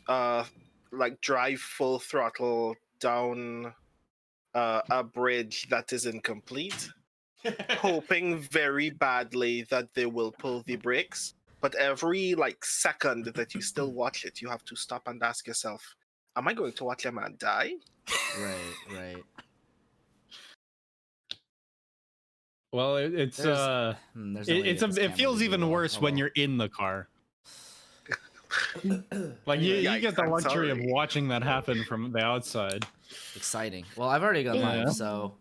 uh, like drive full throttle down a bridge that is incomplete, hoping very badly that they will pull the brakes. But every like second that you still watch it, you have to stop and ask yourself, "Am I going to watch a man die?" Right. Well, it feels even worse when you're in the car. Like you get the luxury of watching that happen from the outside. Exciting. Well, I've already gone live, so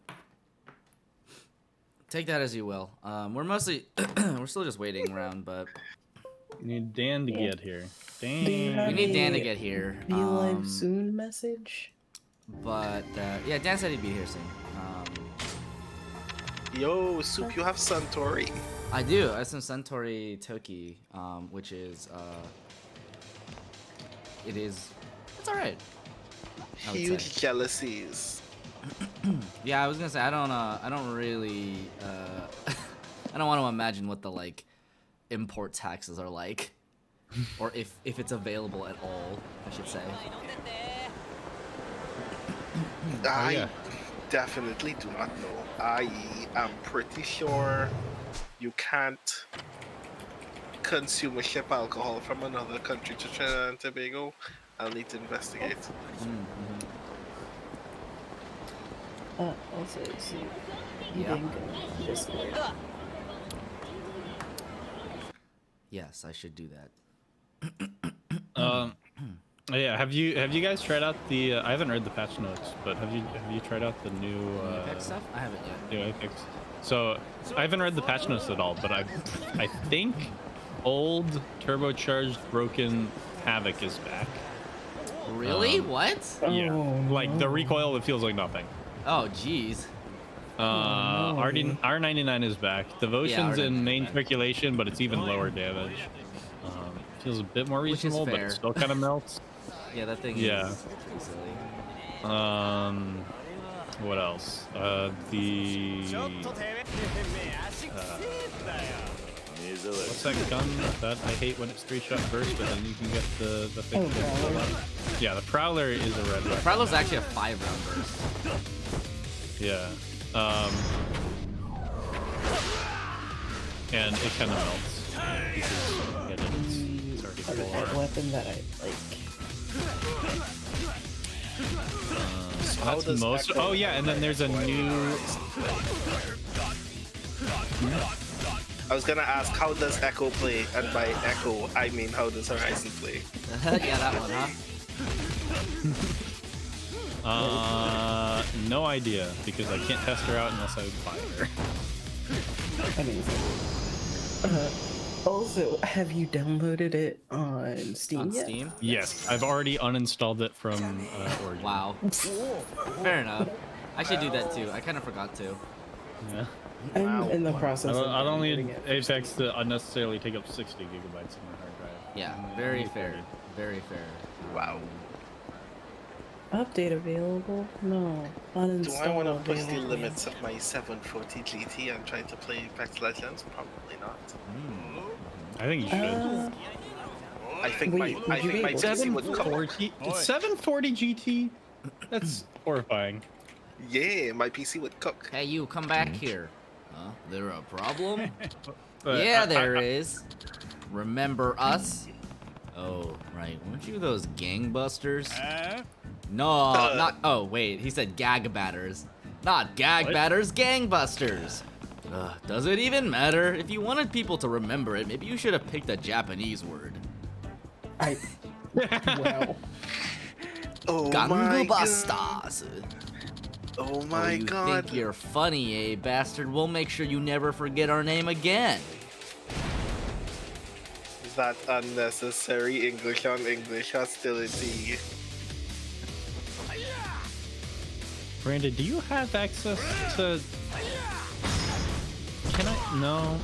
take that as you will. We're mostly we're still just waiting around, but you need Dan to get here. Dan. We need Dan to get here. Be live soon message. But yeah, Dan said he'd be here soon. Yo, Soup, you have Suntory. I do. I have some Suntory Toki, which is it's alright. Huge jealousies. Yeah, I was gonna say I don't really I don't want to imagine what the like import taxes are like, or if it's available at all, I should say. I definitely do not know. I am pretty sure you can't consume a ship alcohol from another country to Trinidad and Tobago. I'll need to investigate. Also, see, you didn't go Discord. Yes, I should do that. Yeah, have you guys tried out the? I haven't read the patch notes, but have you tried out the new Apex stuff? I haven't yet. New Apex. So I haven't read the patch notes at all, but I think old turbocharged broken Havoc is back. Really? What? Yeah, like the recoil, it feels like nothing. Oh, jeez. R99 is back. Devotion's in main circulation, but it's even lower damage. Feels a bit more reasonable, but it still kind of melts. Yeah, that thing. Yeah. Is pretty silly. What else? What's that gun that I hate when it's 3-shot burst, but then you can get the thing. Yeah, the Prowler is a red weapon. Prowler's actually a 5-round burst. Yeah. And it kind of melts. A red weapon that I like. That's most. Oh yeah, and then there's a new. I was gonna ask, how does Echo play? And by Echo, I mean how does Horizon play? Yeah, that one, huh? No idea, because I can't test her out unless I buy her. Amazing. Also, have you downloaded it on Steam yet? Steam? Yes, I've already uninstalled it from Origin. Wow. Fair enough. I should do that too. I kind of forgot to. Yeah. I'm in the process. I don't need Apex to unnecessarily take up 60 gigabytes on my hard drive. Yeah, very fair. Very fair. Wow. Update available? No. Uninstall. Do I want to push the limits of my 740 GT and try to play Apex Legends? Probably not. I think you should. I think my PC would cook. 740 GT? That's horrifying. Yeah, my PC would cook. Hey, you, come back here. Huh? There a problem? Yeah, there is. Remember us? Oh, right. Weren't you those gangbusters? No, not. Oh, wait. He said gag batters. Not gag batters, gangbusters. Does it even matter? If you wanted people to remember it, maybe you should have picked a Japanese word. Wow. Oh my Gangbusters. Oh my god. You think you're funny, eh, bastard? We'll make sure you never forget our name again. That unnecessary English on English hostility. Brandon, do you have access to... Can I? No.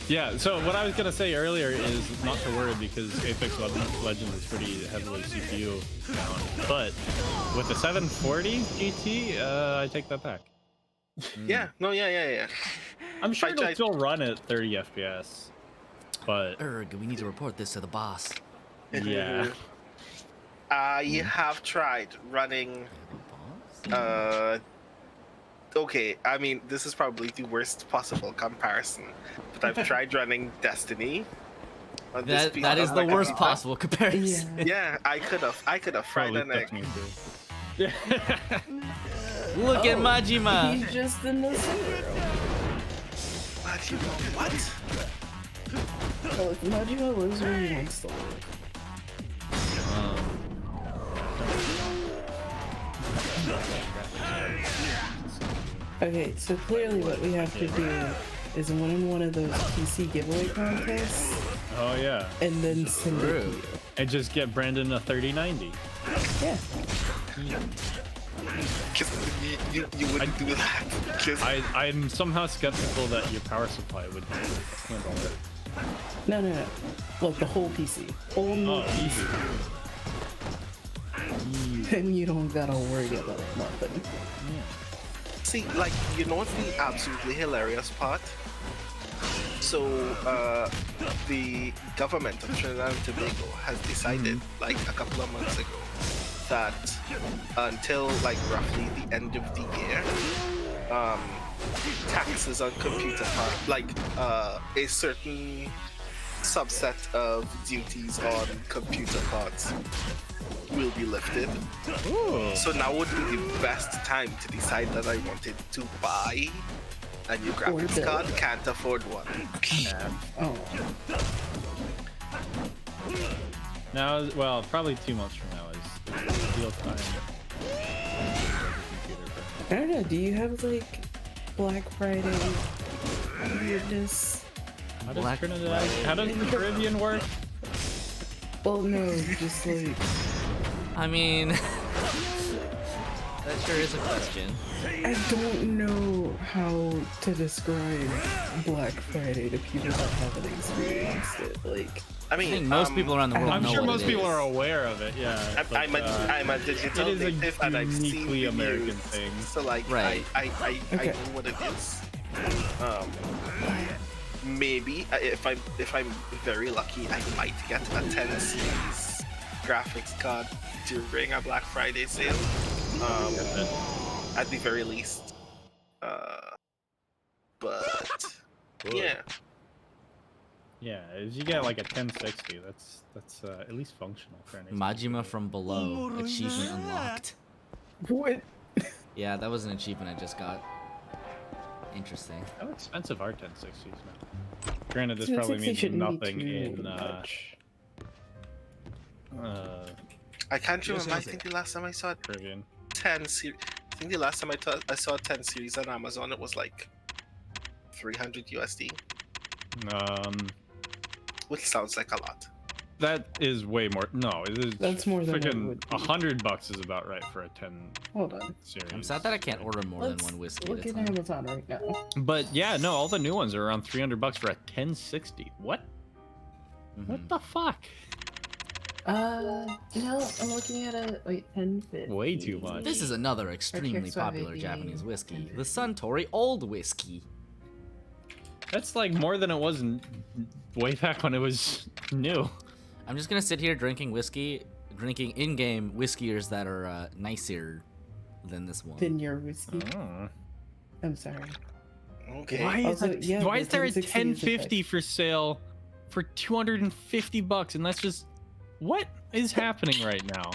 Yeah, so what I was going to say earlier is not to worry because Apex Legends is pretty heavily CPU bound. But with the 740 GT, I take that back. Yeah, no, yeah. I'm sure it'll still run at 30 FPS. But Erg, we need to report this to the boss. yeah, I have tried running. They have a boss? Okay, I mean, this is probably the worst possible comparison, but I've tried running Destiny on this piece That of is the my worst computer. possible comparison. Yeah, I could have fried probably an egg. Destiny too. Look at Majima. He's just in the center. But you know what? Well, if Majima lives where he wants to live. Okay, so clearly what we have to do is win one of those PC giveaway contests Oh yeah, and then send it to you. and just get Brandon a 3090. Yeah. You wouldn't do that. 'Cause I'm somehow skeptical that your power supply would handle it. No. Like the whole PC. Whole new Oh, PC. Then you don't gotta worry about nothing. See, like, you know what's the absolutely hilarious part? So, the government of Trinidad and Tobago has decided, like, a couple of months ago, that until, like, roughly the end of the year, taxes on computer parts, like, a certain subset of duties on computer parts will be lifted. Ooh. So now would be the best time to decide that I wanted to buy a new graphics build. card. Can't afford one. Oh. Now, well, probably 2 months from now is deal time. I don't know, do you have like Black Friday weirdness? How does Black Trinidad? Friday. How does the Caribbean work? Well, no, just like I mean, that sure is a question. I don't know how to describe Black Friday to people that haven't experienced it. Like, I I mean, think most people around the world I'm know sure what most it people is. are aware of it. Yeah. but, I'm a digital it is a native and I've seen uniquely the American news. thing. So like, Right. I Okay. know what it is. Maybe if I'm very lucky, I might get a 10 series graphics card during a Black Friday sale. At the very least. But yeah. Yeah, if you get like a 1060, that's at least functional for anything. Majima from below. Achievement unlocked. what? Yeah, that was an achievement I just got. Interesting. How expensive are 1060s now? Granted, this 1060 probably means shouldn't be nothing too in much. I can't Yes, remember. I yes, think the last time I saw Caribbean. 10 series. I think the last time I saw a 10 series on Amazon, it was like 300 USD, which sounds like a lot. That is way more. No, it is. That's more than it freaking would be. $100 is about right for a 10 Hold on. series. I'm sad that I can't order more than Let's one whiskey look at a at time. Amazon right now. But yeah, no, all the new ones are around $300 for a 1060. What? What the fuck? No, I'm looking at a 1050. Way too much. This is another extremely popular Japanese whiskey, the Suntory Old Whiskey. That's like more than it was way back when it was new. I'm just gonna sit here drinking in-game whiskiers that are nicer than this one. Then your whiskey. Oh. I'm sorry. Okay. Why is, Also, yeah, why the is there a 1060 is 1050 for sale for $250? And that's just what is happening right now?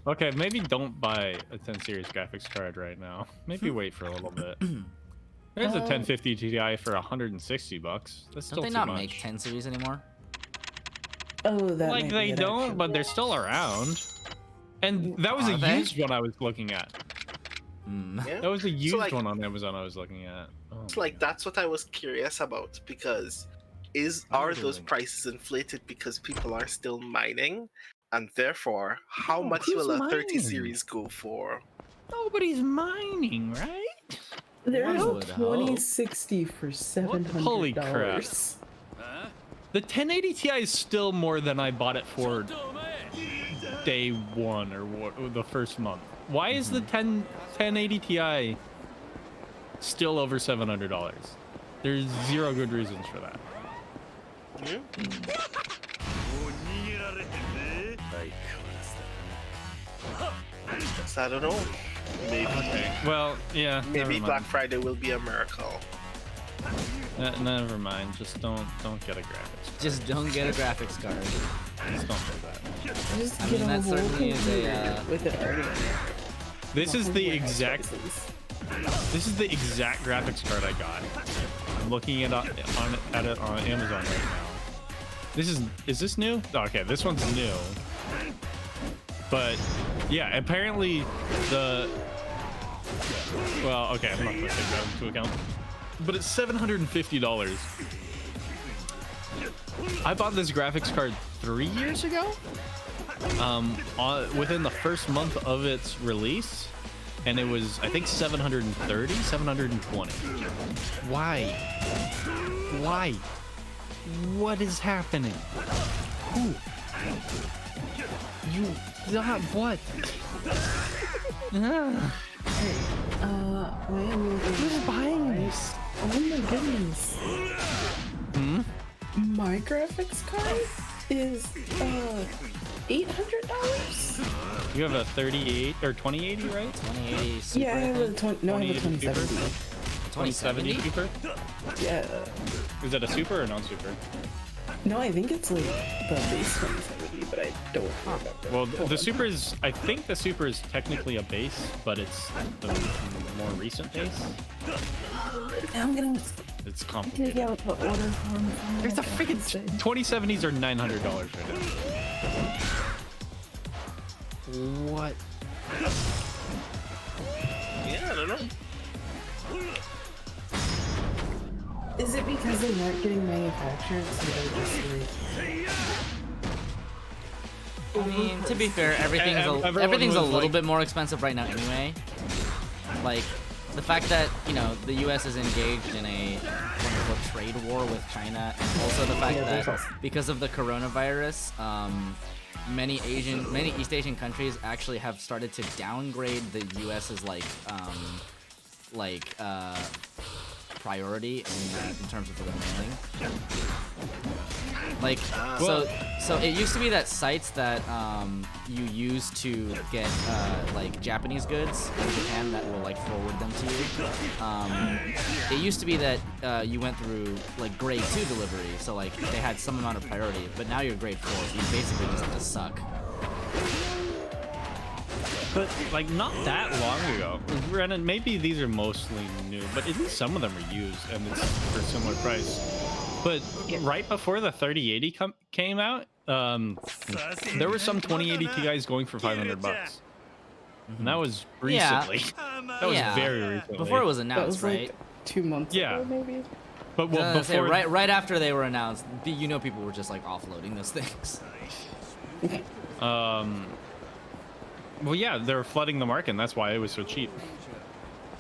Okay, maybe don't buy a 10 series graphics card right now. Maybe wait for a little bit. There's a 1050 Ti for $160. That's still Don't they too not much. make 10 series anymore? Oh, that Like might they be it, don't, actually. but they're still around. And that was Are a they? used one I was looking at. Yeah. That was a used like- one on Amazon I was looking at. Oh. So, like, that's what I was curious about, because are those prices inflated because people are still mining, and therefore how much who's will a 30 mining? series go for? Nobody's mining, right? They're One at would hope. 2060 for $700. Holy crap. The 1080 Ti is still more than I bought it for day one or the first month. Why is the 1080 Ti still over $700? There's zero good reasons for that. Yeah. So I don't know. Maybe. Okay. Well, yeah. Maybe never Black mind. Friday will be a miracle. Never mind. Just don't get a graphics. Just don't get a graphics card. Just don't do that. Just I get mean, a that whole certainly is computer a, with it already. This is the exact. Prices. This is the exact graphics card I got. I'm looking at it on Amazon right now. Is this new? Oh, okay, this one's new. But yeah, apparently well, okay, I'm not gonna take that into account. But it's $750. I bought this graphics card 3 years ago. Within the first month of its release, and it was, I think, 730, 720. Why? What is happening? Who? You not what? Who's buying this? Oh my goodness. My graphics card is $800. You have a 38 or 2080, right? 2080 Super. Yeah, I have a 2080 2070. 2070 Super? Yeah. Is that a Super or non-Super? No, I think it's like the base 2070, but I don't remember. Well, Hold the on. Super is, I think the Super is technically a base, but it's the more recent base. I'm gonna It's take complicated. out the order form. There's a freaking 2070s are $900 right now. What? Yeah, I don't know. Is it because they aren't getting manufactured, so they're just like... I mean, to be fair, everything's Everyone a was little like- bit more expensive right now anyway. Like, the fact that, you know, the U.S. is engaged in a quote-unquote trade war with China, and also the fact that because of the coronavirus, many East Asian countries actually have started to downgrade the U.S.'s priority in terms of the mailing. Like, so it used to be that sites that you use to get like Japanese goods in Japan that will like forward them to you. It used to be that you went through like grade 2 delivery, so like they had some amount of priority. But now you're grade 4, so you basically just have to suck. But like not that long ago, granted, maybe these are mostly new, but at least some of them are used and it's for a similar price. But right before the 3080 came out, there were some 2080 Ti's going for $500, and that was recently. That was very recently. Before it was That announced, was right? like 2 months ago, maybe? But well, I was gonna say, before right after they were announced, you know, people were just like offloading those things. Well, yeah, they're flooding the market, and that's why it was so cheap.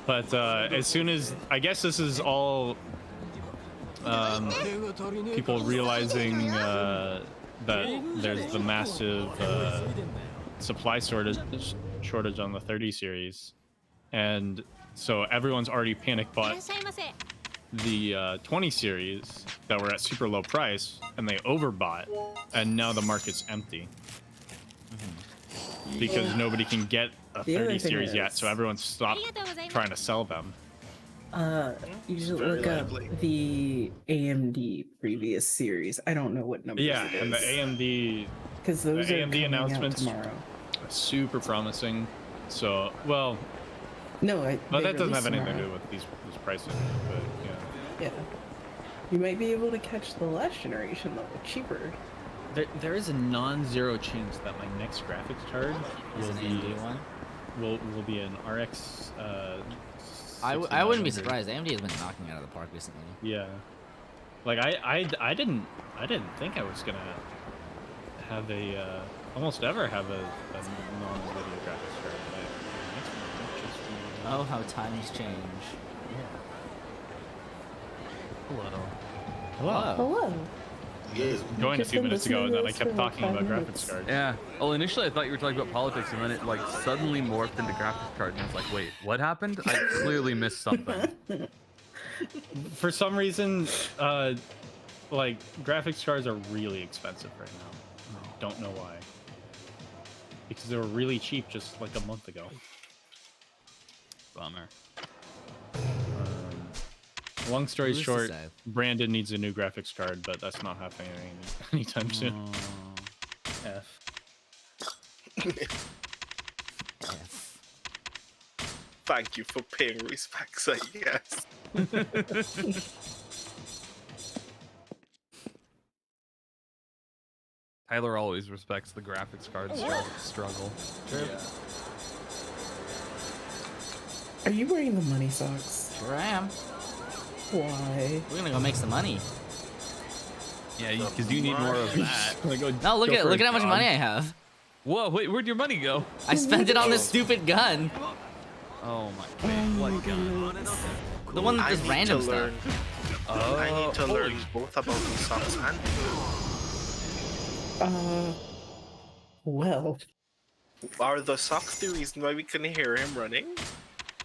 But as soon as, I guess this is all people realizing that there's the massive supply shortage on the 30 series, and so everyone's already panic bought the 20 series that were at super low price, and they overbought, and now the market's empty. Because nobody can get a The other 30 thing series yet, is- so everyone's stopped trying to sell them. You should Very look up likely. the AMD previous series. I don't know what number Yeah, it is. and the AMD because those the are AMD coming announcements- out tomorrow. super promising. So, well, No, well they that doesn't have release anything to do tomorrow. with these pricing, but yeah. Yeah, you might be able to catch the last generation though, cheaper. There is a non-zero chance that my next graphics card Is will an be AMD one? will be an RX. I wouldn't be 6900. surprised. AMD has been knocking it out of the park recently. Yeah, like I didn't think I was gonna have a almost ever have a non-video graphics card. But my next one might just be- Oh, how times change. Hello. Hello. Joined a Just few been minutes ago, and then I listening to kept this for like talking about 5 graphics minutes. cards. Yeah. Well, initially I thought you were talking about politics, and then it like suddenly morphed into graphics card, and I was like, wait, what happened? I clearly missed something. For some reason, like graphics cards are really expensive right now. I don't know why. Because they were really cheap just like a month ago. Bummer. Long story Who's to short, say? Brandon needs a new graphics card, but that's not happening anytime soon. F. F. Thank you for paying respects, I guess. Tyler always respects the graphics card struggle. True. Are you wearing the money socks? Sure I am. Why? We're gonna go make some money. Yeah, because you need more of that. No, look at how much money I have. Whoa, wait, where'd your money go? I spent it on this stupid gun. Oh my god, what gun? The one that does random stuff. Learn. I need to learn both about the socks and Well, are the socks the reason why we can hear him running?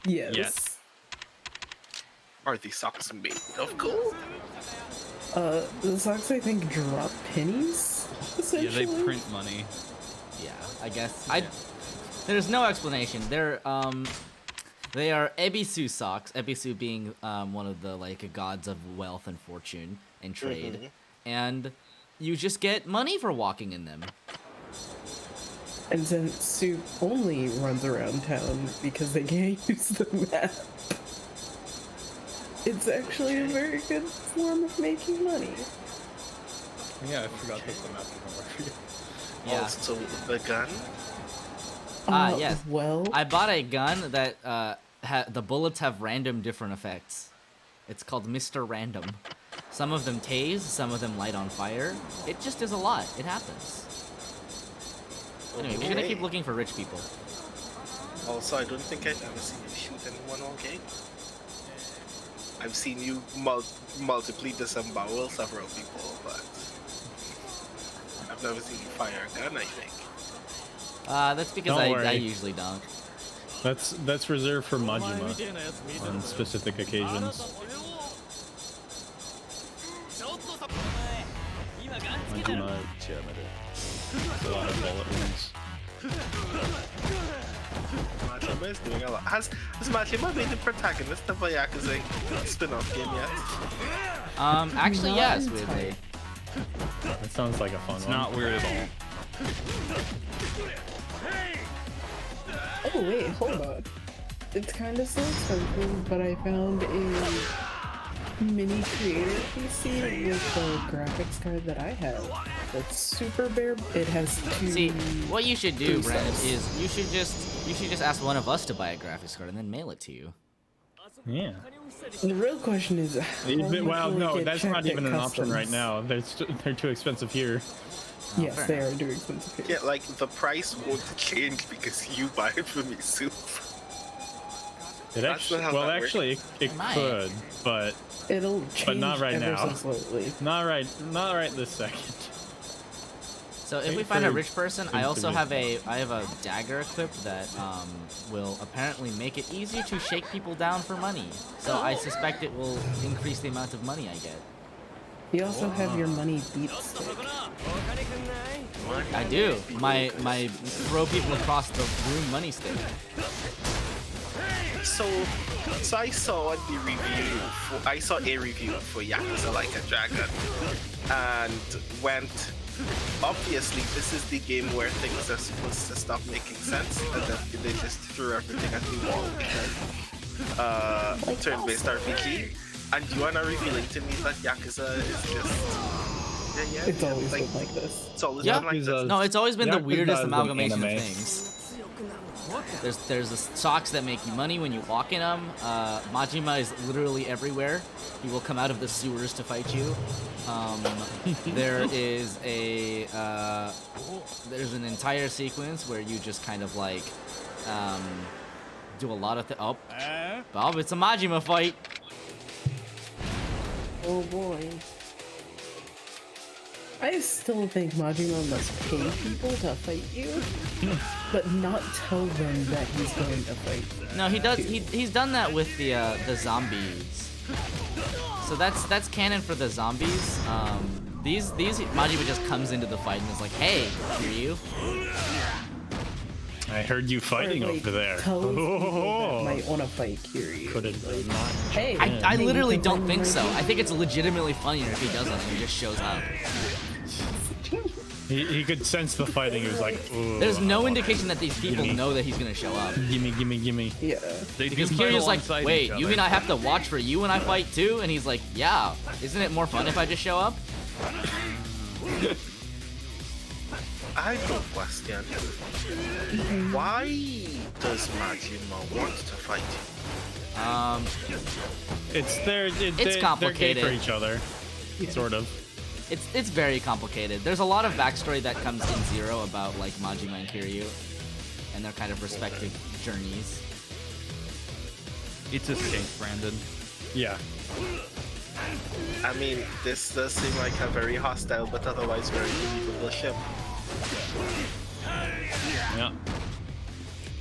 yes. Yes. Are the socks made of gold? The socks I think drop pennies, Yeah, essentially. they print money. Yeah, I guess. There's no explanation. They are Ebisu socks. Ebisu being one of the like gods of wealth and fortune and trade, and you just get money for walking in them. And since Soup only runs around town because they can't use the map, it's actually a very good form of making money. Yeah, I forgot that the map didn't work for you. Yeah. Also, the gun? Yes. Well, I bought a gun that the bullets have random different effects. It's called Mr. Random. Some of them tase, some of them light on fire. It just is a lot. It happens. Anyway, we're gonna keep looking for rich people. Also, I don't think I've ever seen you shoot anyone all game. I've seen you multiply disembowel several people, but I've never seen you fire a gun, I think. That's because Don't I worry. usually don't. That's reserved for Majima on specific occasions. Majima a lot of bullet wounds. Majima is doing a lot. Has Majima been the protagonist of a Yakuza spin-off game yet? Actually, yes, weirdly. That sounds like a fun It's one. not weird at all. oh wait, hold on. It's kind of so expensive, but I found a mini creator PC with the graphics card that I have. That's super bare. It has two. See, what you should do, Brandon, presets. is you should just ask one of us to buy a graphics card and then mail it to you. Yeah. The real question is, how much Well, will it no, get that's checked not at even an option right customs? now. They're too expensive here. Yes, fair they enough. are too expensive here. Yeah, like the price won't change because you buy it for me, Soup. It That's actually, not how well, that works. actually, it might. could, but It'll change not right ever now. so slightly. not right this second. So if we Wait find a for rich person, I things to also be- have a dagger equipped that will apparently make it easier to shake people down for money. So I suspect it will increase the amount of money I get. You also have your money beat stick. I do. My throw people across the room money stick. So I saw the review. I saw a review for Yakuza Like a Dragon, and went. Obviously, this is the game where things are supposed to stop making sense, and then they just threw everything at the wall because turn-based RPG. And you are now revealing to me that Yakuza is just It's always been like this. It's always Yeah. been like this. Yakuza- No, it's always been the Yakuza weirdest is an amalgamation of anime. things. There's the socks that make you money when you walk in them. Majima is literally everywhere. He will come out of the sewers to fight you. There is there's an entire sequence where you just kind of like do a lot of Bob, it's a Majima fight. Oh boy. I still think Majima must pay people to fight you, but not tell them that he's going to fight them. No, he does. He's done that with the zombies So that's canon for the zombies. These Majima just comes into the fight and is like, "Hey, Kiryu." I heard you fighting Or, like, over there. tells people that might want to fight Kiryu. Could have not. Hey, I hey, literally you can don't find think me so. right I think it's legitimately funnier if he doesn't and he just shows up. He could sense the fighting. He was like, ooh. There's no indication that these people Gimme. know that he's gonna show up. Gimme, gimme, gimme. Yeah. They do Because fight Kiryu's like, alongside wait, each you other. mean I have to watch for you when I fight too? And he's like, yeah. Isn't it more fun if I just show up? I have a question. Why does Majima want to fight you? It's they're gay complicated. for each other, sort of. It's very complicated. There's a lot of backstory that comes in Zero about like Majima and Kiryu and their kind of respective journeys. It's a stink, Brandon. Yeah. I mean, this does seem like a very hostile but otherwise very believable ship. Yeah.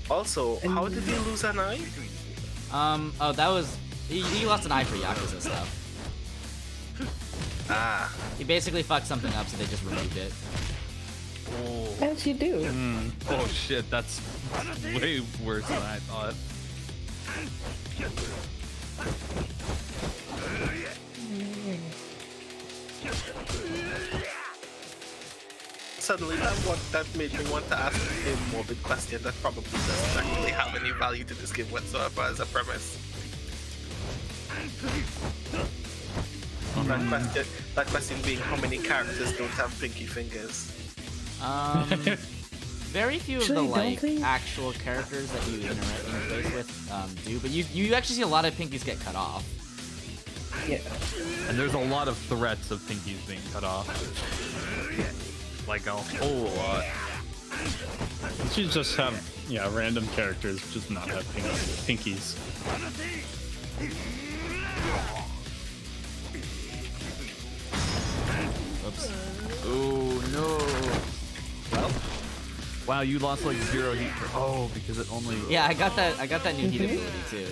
Also, how did he lose an eye? Oh, that was he lost an eye for Yakuza stuff. Ah, He basically fucked something up, so they just removed it. As you do. Oh shit, that's way worse than I thought. suddenly that made me want to ask a morbid question that probably doesn't actually have any value to this game whatsoever as a premise. That question being how many characters don't have pinky fingers? Very few of the Actually, like don't they? actual characters that you interface with do, but you actually see a lot of pinkies get cut off. Yeah. And there's a lot of threats of pinkies being cut off. Like a whole lot. You should just have random characters just not have pinkies. Oops. Oh no. Well. Wow, you lost like 0 heat for because it only Yeah, I got that new heat ability too.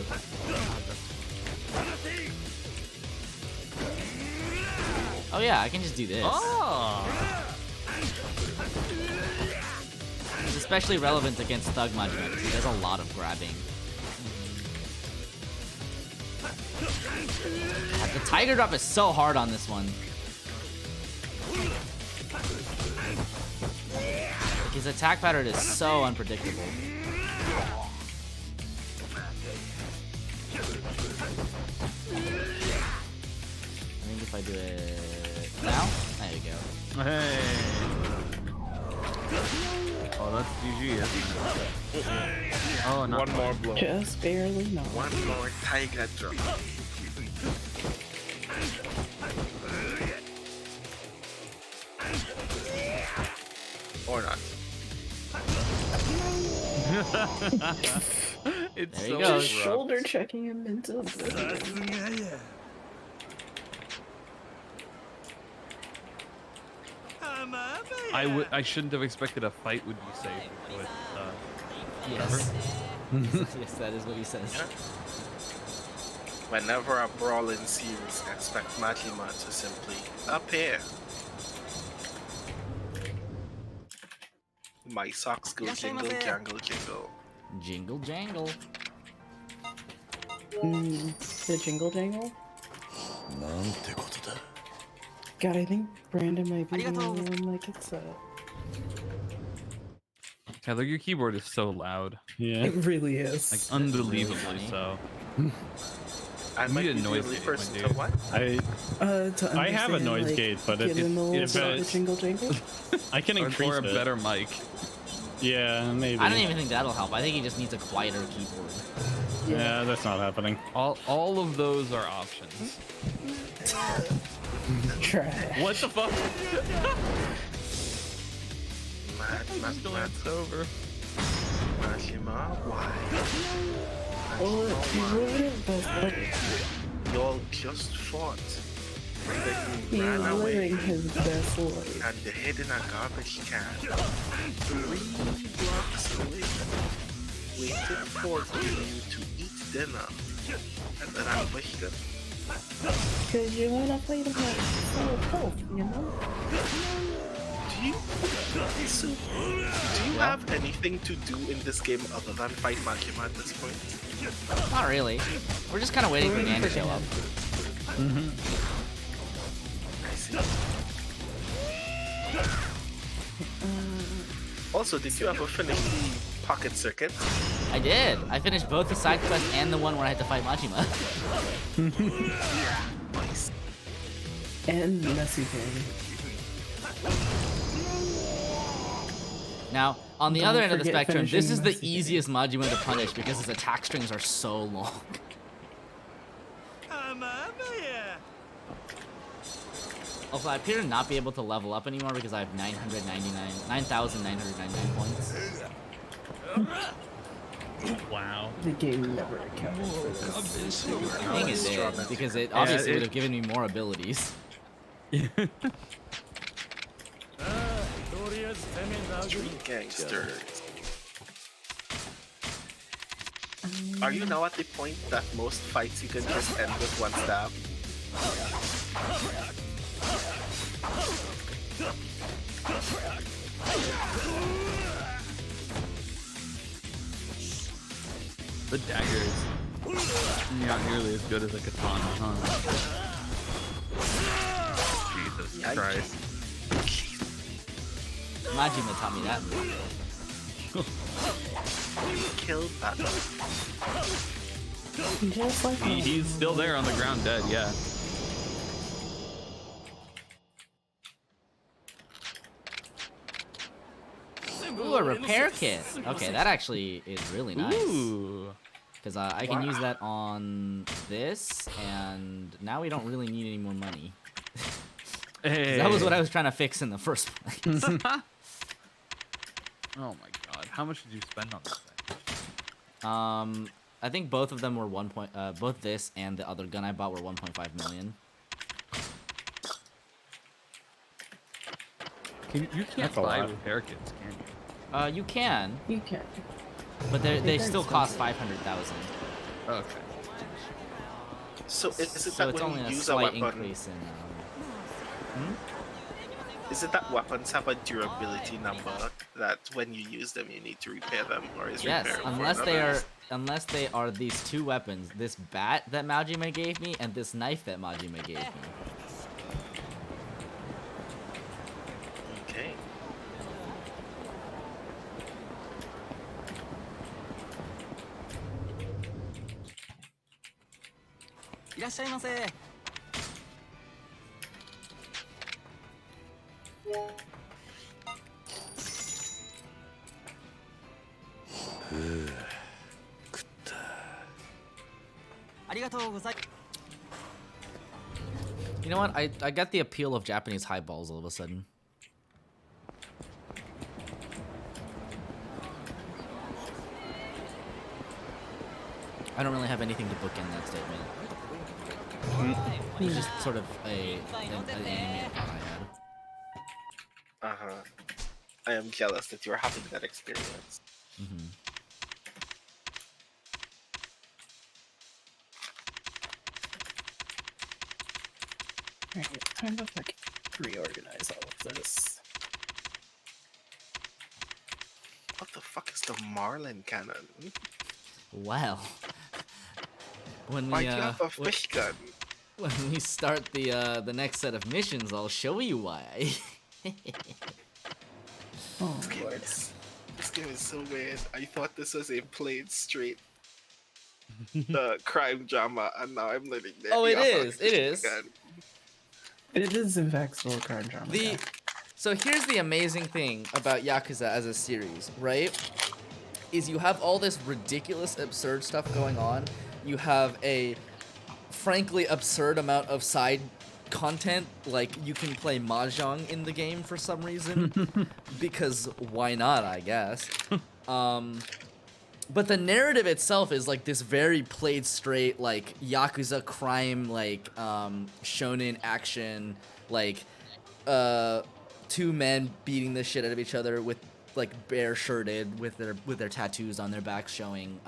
Oh yeah, I can just do this. Oh! It's especially relevant against Thug Majima because he does a lot of grabbing. The tiger drop is so hard on this one. His attack pattern is so unpredictable. I think if I do it now, there you go. Hey. Oh, that's GG, isn't it? Oh, not One more blow. Just barely not. One more tiger drop. Or not. It's There so he goes. Just shoulder checking him into I shouldn't have expected a fight would be safe with Yes. Yes, that is what he says. Whenever a brawl ensues, expect Majima to simply appear. My socks go jingle, jangle, jingle. Jingle jangle. the jingle jangle. God, I think Brandon might be the only one that gets that. Tyler, your keyboard is so loud. Yeah. It really is. Like unbelievably so. I might need a be the noise only gate, person my to dude. what? To I have a understand, noise like, gate, but get in the if little it's- jingle jangle. I can increase Or a it. better mic. Yeah, maybe. I don't even think that'll help. I think he just needs a quieter keyboard. Yeah, that's not happening. All of those are options. Trash. What the fuck? Mad, It's over. Majima, why? Oh, he wouldn't, but Y'all just fought. Then he's you ran away living his best life. and you hid in a garbage can 3 blocks away. Waited for you to eat dinner and then ambushed them. Because you want to play them like full health, you know? Do you, so, do you have anything to do in this game other than fight Makima at this point? Not really. We're just kind of waiting for Dan to show up. I see. Also, did you ever finish the pocket circuit? I did. I finished both the side quest and the one where I had to fight Majima. Nice. And Messy Thing. Now, on the Don't other end of the forget spectrum, this finishing is the Messy Thing. easiest Majima to punish because his attack strings are so long. Also, I appear to not be able to level up anymore because I have 9,999 points. Wow. The game never accounted for this. I think it did, because it obviously would have given me more abilities. Street gangsters. Are you now at the point that most fights you can just end with one stab? The dagger is not nearly as good as a katana, huh? Jesus Yikes. Christ. Majima taught me that. Killed that. Just like He's still there on the ground dead, yeah. Ooh, a repair kit. Okay, that actually is really nice. Ooh. Because I can use that on this, and now we don't really need any more money. 'Cause that was what I was trying to fix in the first place. Oh my god, how much did you spend on this thing? I think both of them were both this and the other gun I bought were 1.5 million. You can't That's a buy lot. repair kits, can you? You can, you can. but they They're still cost expensive. 500,000. Okay. So is it So that it's when only you a use a slight weapon, increase in. is it that weapons have a durability number that when you use them you need to repair them, or is Yes, repair for unless they are these two weapons, this bat that Majima gave me and this knife that Majima gave me. Okay. You know what? I got the appeal of Japanese highballs all of a sudden. I don't really have anything to bookend that statement. It's just sort of an animated thought I had. Uh-huh. I am jealous that you're having that experience. Alright, time to like reorganize all of this. What the fuck is the Marlin cannon? Well, when Why we do you have a fish gun? when we start the next set of missions, I'll show you why. Oh This game lord. this game is so weird. I thought this was a plain straight crime drama, and now I'm learning that. Oh, you it have a is, it fish is. gun. It is in fact still a crime drama. yeah. So here's the amazing thing about Yakuza as a series, right? Is you have all this ridiculous, absurd stuff going on. You have a frankly absurd amount of side content, like you can play mahjong in the game for some reason, because why not, I guess. But the narrative itself is like this very played straight, like Yakuza crime, like shonen action, like two men beating the shit out of each other with like bare shirted with their tattoos on their backs showing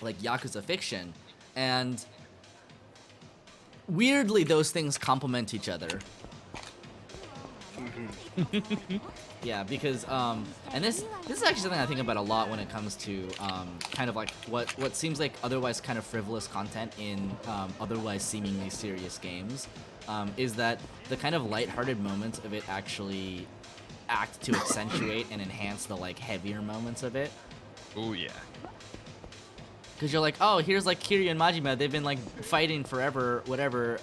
like Yakuza fiction. And weirdly, those things complement each other. Yeah, because and this is actually something I think about a lot when it comes to kind of like what seems like otherwise kind of frivolous content in otherwise seemingly serious games, is that the kind of lighthearted moments of it actually act to accentuate and enhance the like heavier moments of it. Oh yeah. Because you're like, oh, here's like Kiryu and Majima, they've been like fighting forever, whatever,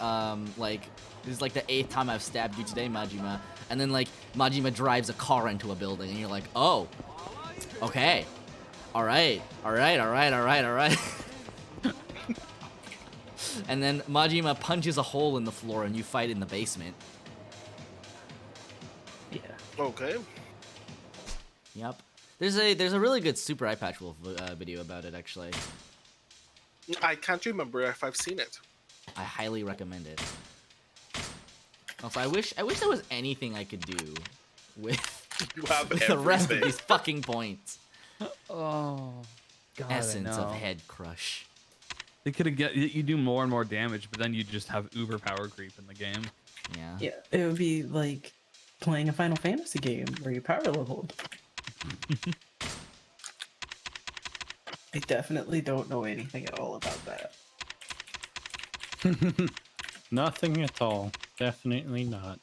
like, this is like the 8th time I've stabbed you today, Majima. And then like, Majima drives a car into a building, and you're like, oh, okay, alright. And then Majima punches a hole in the floor, and you fight in the basement. Yeah. Okay. Yep. There's a really good Super Eye Patch Wolf video about it, actually. I can't remember if I've seen it. I highly recommend it. Also, I wish there was anything I could do with, You have with the rest of everything. these fucking points. Oh. God, Essence I of know. Head Crush. They could have get you do more and more damage, but then you just have uber power creep in the game. Yeah. Yeah, it would be like playing a Final Fantasy game where you power leveled. I definitely don't know anything at all about that. Nothing at all. Definitely not.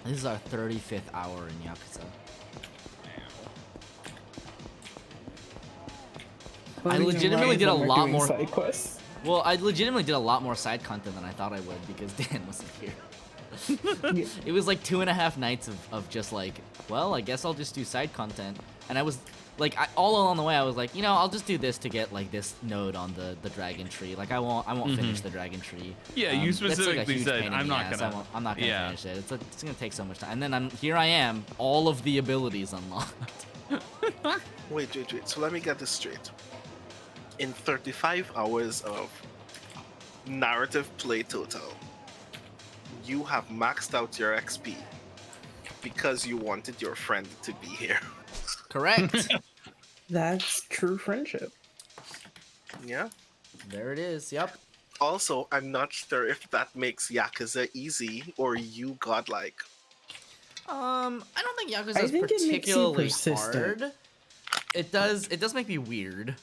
This is our 35th hour in Yakuza. I legitimately did a lot more side quests. Well, I legitimately did a lot more side content than I thought I would because Dan wasn't here. Yeah. It was like 2.5 nights of just like, well, I guess I'll just do side content. And I was like, all along the way, I was like, you know, I'll just do this to get like this node on the dragon tree. Like I won't finish the dragon tree. Yeah, you that's, like, a specifically huge said, pain in I'm the not ass. gonna- I'm not gonna yeah. finish it. It's gonna take so much time. And then here I am, all of the abilities unlocked. Wait. So let me get this straight. In 35 hours of narrative play total, you have maxed out your XP because you wanted your friend to be here. Correct. That's true friendship. Yeah. There it is. Yep. Also, I'm not sure if that makes Yakuza easy or you godlike. I don't think Yakuza I is think it makes you particularly persistent. hard. It does make me weird.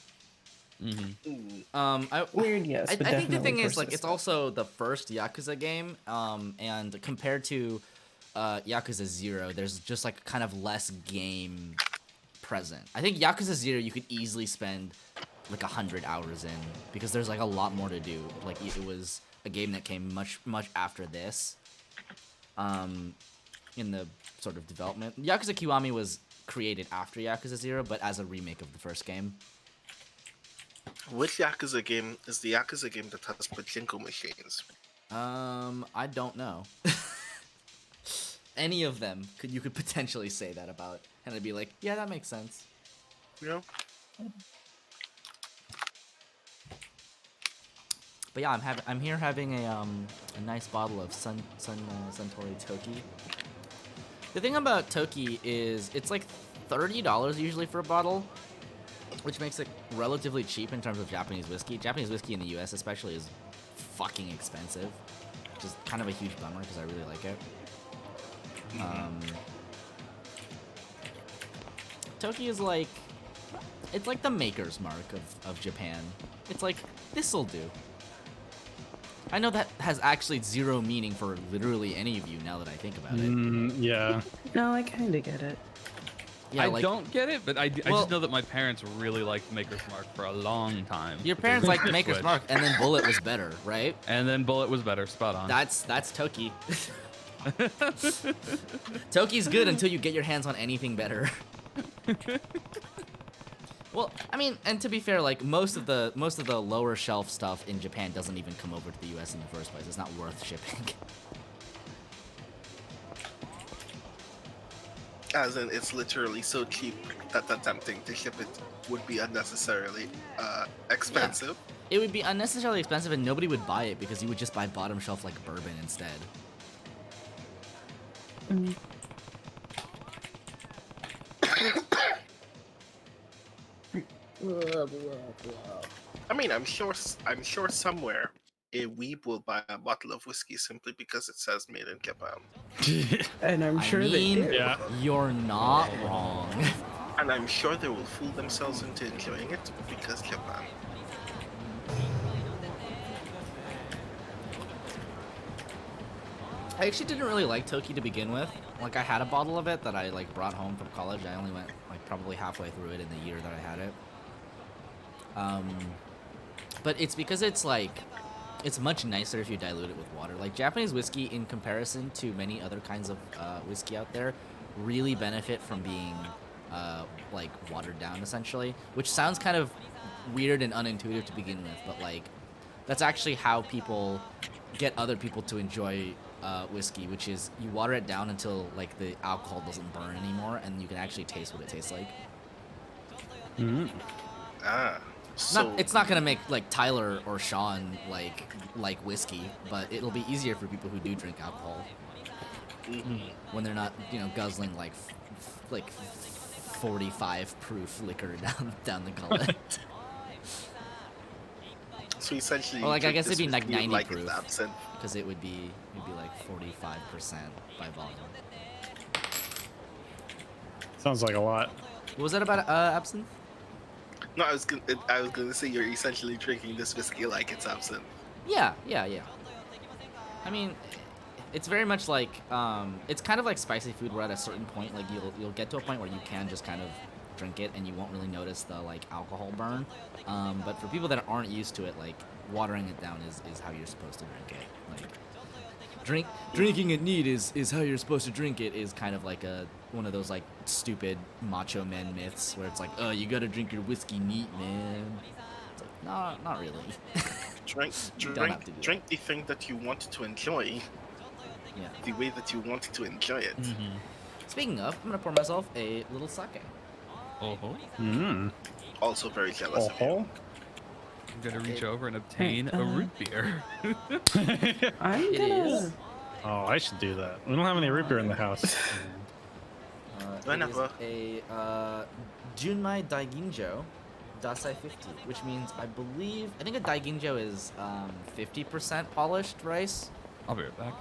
Weird, yes. I but think the definitely thing is, like, it's persistent. also the first Yakuza game, and compared to Yakuza 0, there's just like kind of less game present. I think Yakuza 0 you could easily spend like 100 hours in because there's like a lot more to do. Like it was a game that came much after this, in the sort of development. Yakuza Kiwami was created after Yakuza 0, but as a remake of the first game. Which Yakuza game is the Yakuza game that has pachinko machines? I don't know. Any of them you could potentially say that about, and I'd be like, yeah, that makes sense. You know? But yeah, I'm here having a nice bottle of Suntory Toki. The thing about Toki is it's like $30 usually for a bottle, which makes it relatively cheap in terms of Japanese whiskey. Japanese whiskey in the US especially is fucking expensive, which is kind of a huge bummer because I really like it. Toki is like, it's like the maker's mark of Japan. It's like, this'll do. I know that has actually zero meaning for literally any of you now that I think about it. Yeah. No, I kind of get it. Yeah, I like, don't get it, but I Well- just know that my parents really liked Maker's Mark for a long time. your But parents they liked Maker's switched. Mark, and then Bullet was better, right? And then Bullet was better, spot on. That's Toki. Toki's good until you get your hands on anything better. Well, I mean, and to be fair, like most of the lower shelf stuff in Japan doesn't even come over to the US in the first place. It's not worth shipping. As in, it's literally so cheap that attempting to ship it would be unnecessarily expensive. It would be unnecessarily expensive and nobody would buy it because you would just buy bottom shelf like bourbon instead. I mean, I'm sure somewhere a weeb will buy a bottle of whiskey simply because it says made in Japan. And I'm sure they do. Yeah. You're not wrong. And I'm sure they will fool themselves into enjoying it because Japan. I actually didn't really like Toki to begin with. Like, I had a bottle of it that I like brought home from college. I only went like probably halfway through it in the year that I had it. But it's because it's like, it's much nicer if you dilute it with water. Like, Japanese whiskey, in comparison to many other kinds of whiskey out there, really benefit from being like watered down, essentially. Which sounds kind of weird and unintuitive to begin with, but like, that's actually how people get other people to enjoy whiskey, which is you water it down until like the alcohol doesn't burn anymore, and you can actually taste what it tastes like. Ah. So It's not gonna make like Tyler or Sean like whiskey, but it'll be easier for people who do drink alcohol when they're not, you know, guzzling like 45 proof liquor down the gullet. So essentially, Or like, I guess it'd be like whiskey 90 like proof, it's absinthe. because it would be like 45% by volume. Sounds like a lot. What was that about absinthe? No, I was gonna say you're essentially drinking this whiskey like it's absinthe. Yeah. I mean, it's very much like it's kind of like spicy food, where at a certain point, like you'll get to a point where you can just kind of drink it and you won't really notice the like alcohol burn. But for people that aren't used to it, like watering it down is how you're supposed to drink it. Like drinking it neat is how you're supposed to drink it, is kind of like one of those like stupid macho men myths where it's like, oh, you gotta drink your whiskey neat, man. It's like, no, not really. Drink the thing that you want to enjoy, Yeah. the way that you want to enjoy it. Speaking of, I'm gonna pour myself a little sake. Also very jealous of you. I'm gonna reach over and obtain a root beer. I'm It gonna. is. Oh, I should do that. We don't have any root beer in the house. It is Whenever. a Junmai Daiginjo Dasai 50, which means I think a Daiginjo is 50% polished rice. I'll be right back.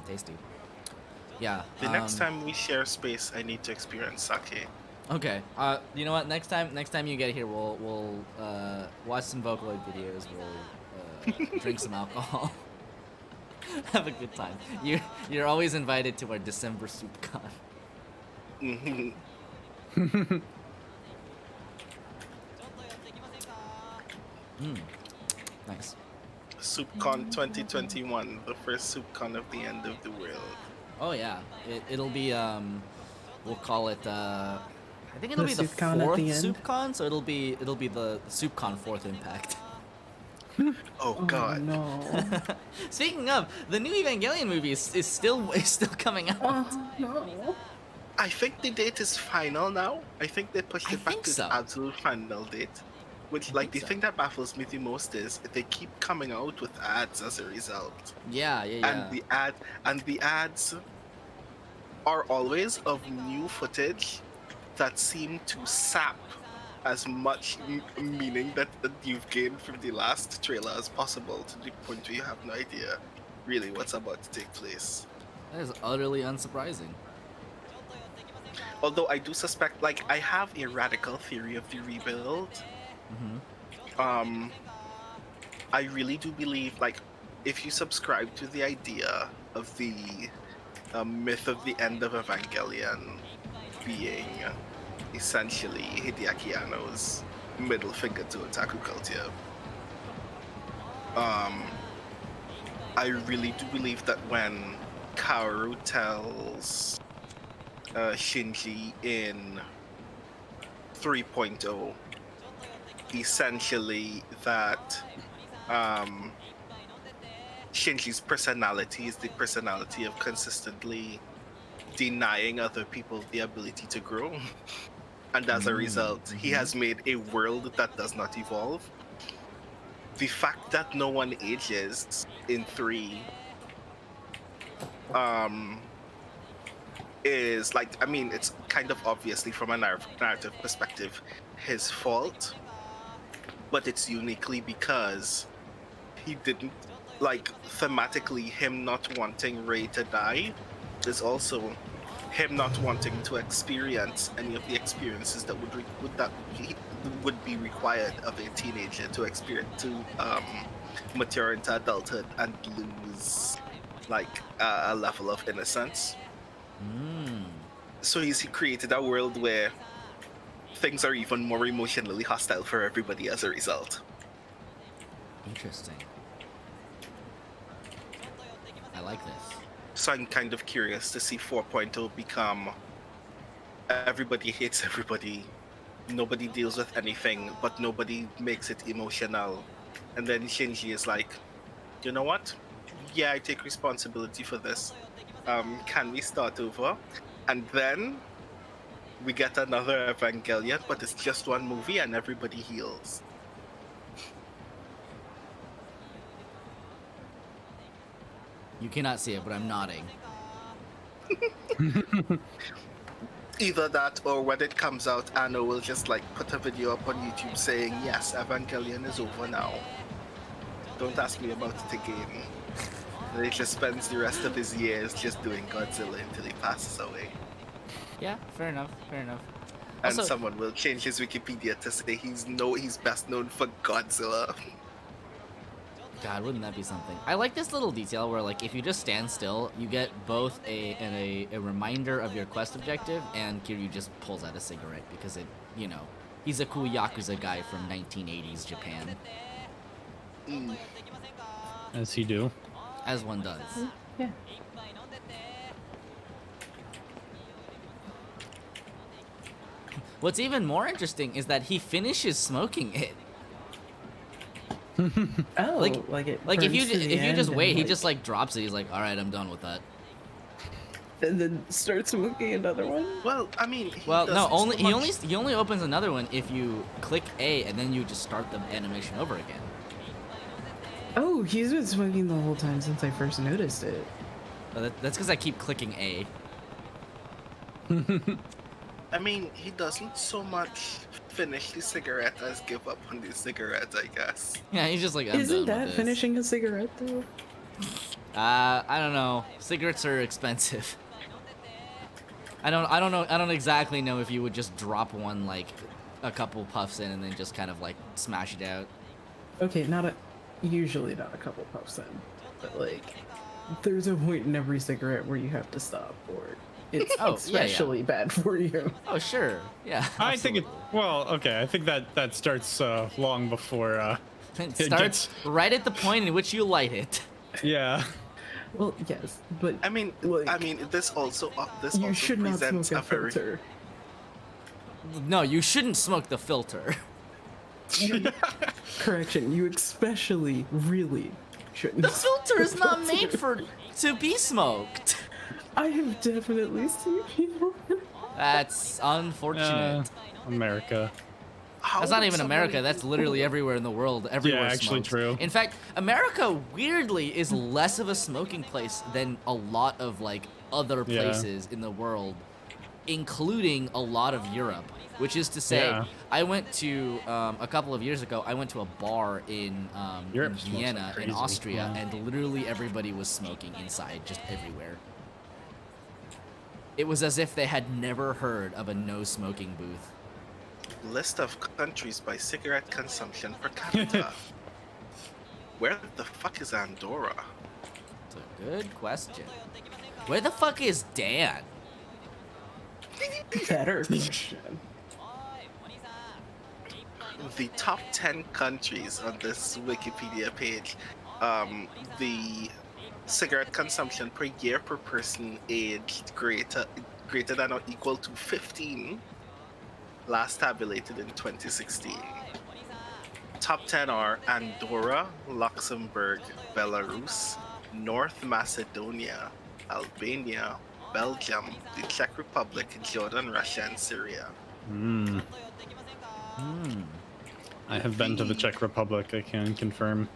Tasty. Yeah. The next time we share space, I need to experience sake. Okay. You know what? Next time you get here, we'll watch some Vocaloid videos. We'll drink some alcohol. Have a good time. You're always invited to our December Soupgon. Nice. Soupcon 2021, the first Soupcon of the end of the world. Oh yeah. It'll be we'll call it I think it'll The be the Soupcon at fourth the end? Soupcon, so it'll be the Soupcon fourth impact. Oh god. No. Speaking of, the new Evangelion movie is still coming out. Oh no. I think the date is final now. I think they pushed I it back think to so. the absolute final date. Which, like, the so. thing that baffles me the most is they keep coming out with ads as a result. Yeah. And the ads are always of new footage that seem to sap as much meaning that you've gained from the last trailer as possible, to the point where you have no idea really what's about to take place. That is utterly unsurprising. Although I do suspect, like, I have a radical theory of the rebuild. I really do believe, like, if you subscribe to the idea of the myth of the end of Evangelion being essentially Hideaki Anno's middle finger to otaku culture, I really do believe that when Kaoru tells Shinji in 3.0 essentially that Shinji's personality is the personality of consistently denying other people the ability to grow, and as a result he has made a world that does not evolve. The fact that no one ages in 3 is like, I mean, it's kind of obviously from a narrative perspective his fault, but it's uniquely because he didn't, like, thematically him not wanting Ray to die is also him not wanting to experience any of the experiences that would be required of a teenager to mature into adulthood and lose like a level of innocence. So he created a world where things are even more emotionally hostile for everybody as a result. Interesting. I like this. So I'm kind of curious to see 4.0 become everybody hates everybody, nobody deals with anything, but nobody makes it emotional. And then Shinji is like, you know what? Yeah, I take responsibility for this. Can we start over? And then we get another Evangelion, but it's just one movie and everybody heals. You cannot see it, but I'm nodding. Either that, or when it comes out, Anno will just like put a video up on YouTube saying, yes, Evangelion is over now. Don't ask me about it again. And he just spends the rest of his years just doing Godzilla until he passes away. Yeah, fair enough, fair enough. And Also, someone will change his Wikipedia to say he's best known for Godzilla. God, wouldn't that be something? I like this little detail where, like, if you just stand still, you get both a reminder of your quest objective, and Kiryu just pulls out a cigarette because it, you know, he's a cool Yakuza guy from 1980s Japan. As he do. As one does. Yeah. What's even more interesting is that he finishes smoking it. Oh, Like it Like if you burns to the if you end just and, wait, he just like drops it. He's like, all right, I'm done with that. and then starts smoking another one. Well, I mean, Well, no, doesn't so much- he only opens another one if you click A and then you just start the animation over again. Oh, he's been smoking the whole time since I first noticed it. That's because I keep clicking A. I mean, he doesn't so much finish the cigarette as give up on the cigarette, I guess. Yeah, he's just like, I'm Isn't done that with this. finishing a cigarette though? I don't know. Cigarettes are expensive. I don't exactly know if you would just drop one like a couple puffs in and then just kind of like smash it out. Okay, usually not a couple puffs in, but like, there's a point in every cigarette where you have to stop, or it's Oh, yeah, yeah. especially bad for you. Oh sure, yeah. I think it. absolutely. Well, okay. I think that starts long before. It it starts gets- right at the point in which you light it. Yeah. Well, yes, but I mean, like, this also you should not presents smoke a very filter. No, you shouldn't smoke the filter. Correction, you especially really shouldn't. The filter is not made filter. to be smoked. I have definitely seen people. That's unfortunate. America. How That's not would even someone America. even- That's literally everywhere in the world. Everywhere actually smokes. true. In fact, America weirdly is less of a smoking place than a lot of like other Yeah. places in the world, including a lot of Europe. Which is to say, Yeah. I went to a couple of years ago. I went to a bar in Europe smokes like Vienna, in crazy, Austria, yeah. and literally everybody was smoking inside, just everywhere. It was as if they had never heard of a no smoking booth. List of countries by cigarette consumption per capita. Where the fuck is Andorra? It's a good question. Where the fuck is Dan? Better question. The top 10 countries on this Wikipedia page, the cigarette consumption per year per person aged greater than or equal to 15, last tabulated in 2016. Top 10 are Andorra, Luxembourg, Belarus, North Macedonia, Albania, Belgium, the Czech Republic, Jordan, Russia, and Syria. I have been to the Czech Republic. I can confirm.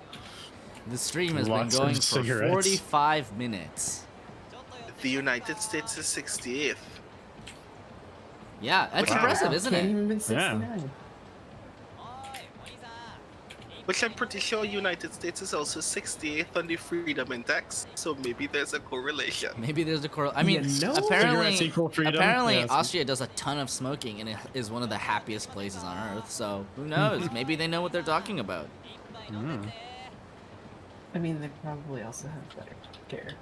The stream has been Lots of going for cigarettes. 45 minutes. The United States is 68th. Yeah, that's impressive, isn't Can't it? even been 69. Which I'm pretty sure United States is also 68th on the Freedom Index, so maybe there's a correlation. Maybe there's a correlation. I mean, You know? apparently, Cigarettes equal freedom? apparently Yes. Austria does a ton of smoking and it is one of the happiest places on earth. So who knows? Maybe they know what they're talking about. I mean, they probably also have better care.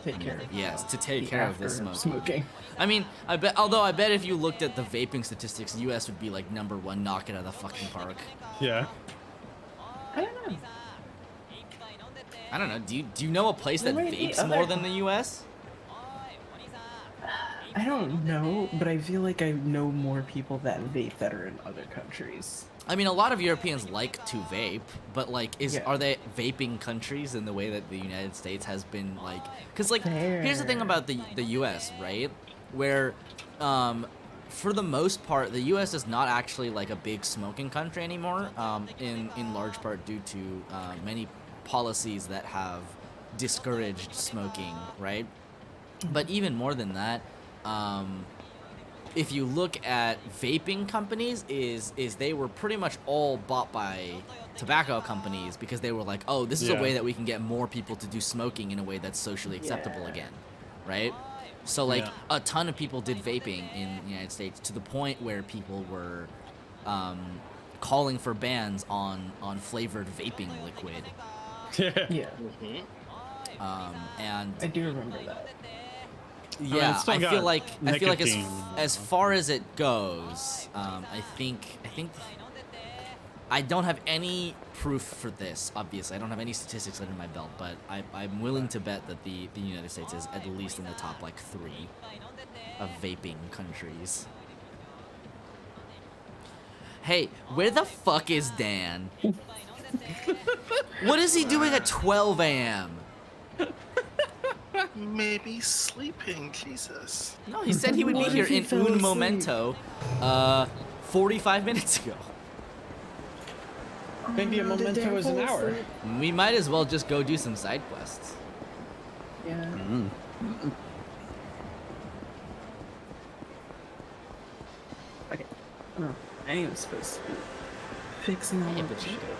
Take care of Yes, to take the care of after this smoking. smoking. I mean, I bet. Although I bet if you looked at the vaping statistics, the U.S. would be like #1, knock it out of the fucking park. Yeah. I don't know. I don't know. Do you know a place that There might be vapes other- more than the U.S.? I don't know, but I feel like I know more people that vape that are in other countries. I mean, a lot of Europeans like to vape, but like, Yeah. are they vaping countries in the way that the United States has been like? Because like, here's the thing about the U.S., right? Where, for the most part, the U.S. is not actually like a big smoking country anymore. In large part due to many policies that have discouraged smoking, right? But even more than that, if you look at vaping companies, is they were pretty much all bought by tobacco companies because they were like, oh, this is a Yeah. way that we can get more people to do smoking in a way that's socially acceptable Yeah. again, right? So like Yeah. a ton of people did vaping in the United States to the point where people were calling for bans on flavored vaping liquid. Yeah, And I do remember that. yeah, it's still I feel got like nicotine, as far as it goes, I think I don't have any proof for this. Obviously, I don't have any statistics under my belt, but I'm willing to bet that the United States is at least in the top like 3 of vaping countries. Hey, where the fuck is Dan? What is he doing at 12 a.m.? Maybe sleeping, Jesus. No, he said he would be What here if he in fell un asleep? momento, 45 minutes ago. Maybe a memento is an hour. We might as well just go do some side quests. Yeah. Okay. Oh, I am supposed to be fixing all Yeah, of but this you- shit.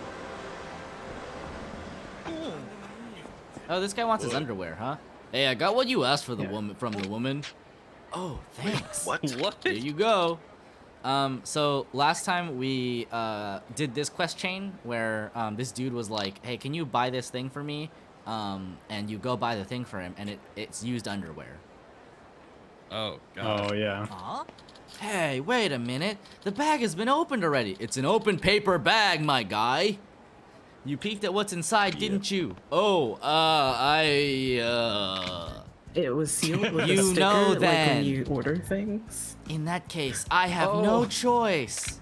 Oh, this guy wants his underwear, huh? Hey, I got what you asked for the Yeah. woman from the woman. Oh, thanks. What? What? There you go. So last time we did this quest chain where this dude was like, "Hey, can you buy this thing for me?" And you go buy the thing for him, and it's used underwear. Oh god. Oh yeah. Huh? Hey, wait a minute. The bag has been opened already. It's an open paper bag, my guy. You peeked at what's inside, didn't you? Oh, It was sealed with You a sticker, know like then. when you order things. In that case, I have no Oh. choice.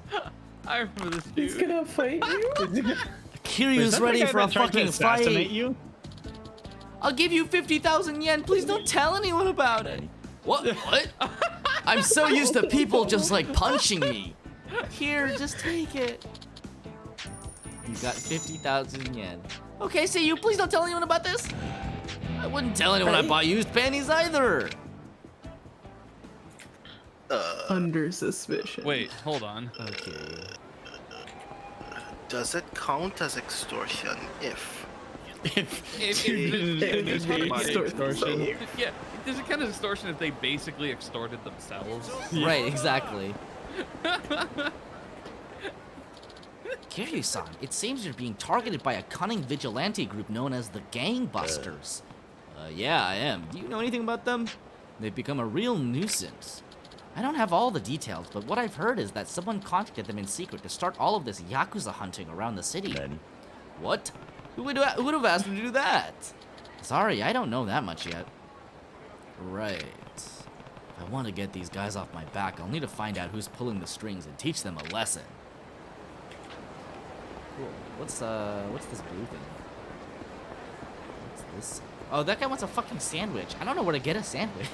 I remember this He's dude. gonna fight you? Kiryu's ready for a fucking fight. You? I'll give you 50,000 yen. Please don't tell anyone about it. What? What? I'm so used to people just like punching me. Here, just take it. You got 50,000 yen. Okay, see you. Please don't tell anyone about this. I wouldn't tell anyone I bought used panties either. Under suspicion. Wait, hold on. Okay. Does it count as extortion if Extortion. Yeah, there's a kind of extortion if they basically extorted themselves. Right, exactly. Kiryu-san, it seems you're being targeted by a cunning vigilante group known as the Gangbusters. Yeah, I am. Do you know anything about them? They've become a real nuisance. I don't have all the details, but what I've heard is that someone contacted them in secret to start all of this Yakuza hunting around the city. What? Who would have asked them to do that? Sorry, I don't know that much yet. Right. If I want to get these guys off my back, I'll need to find out who's pulling the strings and teach them a lesson. Cool. What's this blue thing? What's this? Oh, that guy wants a fucking sandwich. I don't know where to get a sandwich.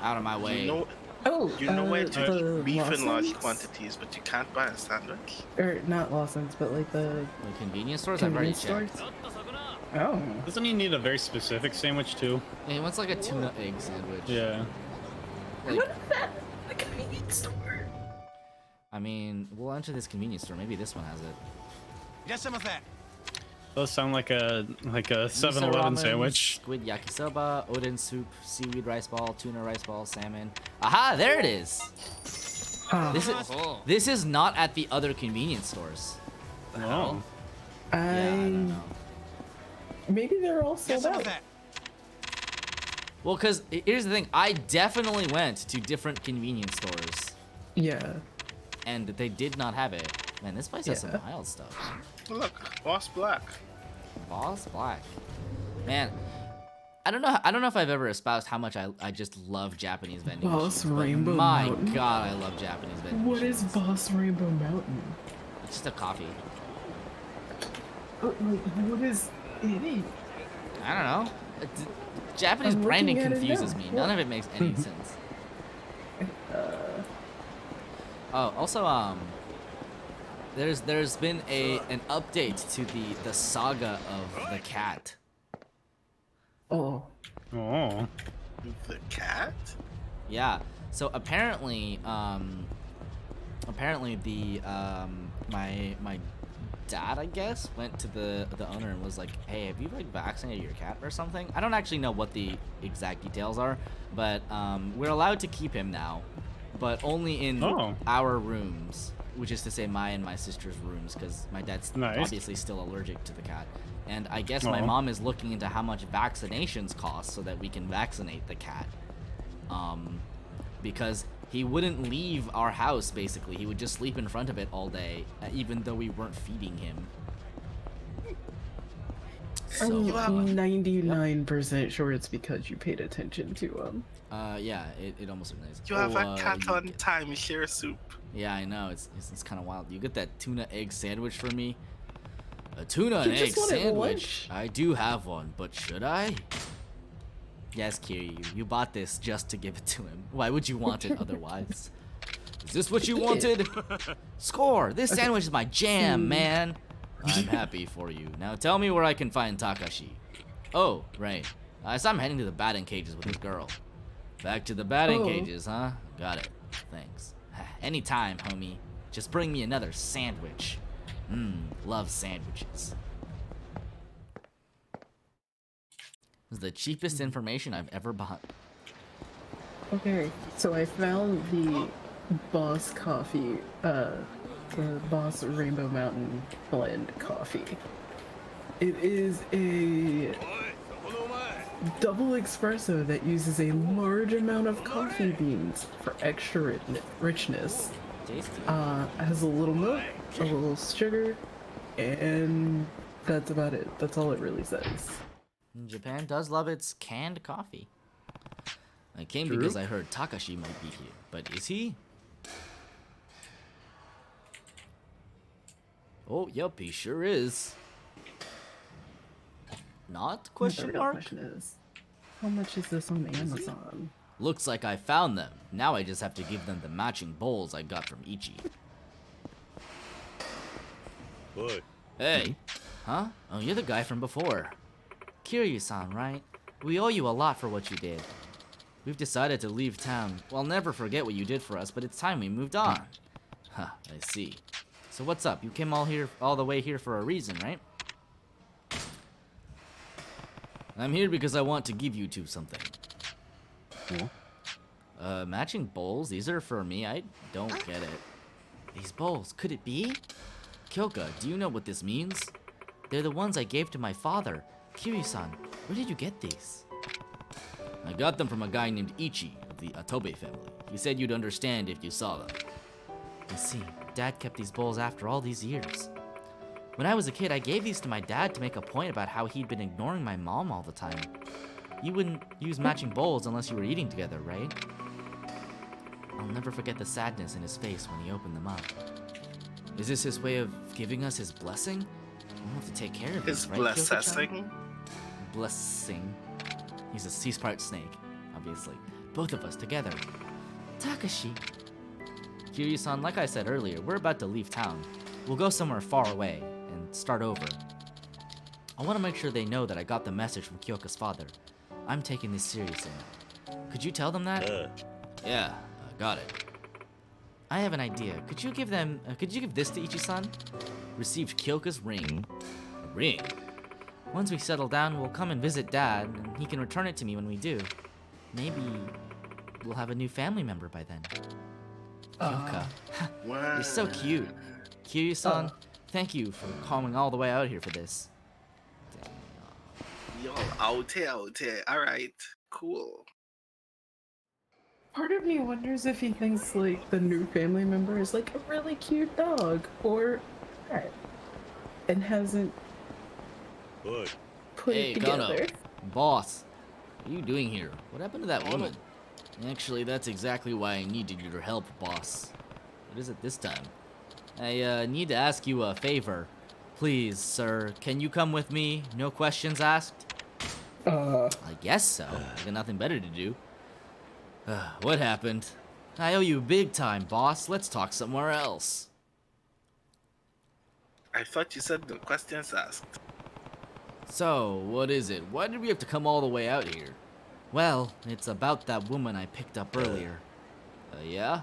Out of my way. You know where to the eat beef in large Lawson's? quantities, but you can't buy a sandwich? Or not Lawson's, but like the The convenience stores? I've already convenience checked. stores. Oh. Doesn't he need a very specific sandwich too? Yeah, he wants like a tuna egg sandwich. Yeah. Like, What is that? The convenience store. I mean, we'll enter this convenience store. Maybe this one has it. Does sound like a Miso 7-Eleven ramen, sandwich. Squid yakisoba, Odin soup, seaweed rice ball, tuna rice ball, salmon. Aha, there it is. Huh. This is not at the other convenience stores. Oh. Yeah, I don't know. Maybe they're all sold out. Well, because here's the thing. I definitely went to different convenience stores, Yeah. and they did not have it. Man, this place has some Yeah. wild stuff. Look, Boss Black. Boss Black. Man, I don't know if I've ever espoused how much I just love Japanese vending Boss machines, but Rainbow my Mountain? God, I love Japanese vending What is machines. Boss Rainbow Mountain? It's just a coffee. What is it? I don't know. Japanese I'm branding looking at it confuses now. me. None of it makes any sense. Oh, also, there's been an update to the saga of the cat. Oh. Oh. The cat? Yeah. So apparently, the my dad, I guess, went to the owner and was like, "Hey, have you like vaccinated your cat or something?" I don't actually know what the exact details are, but we're allowed to keep him now, but only in our rooms, which is to say my and my sister's rooms, because my dad's obviously still allergic to the cat. And I guess my mom is looking into how much vaccinations cost so that we can vaccinate the cat. Because he wouldn't leave our house, basically. He would just sleep in front of it all day, even though we weren't feeding him. So, I'm 99% sure it's because you paid attention to him. yeah, it almost nice. You have a cat on timeshare soup. Yeah, I know. It's kind of wild. You get that tuna egg sandwich for me? A tuna and egg just wanted sandwich? lunch. I do have one, but should I? Yes, Kiryu, you bought this just to give it to him. Why would you want it otherwise? Is this what you wanted? Score! This sandwich is my jam, man! I'm happy for you. Now tell me where I can find Takashi. Oh, right. I saw him heading to the batting cages with his girl. Back to the batting cages, huh? Got it. Thanks. Anytime, homie. Just bring me another sandwich. Love sandwiches. This is the cheapest information I've ever bought. Okay, so I found the Boss Coffee, the Boss Rainbow Mountain Blend Coffee. It is a double espresso that uses a large amount of coffee beans for extra richness. Tasty. Has a little milk, a little sugar, and that's about it. That's all it really says. Japan does love its canned coffee. I came because I heard Takashi might be here, but is he? Oh, yep, he sure is. Not? Question The real mark? question is, how much is this on Amazon? Looks like I found them. Now I just have to give them the matching bowls I got from Ichi. Boy. Hey. Huh? Oh, you're the guy from before. Kiryu-san, right? We owe you a lot for what you did. We've decided to leave town. We'll never forget what you did for us, but it's time we moved on. Huh, I see. So what's up? You came all the way here for a reason, right? I'm here because I want to give you two something. Matching bowls? These are for me? I don't get it. These bowls, could it be? Kyoka, do you know what this means? They're the ones I gave to my father. Kiryu-san, where did you get these? I got them from a guy named Ichi of the Atobe family. He said you'd understand if you saw them. I see. Dad kept these bowls after all these years. When I was a kid, I gave these to my dad to make a point about how he'd been ignoring my mom all the time. You wouldn't use matching bowls unless you were eating together, right? I'll never forget the sadness in his face when he opened them up. Is this his way of giving us his blessing? We'll have to take care of His this, right, Kyoko-chan? blessing. Blessing. He's part snake, obviously. Both of us together. Takashi. Kiryu-san, like I said earlier, we're about to leave town. We'll go somewhere far away and start over. I want to make sure they know that I got the message from Kyoka's father. I'm taking this seriously. Could you tell them that? Yeah, got it. I have an idea. Could you give this to Ichi-san? Received Kyoka's ring. A ring? Once we settle down, we'll come and visit Dad, and he can return it to me when we do. Maybe we'll have a new family member by then. Kyoka. You're so cute. Kiryu-san, thank you for coming all the way out here for this. Yo, out here. Alright, cool. Part of me wonders if he thinks like the new family member is like a really cute dog or pet and hasn't put Hey, it together. Kano. Boss, what are you doing here? What happened to that woman? Actually, that's exactly why I needed your help, boss. What is it this time? I need to ask you a favor. Please, sir, can you come with me? No questions asked? I guess so. I got nothing better to do. What happened? I owe you big time, boss. Let's talk somewhere else. I thought you said no questions asked. So, what is it? Why did we have to come all the way out here? Well, it's about that woman I picked up earlier. Yeah?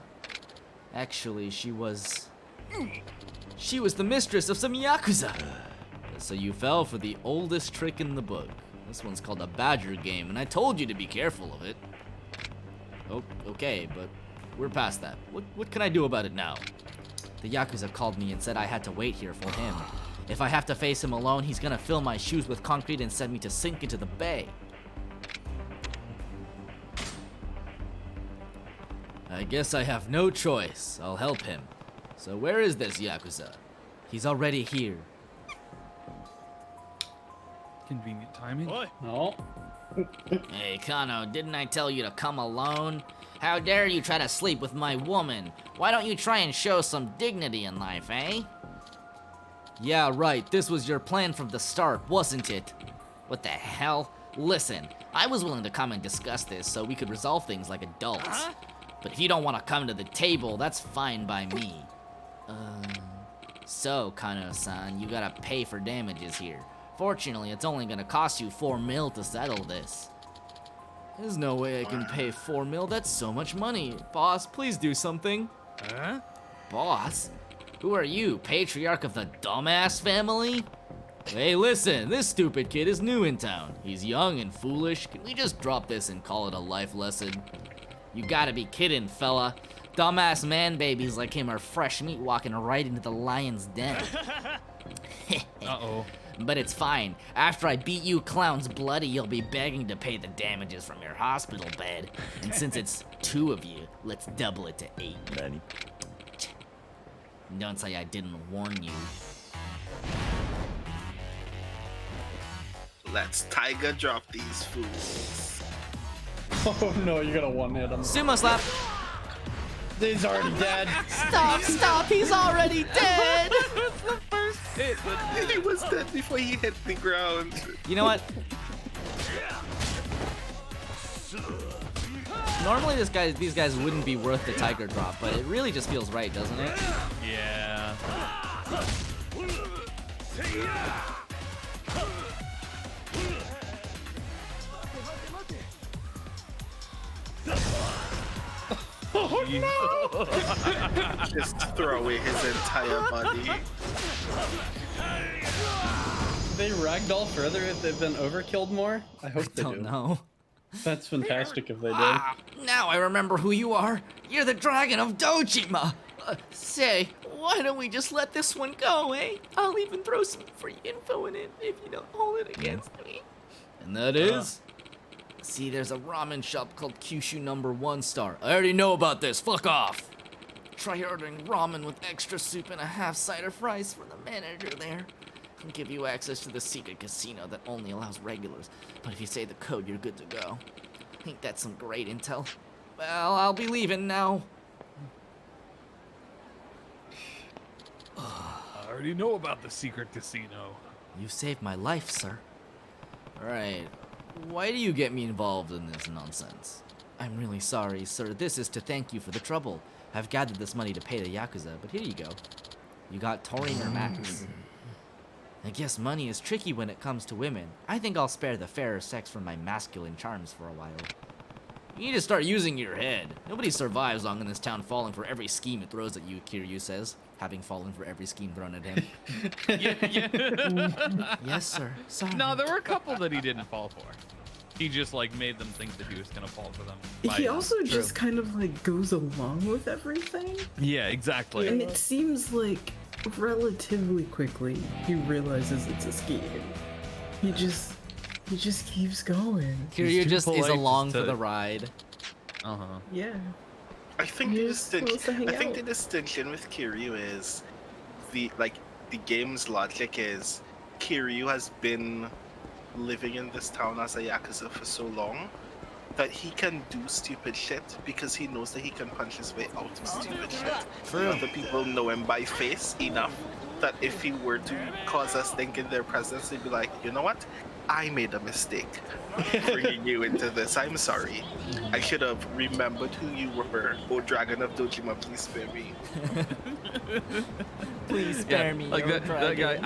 Actually, she was the mistress of some Yakuza! So you fell for the oldest trick in the book. This one's called a badger game, and I told you to be careful of it. Oh, okay, but we're past that. What can I do about it now? The Yakuza called me and said I had to wait here for him. If I have to face him alone, he's gonna fill my shoes with concrete and send me to sink into the bay. I guess I have no choice. I'll help him. So where is this Yakuza? He's already here. Convenient timing. No. Hey, Kano, didn't I tell you to come alone? How dare you try to sleep with my woman? Why don't you try and show some dignity in life, eh? Yeah, right. This was your plan from the start, wasn't it? What the hell? Listen, I was willing to come and discuss this so we could resolve things like adults. But if you don't want to come to the table, that's fine by me. So, Kano-san, you gotta pay for damages here. Fortunately, it's only gonna cost you 4 mil to settle this. There's no way I can pay 4 mil, that's so much money. Boss, please do something. Huh? Boss? Who are you, patriarch of the dumbass family? Hey, listen, this stupid kid is new in town. He's young and foolish. Can we just drop this and call it a life lesson? You gotta be kidding, fella. Dumbass man babies like him are fresh meat walking right into the lion's den. Uh-oh. But it's fine. After I beat you clowns bloody, you'll be begging to pay the damages from your hospital bed. And since it's 2 of you, let's double it to 8. Don't say I didn't warn you. Let's tiger drop these fools. Oh no, you're gonna one-hit him. Sumo slap! He's already dead. Stop, he's already dead! He was dead before he hit the ground. You know what? Normally these guys wouldn't be worth the tiger drop, but it really just feels right, doesn't it? Yeah. Oh no! Just throw away his entire body. They ragdoll further if they've been overkilled more? I hope they Don't do. know. That's fantastic if they did. Ah, now I remember who you are. You're the dragon of Dojima. Say, why don't we just let this one go, eh? I'll even throw some free info in it if you don't hold it against me. And that is? See, there's a ramen shop called Kyushu number 1 star. I already know about this. Fuck off. Try ordering ramen with extra soup and a half cider fries for the manager there. He'll give you access to the secret casino that only allows regulars. But if you say the code, you're good to go. Ain't that some great intel? Well, I'll be leaving now. I already know about the secret casino. You saved my life, sir. Alright, why do you get me involved in this nonsense? I'm really sorry, sir. This is to thank you for the trouble. I've gathered this money to pay the Yakuza, but here you go. You got Tori or Max. I guess money is tricky when it comes to women. I think I'll spare the fairer sex from my masculine charms for a while. You need to start using your head. Nobody survives long in this town falling for every scheme it throws at you, Kiryu says, having fallen for every scheme thrown at him. Yeah. Yes, sir. Sorry. No, there were a couple that he didn't fall for. He just like made them think that he was gonna fall for them. He also just kind of like goes along with everything. Yeah, exactly. And it seems like relatively quickly he realizes it's a scheme. He just keeps going. Kiryu too just is polite along to- for the ride. Uh-huh. Yeah. I think the You're supposed to hang out. distinction with Kiryu is the game's logic is Kiryu has been living in this town as a Yakuza for so long that he can do stupid shit because he knows that he can punch his way out of stupid shit. True. Other people know him by face enough that if he were to cause us stink in their presence, they'd be like, you know what? I made a mistake bringing you into this. I'm sorry. I should have remembered who you were. Oh, Dragon of Dojima, please spare me. Please spare me. Like oh, that guy dragon.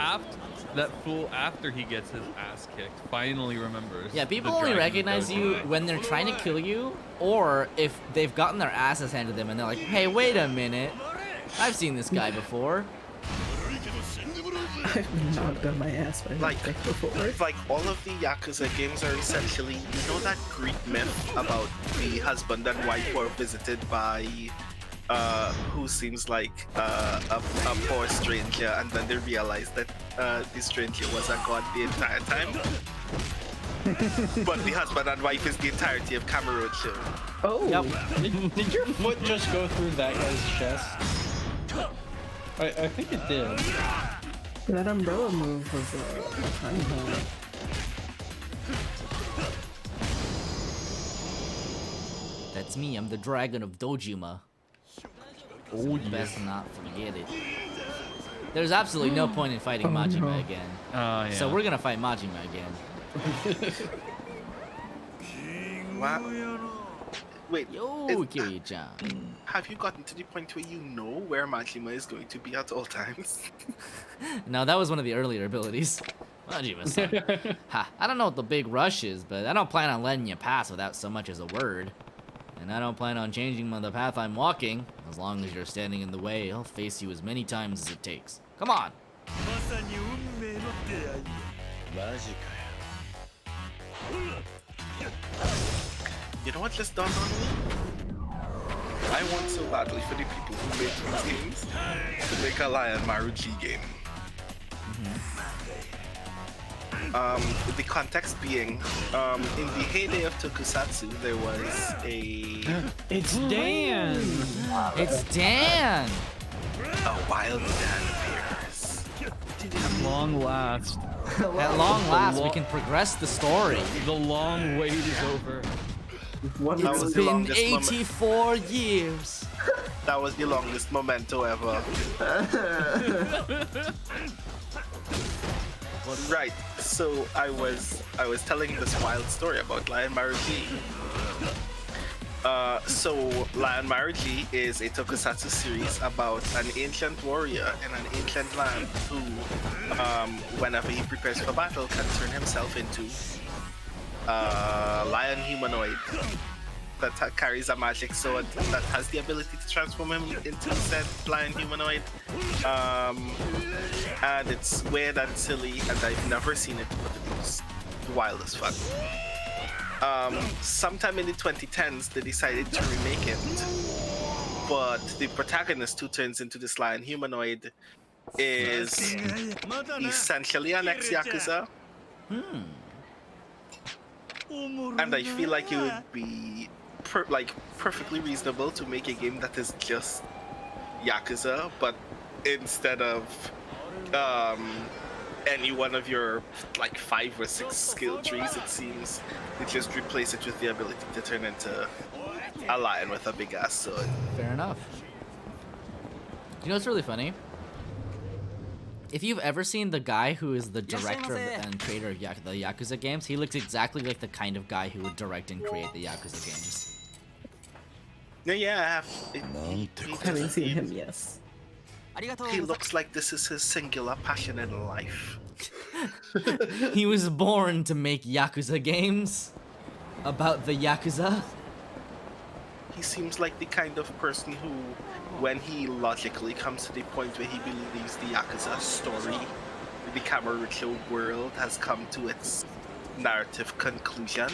that fool after he gets his ass kicked finally remembers. Yeah, people the only Dragon recognize Dojo. you when they're trying to kill you, or if they've gotten their asses handed to them and they're like, hey, wait a minute. I've seen this guy before. I've knocked on my ass by Like- that before. Like, all of the Yakuza games are essentially, you know that Greek myth about the husband and wife who are visited by who seems like a poor stranger, and then they realize that the stranger was a god the entire time. But the husband and wife is the entirety of Kamurocho. Oh, Yep. did your foot just go through that guy's chest? I think it did. That umbrella move was a time bomb. That's me, I'm the Dragon of Dojima. Oh Best not forget it. There's absolutely no point in fighting Majima no. again. Yeah. So we're gonna fight Majima again. What? Wait, Yo, is- Kiryu-chan. have you gotten to the point where you know where Majima is going to be at all times? No, that was one of the earlier abilities. Majima-san. Ha, I don't know what the big rush is, but I don't plan on letting you pass without so much as a word. And I don't plan on changing the path I'm walking. As long as you're standing in the way, I'll face you as many times as it takes. Come on! You know what just dawned on me? I want so badly for the people who made these games to make a Lion Maruji game. The context being, in the heyday of Tokusatsu, there was a It's Dan! It's Dan! wild man appears. At long last, At long last, we can progress the story. the long wait is over. What That It's was the been longest moment. 84 years. That was the longest memento ever. Right, so I was telling this wild story about Lion Maruji. So Lion Maruji is a tokusatsu series about an ancient warrior in an ancient land who, whenever he prepares for battle, can turn himself into a lion humanoid that carries a magic sword that has the ability to transform him into said lion humanoid. And it's weird and silly, and I've never seen it, but it was wild as fuck. Sometime in the 2010s, they decided to remake it, but the protagonist who turns into this lion humanoid is essentially an ex-Yakuza. And I feel like it would be perfectly reasonable to make a game that is just Yakuza, but instead of any one of your like 5 or 6 skill trees, it seems they just replace it with the ability to turn into a lion with a big ass sword. Fair enough. You know what's really funny? If you've ever seen the guy who is the director of and creator of the Yakuza games, he looks exactly like the kind of guy who would direct and create the Yakuza games. No, yeah, I have. Having seen him, yes. He looks like this is his singular passion in life. He was born to make Yakuza games about the Yakuza. He seems like the kind of person who, when he logically comes to the point where he believes the Yakuza story, the Kamurocho world has come to its narrative conclusion,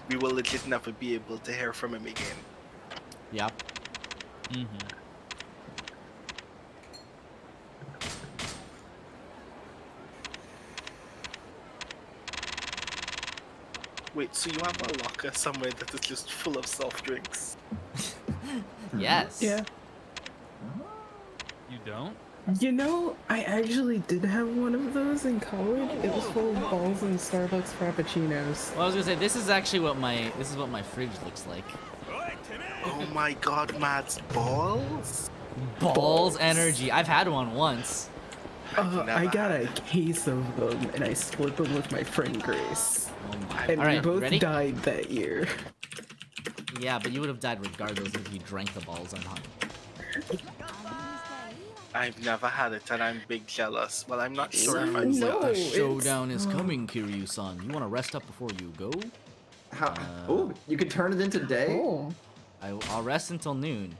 we will legit never be able to hear from him again. Yep. Wait, so you have a locker somewhere that is just full of soft drinks? Yes. Yeah. You don't? You know, I actually did have one of those in college. It was full of balls and Starbucks Frappuccinos. Well, I was gonna say this is actually what my fridge looks like. Oh my god, Matt's balls? Balls energy. I've had one once. I got a case of them and I split them with my friend Grace. Oh my. And All right, we both ready? died that year. Yeah, but you would have died regardless if you drank the balls or not. I've never had it and I'm big jealous. Well, I'm not sure if I'm No, The it's- showdown is coming, Kiryu-san. You want to rest up before you go? How? Oh, you could turn it into day. Oh. I'll rest until noon.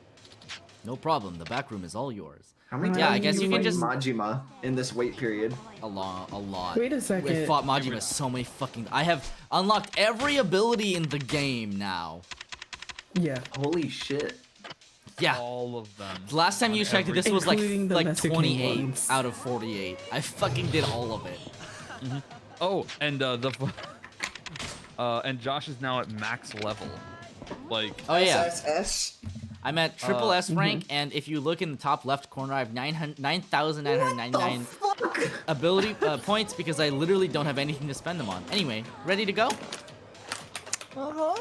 No problem. The back room is all yours. How many Yeah, I times guess did you you can fight just- Majima in this wait period? A lot. Wait a second. We fought Majima so many fucking. I have unlocked every ability in the game now. Yeah. Holy shit! Yeah. All of them. Last time you checked, this was like Including the Mexican 28 ones. out of 48. I fucking did all of it. Oh, and and Josh is now at max level. Like, Oh yeah, SS. I'm at triple S rank, and if you look in the top left corner, I have 9,999 Fuck! ability points because I literally don't have anything to spend them on. Anyway, ready to go? Are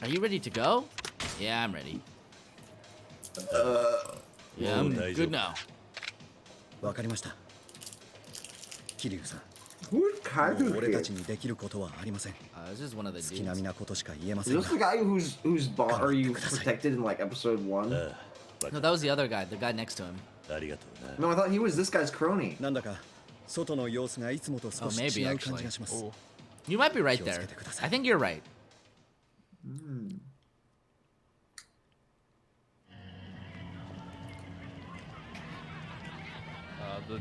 you ready to go? Yeah, I'm ready. Yeah, I'm good now. What kind of This is one of the dudes. Is this the guy whose bar are you protected in like episode 1? No, that was the other guy, the guy next to him. No, I thought he was this guy's crony. Oh, maybe actually. You might be right there. I think you're right. the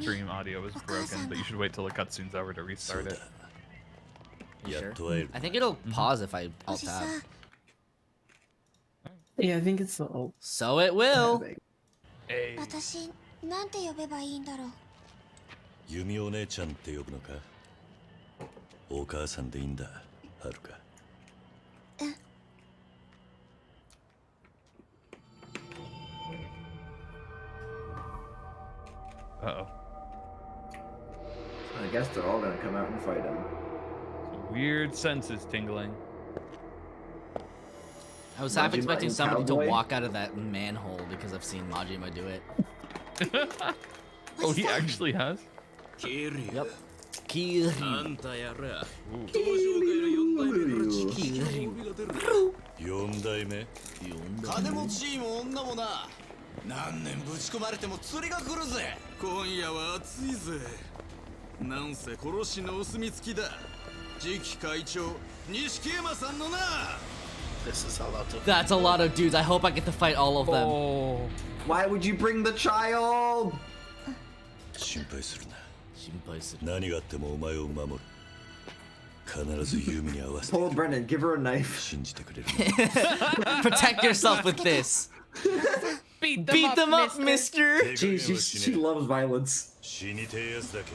stream audio is broken, but you should wait till the cutscene's over to restart it. You sure? I think it'll pause if I alt tab. Yeah, I think it's the old. So it will. Hey. 私なんて呼べばいいんだろう。弓お姉ちゃんって呼ぶのか。お母さんでいいんだ、はるか。Uh-oh. I guess they're all gonna come out and fight him. Weird senses tingling. I was half Majima expecting and somebody to Cowboy? walk out of that manhole because I've seen Majima do it. Oh, he actually has? Yep. Kiryu. Kiryu. 4代目金持ちも女もな何年ぶち込まれても釣りが来るぜ今夜は暑いぜなんせ殺しのお墨付きだ次期会長錦山さんのな This is a lot of. That's a lot of dudes. I hope I get to fight all of them. Oh. Why would you bring the child? 心配するな心配する。何があってもお前を守る必ず弓に合わせて Pull Brennan, give her a knife. 信じてくれる Protect yourself with this. Beat them up, mister. She loves violence. 死にてえやつだけ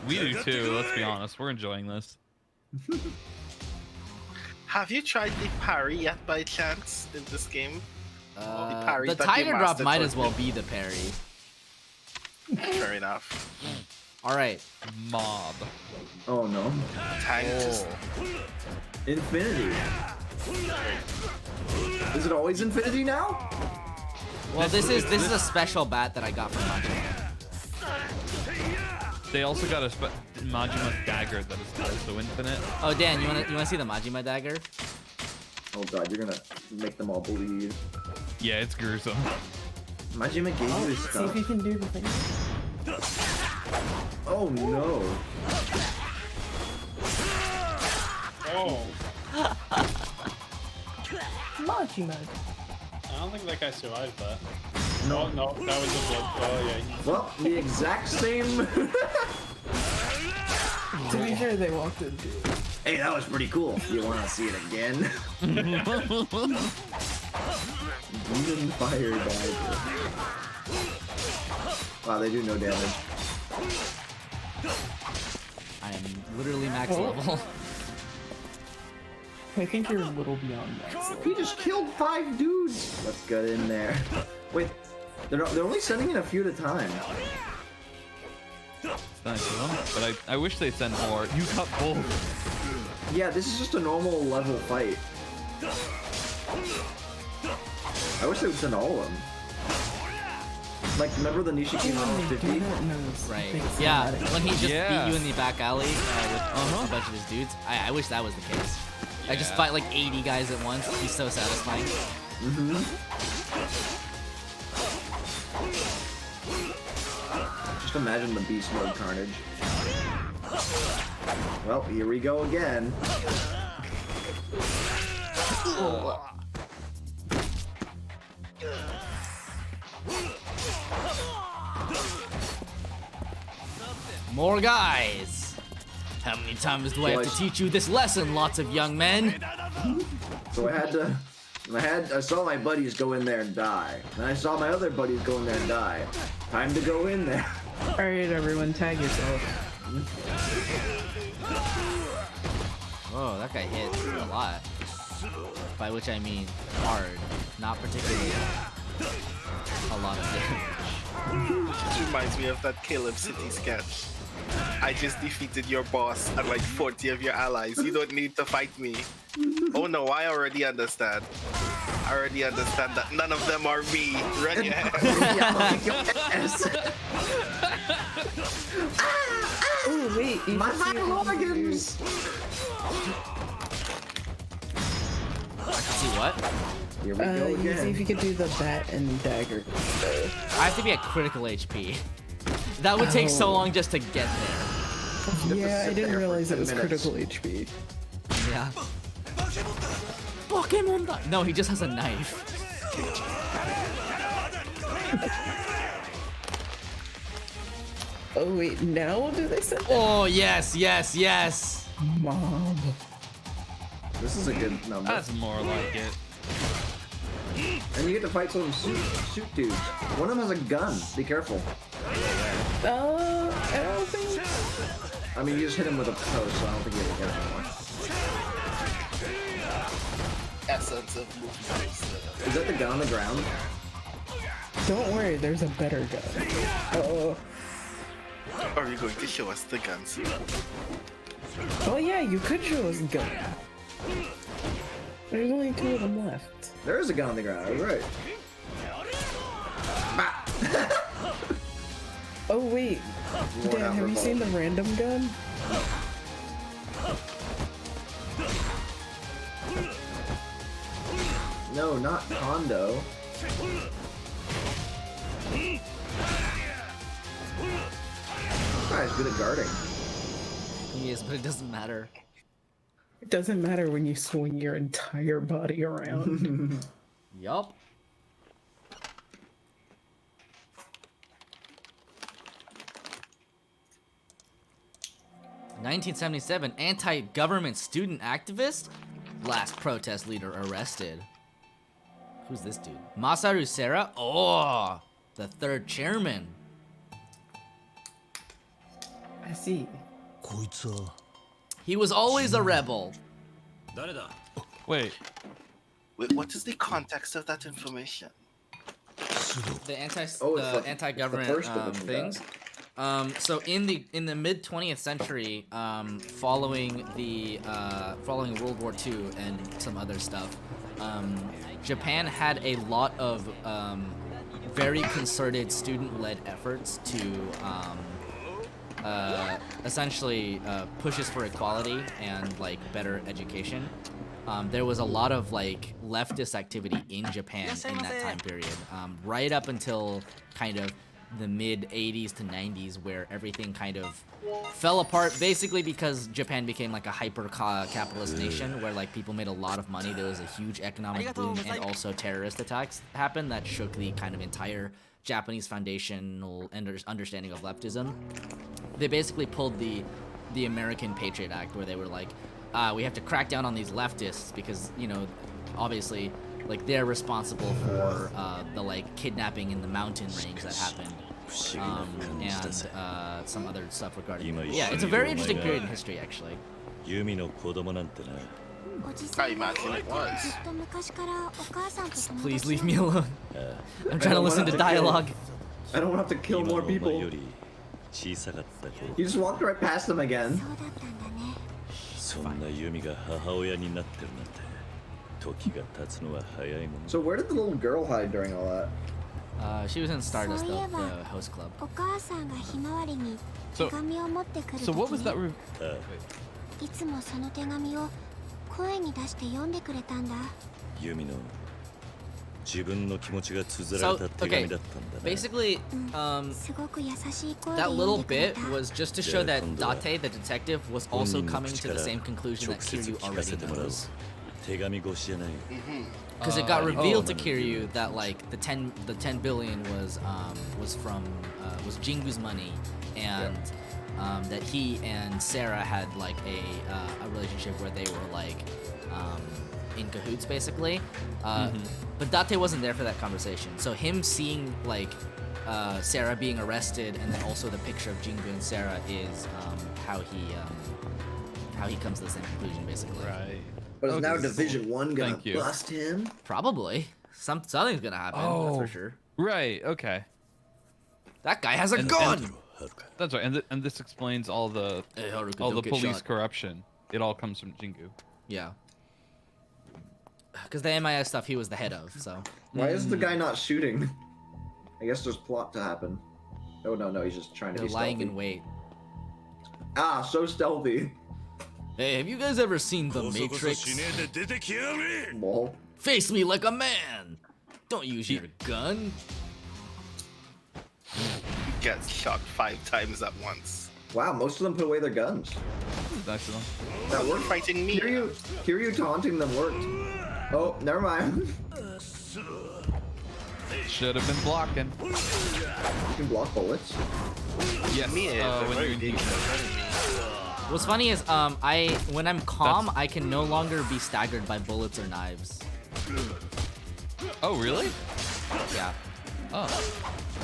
We do too, let's be honest. We're enjoying this. Have you tried the parry yet by chance in this game? parry The that tiger you drop mastered might for- as well be the parry. Fair enough. All right. Mob. Oh no. Time to. Infinity. Is it always Infinity now? Well, this is a special bat that I got from Majima. They also got a Majima's dagger that is also infinite. Oh, Dan, you wanna see the Majima dagger? Oh god, you're gonna make them all bleed. Yeah, it's gruesome. Majima gave you his See if stuff. you can do the thing. Oh no. Oh, Majima. I don't think that guy survived that. No. Oh, no, that was a blood. Oh, yeah. Well, the exact same. To be fair, they walked into it. Hey, that was pretty cool. You want to see it again? Demon fire dagger. Wow, they do no damage. I am literally max Oh. level. I think you're a little beyond that. So. He just killed 5 dudes. Let's get in there. Wait, they're only sending in a few at a time. It's nice of them, but I wish they'd send more. You got both. Yeah, this is just a normal level fight. I wish they would send all of them. Like, remember the Nishiki Hama 50? Right. Yeah, when he just beat you in the back alley with a bunch of his dudes. I wish that was the case. I just fight like 80 guys at once. It'd be so satisfying. Just imagine the beast mode carnage. Well, here we go again. More guys! How many times do I have to teach you this lesson, lots of young men? So I saw my buddies go in there and die. And I saw my other buddies go in there and die. Time to go in there. Alright, everyone, tag yourself. Whoa, that guy hit a lot. By which I mean hard, not particularly a lot of damage. This reminds me of that Caleb City sketch. I just defeated your boss and like 40 of your allies. You don't need to fight me. Oh no, I already understand. I already understand that none of them are me. Run your head. Oh wait, you My can see little what you can do. organs! See what? Here we go You see if again. you could do the bat and dagger. I have to be at critical HP. That would take so long just to get there. Yeah, I sit didn't there for realize it 10 was minutes. critical HP. Yeah. Pokemon da- No, he just has a knife. Oh wait, now do they send Oh, yes, yes, yes. Mom? This is a good number. That's more like it. And you get to fight some suit dudes. One of them has a gun. Be careful. I don't think. I mean, you just hit him with a post, so I don't think you have a gun anymore. Essence of movement. Is that the gun on the ground? Don't worry, there's a better gun. Are you going to show us the guns? Oh yeah, you could show us a gun. There's only 2 of them left. There is a gun on the ground. I was right. Oh wait, Worn Dan, out have you seen the random gun? No, not Hondo. This guy's good at guarding. He is, but it doesn't matter. It doesn't matter when you swing your entire body around. Yup. (1977) anti-government student activist, last protest leader arrested. Who's this dude? Masaru Sera? Oh, the 3rd chairman. I see. He was always a rebel. Wait, Wait, what is the context of that information? The Oh, it's the anti-government first of them, things. So in the mid 20th century, following World War II and some other stuff, Japan had a lot of very concerted student-led efforts to essentially pushes for equality and like better education. there was a lot of like leftist activity in Japan in that time period, right up until kind of the mid 80s to 90s, where everything kind of fell apart, basically because Japan became like a hyper capitalist nation where like people made a lot of money. There was a huge economic boom, and also terrorist attacks happened that shook the kind of entire Japanese foundational understanding of leftism. They basically pulled the American Patriot Act, where they were like, we have to crack down on these leftists because, you know, obviously, like, they're responsible for the like kidnapping in the mountain range that happened, and some other stuff regarding it. Yeah, it's a very interesting period in history, actually. I imagine it was. Please leave me alone. I'm trying to listen to dialogue. I don't want to have to kill more people. You just walked right past them again. So where did the little girl hide during all that? She was in Stardust, the host club. So what was that? So, okay, basically, that little bit was just to show that Date, the detective, was also coming to the same conclusion that Kiryu already knows. Because it got revealed to Kiryu that like the 10 billion was Jingu's money, and that he and Sarah had like a relationship where they were like in cahoots, basically. But Date wasn't there for that conversation, so him seeing like Sarah being arrested, and then also the picture of Jingu and Sarah is how he comes to the same conclusion, basically. Right. But is now Division 1 gonna bust him? Probably. Something's gonna happen, that's for sure. Right, okay. That guy has a gun! That's right, and this explains all the police corruption. It all comes from Jingu. Yeah. Because the MIS stuff he was the head of, so. Why is the guy not shooting? I guess there's plot to happen. Oh no, he's just trying to be stealthy. Lying in wait. Ah, so stealthy. Hey, have you guys ever seen The Matrix? Lol. Face me like a man! Don't use your gun! He gets shot 5 times at once. Wow, most of them put away their guns. Nice of them. That worked. Fighting me. Kiryu taunting them worked. Oh, never mind. Should have been blocking. You can block bullets. Yes. Me when you're in What's funny is, when I'm calm, I can no longer be staggered by bullets or knives. Oh, really? Yeah. Oh.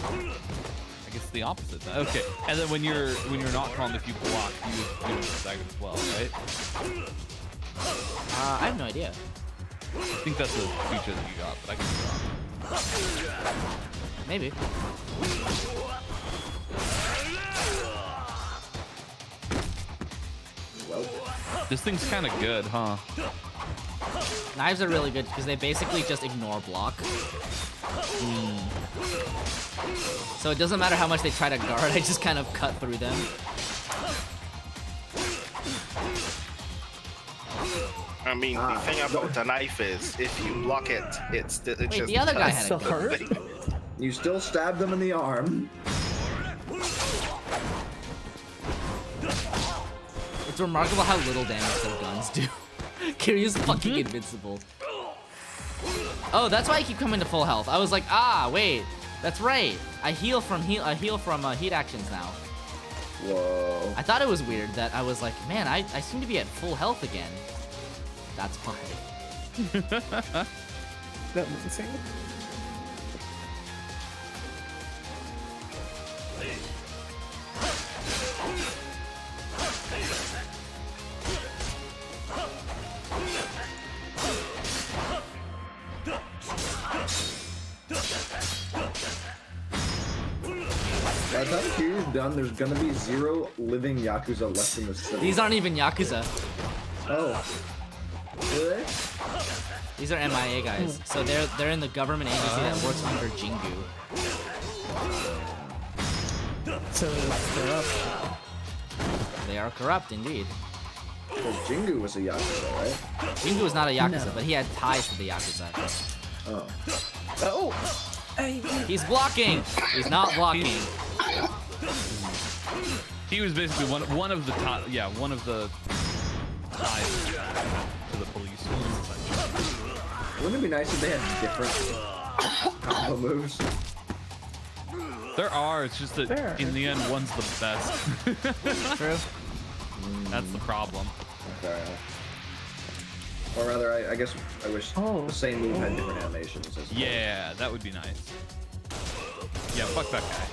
I guess the opposite then. Okay. And then when you're not calm, if you block, you get staggered as well, right? I have no idea. I think that's a feature that you got, but I can be wrong. Maybe. This thing's kind of good, huh? Knives are really good because they basically just ignore block. So it doesn't matter how much they try to guard, I just kind of cut through them. I mean, the thing about the knife is, if you block it, it's just... The other guy had a gun. You still stab them in the arm. It's remarkable how little damage their guns do. Kiryu's fucking invincible. Oh, that's why I keep coming to full health. I was like, wait, that's right. I heal from heat actions now. Whoa. I thought it was weird that I was like, man, I seem to be at full health again. That's why. That was insane. By the time Kiryu's done, there's gonna be 0 living Yakuza left in the city. These aren't even Yakuza. Oh. Really? These are MIA guys. So they're in the government agency that works under Jingu. So they're up. They are corrupt indeed. Well, Jingu was a Yakuza, right? Jingu was not a Yakuza, No. but he had ties to the Yakuza. Oh. Oh! He's blocking! He's not blocking. He was basically one of the top, yeah, one of the ties to the police. Wouldn't it be nice if they had different combo moves? There are, it's just that There. in the end, one's the best. True. That's the problem. Okay. Or rather, I guess I wish Oh. the same move had different animations. As well. Yeah, that would be nice. Yeah, fuck that guy.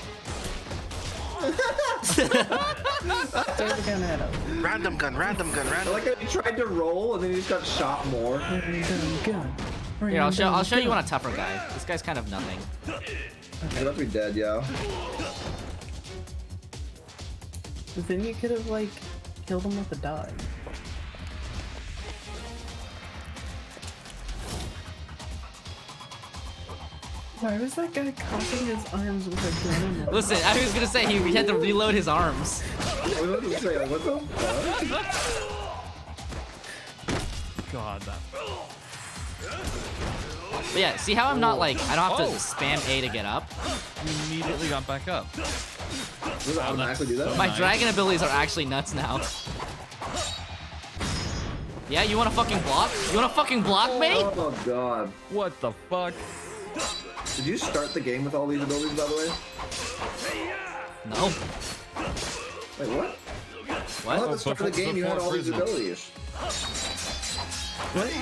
Throw the gun at him. Random gun, random gun, I random. like how he tried to roll and then he just got shot more. Random gun. Here, I'll show Random you on gun. a tougher guy. This guy's kind of nothing. He's about to be dead, yo. But then you could have, like, killed him with a dodge. Why was that guy cocking his arms with a gun? Listen, I was gonna say he had to reload his arms. I was about to say, like, what the fuck? God, that. But yeah, see how I'm not like, I don't have to spam A to get up? You immediately got back up. Does it automatically do that? My Nice. dragon abilities are actually nuts now. Yeah, you wanna fucking block? You wanna fucking block me? Oh god. What the fuck? Did you start the game with all these abilities, by the way? No. Wait, what? I thought at the start of the game you had all these abilities. What?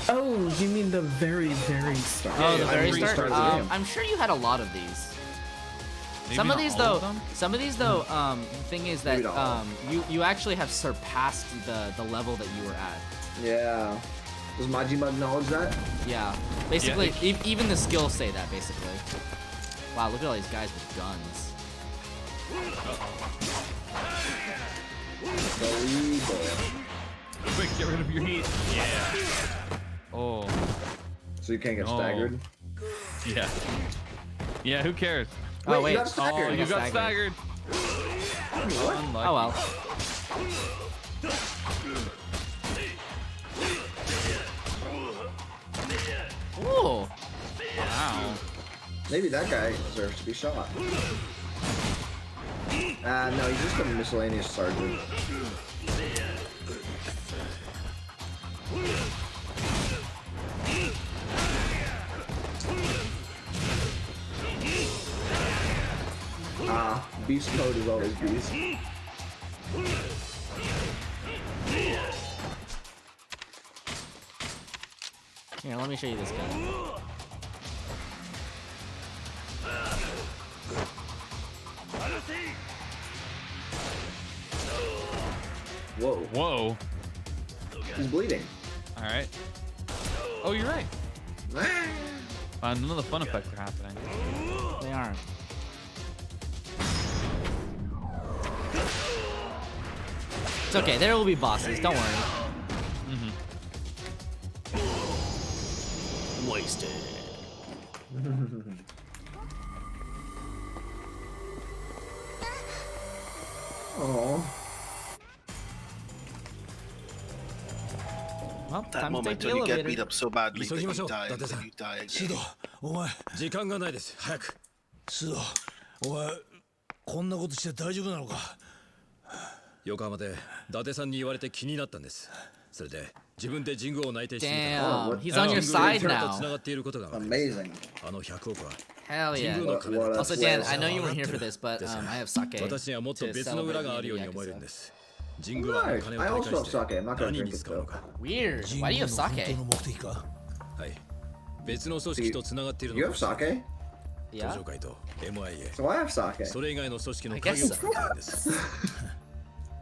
Oh, you mean the very, very start. Oh, the I very restarted start? the game. I'm sure you had a lot of these. Maybe Some of not these all though, of them? some of these though, the thing is that Maybe not all. you actually have surpassed the level that you were at. Yeah. Does Majima acknowledge that? Yeah. Basically, Yeah. even the skills say that, basically. Wow, look at all these guys with guns. Quick, get rid of your heat. Yeah. Oh. So you can't get No. staggered? Yeah. Yeah, who cares? Oh, Wait, wait. you got staggered. Oh, you got staggered. staggered. What? Unlucky. Oh well. Ooh. Wow. Maybe that guy deserves to be shot. No, he's just a miscellaneous sergeant. Beast mode is always beast. Here, let me show you this guy. Whoa. Whoa. He's bleeding. All right. Oh, you're right. None of the fun effects are happening. They aren't. It's okay, there will be bosses, don't worry. Wasted. Oh. Well, That time to take moment the when you get elevator. beat up so badly that 急ぎ you ましょう die 伊 and 達さ then ん you die シ again. ドお前時間がないです早くシドお前こんなことして大丈夫なのか横浜で伊達さんに言われて気になったんですそれで自分で神宮を内定してみたら Damn, he's on your side と now. 繋がっていることが分かり Amazing. あの100億は Hell yeah. 神宮の金で What a Also, Dan, slave. I know you weren't here for this, but I have sake 私にはもっと to 別の裏 celebrate があるよう being に a 思えるん Yakuza. です神宮はあの金を I 取 also り have 返して sake. I'm not gonna 何 drink に it 使うのか Weird. 神 Why do you 宮 have の本 sake? 当の目的かはい別の組織と繋がっている You の have か sake? 途 Yeah. 上会と MIA So I have sake. それ以外の組織の I 影 guess を so. 作ってるんです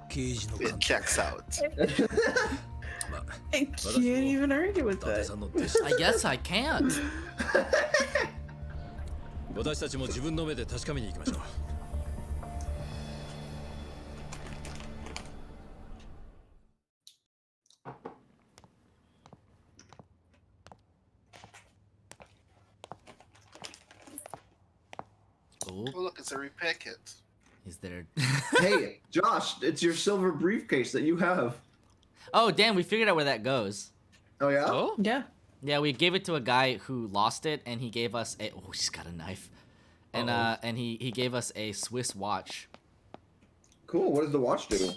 刑事の It 鑑定 checks out. まあ I can't even argue with 伊達 that. さんの弟子 I guess I can't. 私たちも自分の目で確かめに行きましょう Ooh. Oh, look, it's a repair kit. Is there? Hey, Josh, it's your silver briefcase that you have. Oh, damn, we figured out where that goes. Oh, yeah? Oh? Yeah. Yeah, we gave it to a guy who lost it, and he gave us a. Oh, he's got a knife. And he gave us a Swiss watch. Cool. What does the watch do?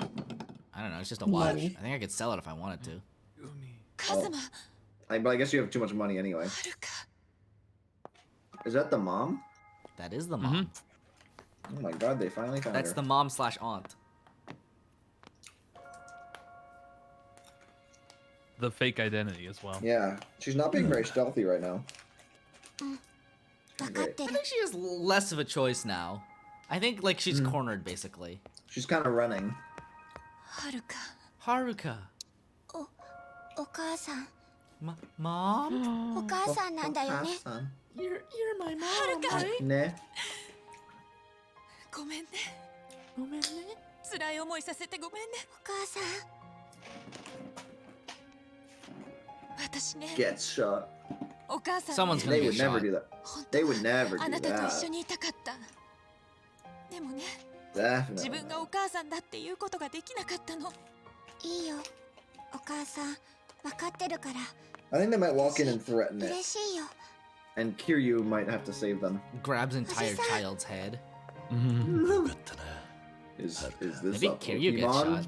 I don't know. It's just a watch. Money. I think I could sell it if I wanted to. Kazuma, But I guess you have too much money anyway. Haruka. Is that the mom? That is the mom. Oh my god, they finally found That's her. the mom / aunt. The fake identity as well. Yeah, she's not being very stealthy right now. I think she has less of a choice now. I think like she's cornered basically. She's kind of running. Haruka. Haruka. お母さん。 Mom? お母さんなんだよね。 You're my mom, right? Ne? ごめんね。ごめんね。辛い思いさせてごめんね。お母さん。私ね。 Gets shot. お母さん。 Someone's gonna They get would never shot. do that. They would never あ do なたと一緒 that. にいたかった。でもね、自 Definitely. 分がお母さんだっていうことができなかったの。いいよ。お母さん、分かってるから。 I think they might walk in and threaten it. 嬉しいよ。 And Kiryu might have to save them. Grabs entire child's head. Is this Maybe a Kiryu gets Pokemon? shot.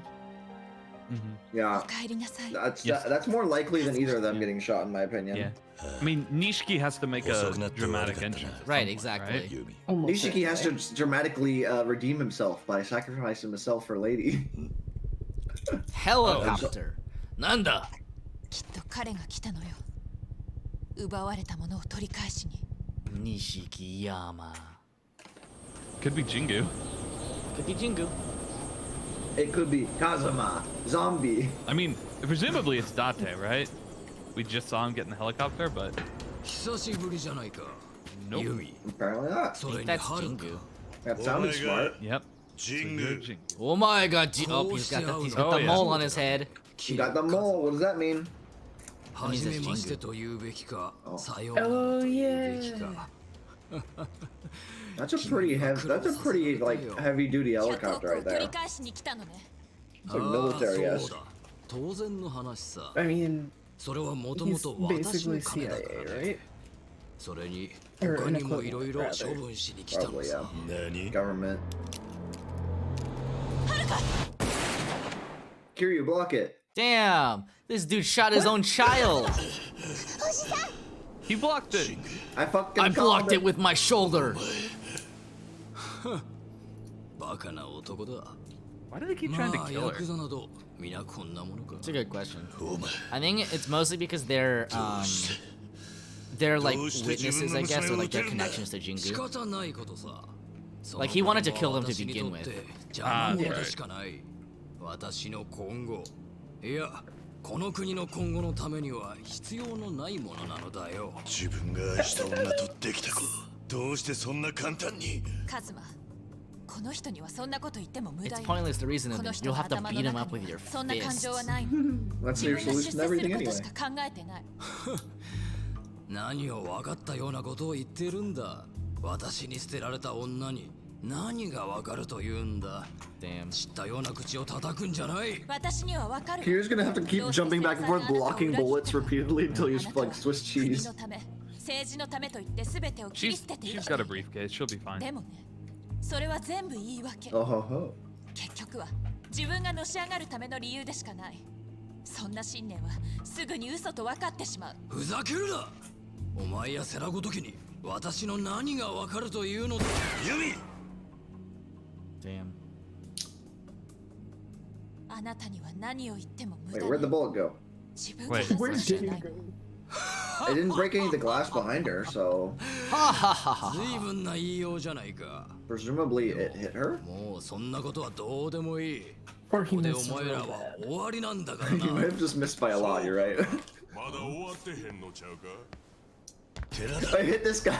Yeah. お帰りなさい。 That's more likely than either of them getting shot, in my opinion. Yeah. I mean, Nishiki has to make a dramatic entrance. at Right, some point, exactly. right? Almost Nishiki has to certainly. dramatically redeem himself by sacrificing himself for Lady. Helicopter. Nanda. きっと彼が来たのよ。奪われたものを取り返しに。 Nishikiyama. Could be Jingu. Could be Jingu. It could be Kazuma, zombie. I mean, presumably it's Date, right? We just saw him get in the helicopter, but 久しぶりじゃないか。 nope. ユミ。 Apparently not. それに That's ハル Jingu. カ。 That sounded smart. Yep. So you're Jingu. Oh my god. Oh, he's got the Oh, yeah. mole on his head. You got the mole. What does that mean? はじめましてと言うべきか。さよう Oh ならと言うべき yeah. か。 That's a pretty heavy. That's a pretty like heavy-duty 100 helicopter 億を right 取り there. 返しに来たのね。 It's like military ああ esque. そうだ。当然の話さ。 I mean, それはもとも he's と私の basically 金だから CIA, ね。 right? それに Or 他 an にもいろいろ equivalent, 処分しに来たの Probably さ yeah.。Government. Kiryu, block it. Damn. This dude shot his own child. He blocked it. I fucking I blocked called it with my shoulder. バカな男だ。 Why do they keep ま trying to あ kill ヤク her? ザなど皆こんなものか。 It's a good question. I think it's mostly because they're like witnesses, I guess, or like their connections to 仕 Jingu. 方ないことさ。 Like he wanted to kill them to begin with. 邪魔者しかない。私の今後。いや、この国の今後のためには必要のないものなのだよ。自分が愛した女とできた子どうしてそんな簡単にカズマ、この人にはそんなこと言っても無駄 It's よ。 pointless to reason こ with の him. 人 You'll の have to 頭の beat him 中 up with に your はそんな感情は fists. ないの。 That's 自 your 分が出 solution 世 to する everything こと anyway. しか考えてない。何を分かったようなことを言ってるんだ。私に捨てられた女に何が分かるというんだ。 Damn. 知ったような口を叩くんじゃない。私にはわかる。 Kiryu's gonna have to keep jumping back and forth, blocking bullets repeatedly until he's like Swiss 国 cheese. のため、政治のためと言って全てを切り捨てている She's got a briefcase. She'll be fine. でもね、それは全部言い訳。 Oh ho ho. 結局は自分がのし上がるための理由でしかない。そんな信念はすぐに嘘と分かってしまう。ふざけるな。お前や世良ごときに私の何が分かるというのだ。ユミ。 Damn. あなたには何を言っても無 Wait, 駄 where'd the bullet go? 自分が Where 嘘じゃ did な it い go? It didn't break any of the glass behind her, so Ha ha ha ha. 随分な言いようじゃないか。 presumably it hit her. もうそんなことはどうでもいい。 Or こ he こでお missed 前ら real は bad. 終わりなんだから You might な。 have just missed by a lot. You're right. まだ終わってへんのちゃうか I hit this guy.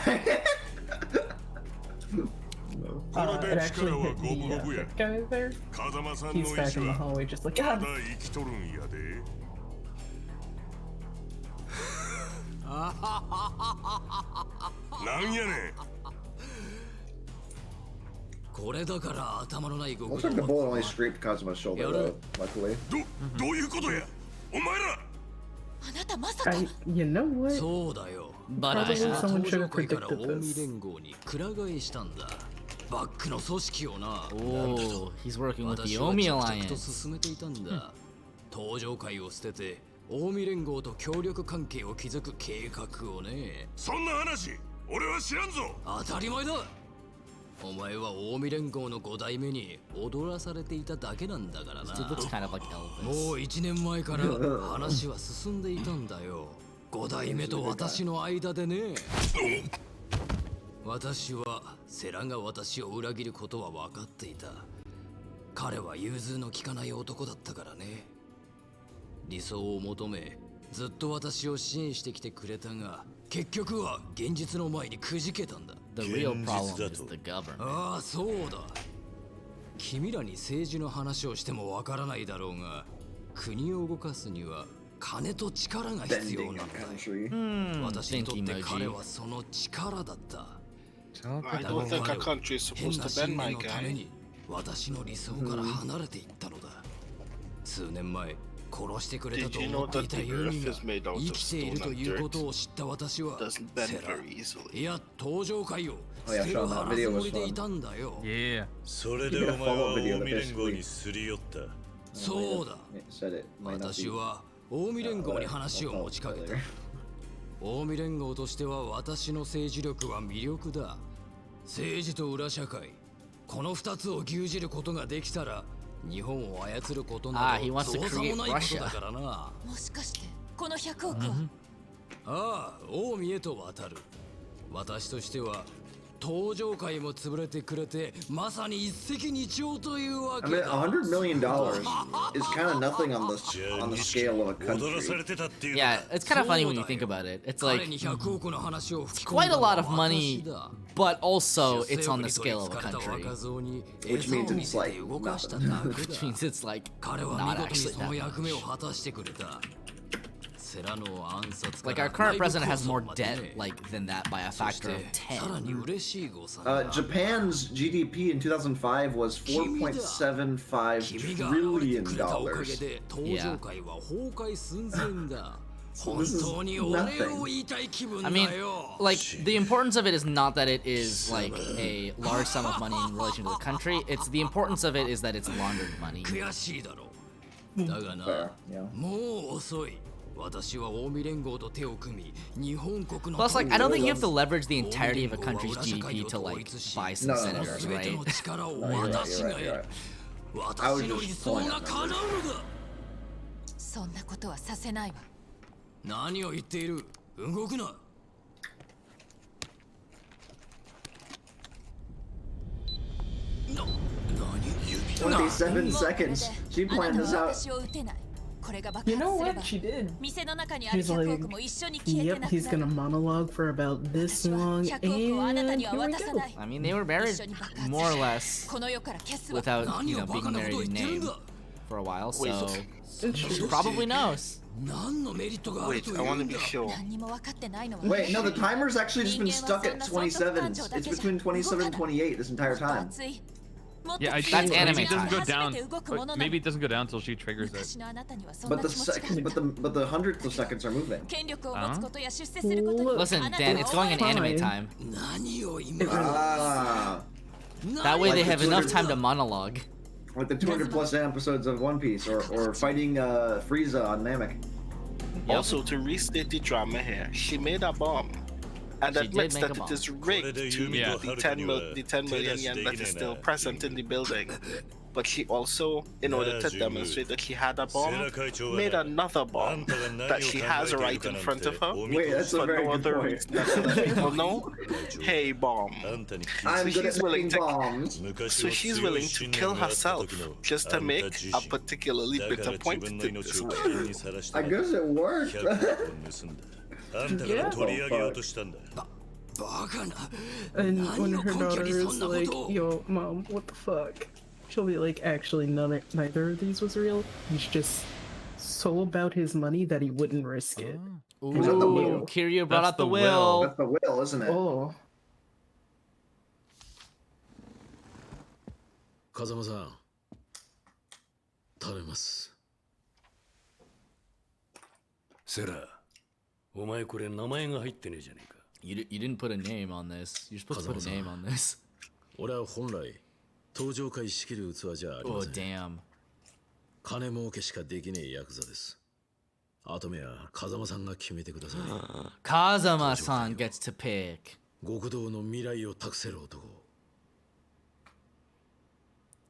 It actually hit the guy there. 風間さん He's の意 back 志 in the は hallway just like, ま God. だ生きとるんやでなんやねんこれだから頭のないご Looks like the bullet only scraped Kazuma's shoulder, though, luckily. どういうことやお前ら あなたまさか You know what? そうだよ But I Probably have. someone 登 should 場 have 会から predicted 近江 this. 連合にくら替えしたんだバックの組織をな Oh, he's working with the 私は Omi 着々と Alliance. 進めていたんだ登場会を捨てて近江連合と協力関係を築く計画をねそんな話俺は知らんぞ当たり前だお前は近江連合の5代目に踊らされていただけなんだからな Dude looks kind of like Elvis. もう1年前から話は進んでいたんだよ5代目と私の間でね私はセラが私を裏切ることは分かっていた彼は融通の利かない男だったからね理想を求めずっと私を支援してきてくれたが結局は現実の前にくじけたんだ The real problem is the government. ああそうだ君らに政治の話をしてもわからないだろうが国を動かすには金と力が必要 Bending なん a だ country. 私にとって Thank you, 彼 Moji. はその力だった I don't think a country is 変 supposed な to 信 bend, my 念のため guy. に私の理想から離れていったのだ数年前殺してくれたと Did you 思 know ってい that た the ユミ earth が is made out 生 of きている stone と and いうこ dirt? とを知った私は Doesn't セ bend ラ very easily. いや登場会を Oh 捨 yeah, てる Sean, that 腹 video 積も was りでい fun. たんだよ Yeah. それでお前は近江連合にすり寄った そうだ It said it. Might not 私 be. は近江連合に話を持ちかけた近江連合としては私の政治力は魅力だ政治と裏社会この2つを牛耳ることができたら日本を操ることな he ど wants to どうさも create ないことだからなもしかしてこの100億は、ああ近江へと渡る私としては登場会も潰れてくれてまさに一石二鳥というわ I け mean, だ $100 million is kind of nothing on the scale of a 踊らさ country. れてたっていうの Yeah, か it's kind of funny when you think about it. It's like 彼に100億の話を吹き込ん quite だ a のは lot of money, 私だ but also it's on the scale of a country. Which means it's like Which means it's like 彼は not 見事に actually その that 役目を much. 果たしてくれた。セラの暗殺か Like ら our current 内部 president 抗 has 争 more まで debt ね like than that by a そし factor て of さら 10. に嬉しい誤算だ Japan's GDP in 2005 was $4.75 君が現れて trillion. くれたおかげで登場会は崩壊寸前だ。本当にお礼を言いたい気分 I だ mean, よ。 like the importance of it is not that it is like a large sum of money in relation to the country. It's the importance of it is that it's laundered money. 悔しいだろう。だが Fair, な、 yeah. もう遅い。私は近江連合と手を組み、日本国の Plus, like, I don't think you have to leverage the entirety of a country's GDP to like buy some No, no, no. senators, 全て right? の力を No, you're right, 私 you're が right, 得 you're る right.。私の理想が叶うのだ。そんなことはさせないわ。何を言っている？動くな。27 seconds. She あな planned た this は out. 私を撃てない。これが爆 You 発 know すれ what? ば She did. 店の中にある He's 100 like, 億も一緒に消えて Yep, なく he's な gonna る。 monologue for about this 私は long, 100億をあなた and には here we 渡さ go. ない。 I mean, they were married 一緒に爆発 more or less この世から消すわ。 without, 何 you を know, バ being カなこ married とを言 in ってるん name だ。 for a while, so Wait. she probably knows. 何のメリットがある Wait, とい I う want to ん be だ。 sure. 何にも分かってないのは。 Wait, no, the timer's actually just been stuck at 27. It's between 27 and 28 this entire time. Yeah, I That's maybe anime it doesn't go time. down. But maybe it doesn't go down until she triggers it. But the hundredths of seconds are moving. Listen, Dan, it's going in anime time. 何を今 Ah, That way they Like have the enough Twitter- time to monologue. like the 200 plus episodes of One Piece, or fighting Frieza on Namek. Also, to restate the drama here, she made a bomb and She did admits make a that bomb. it is rigged to Yeah. the 10 million yen that is still present in the building. But she also, in order to demonstrate that she had a bomb, made another bomb that she has right in front of her. Wait, that's a For very no good other point. reason than to let people know, hey, bomb. I'm So good at she's willing making to- bombs. So she's willing to kill herself just to make a particularly bitter point to this way. I guess it worked. あんたが取り上げようとしたんだ。バカな。 And 何 when を her 根拠に daughter そ is んなこ like, とを。 yo, mom, what the fuck? She'll be like, actually, neither of these was real. He's just so about his money that he wouldn't risk it. Was that the Ooh, will? Kiryu brought That's out the the will. That's the will, isn't it? Oh. 風間さん頼みます。セラ、お前これ名前が入ってねえじゃねえか。You didn't put a name on this. You're supposed to put a name on this. 俺は本来登場会仕切る器じゃありま Oh せん。 damn. 金儲けしかできねえヤクザです。あと目は風間さんが決めてください。 Kazama-san gets to pick. 極道の未来を託せる男。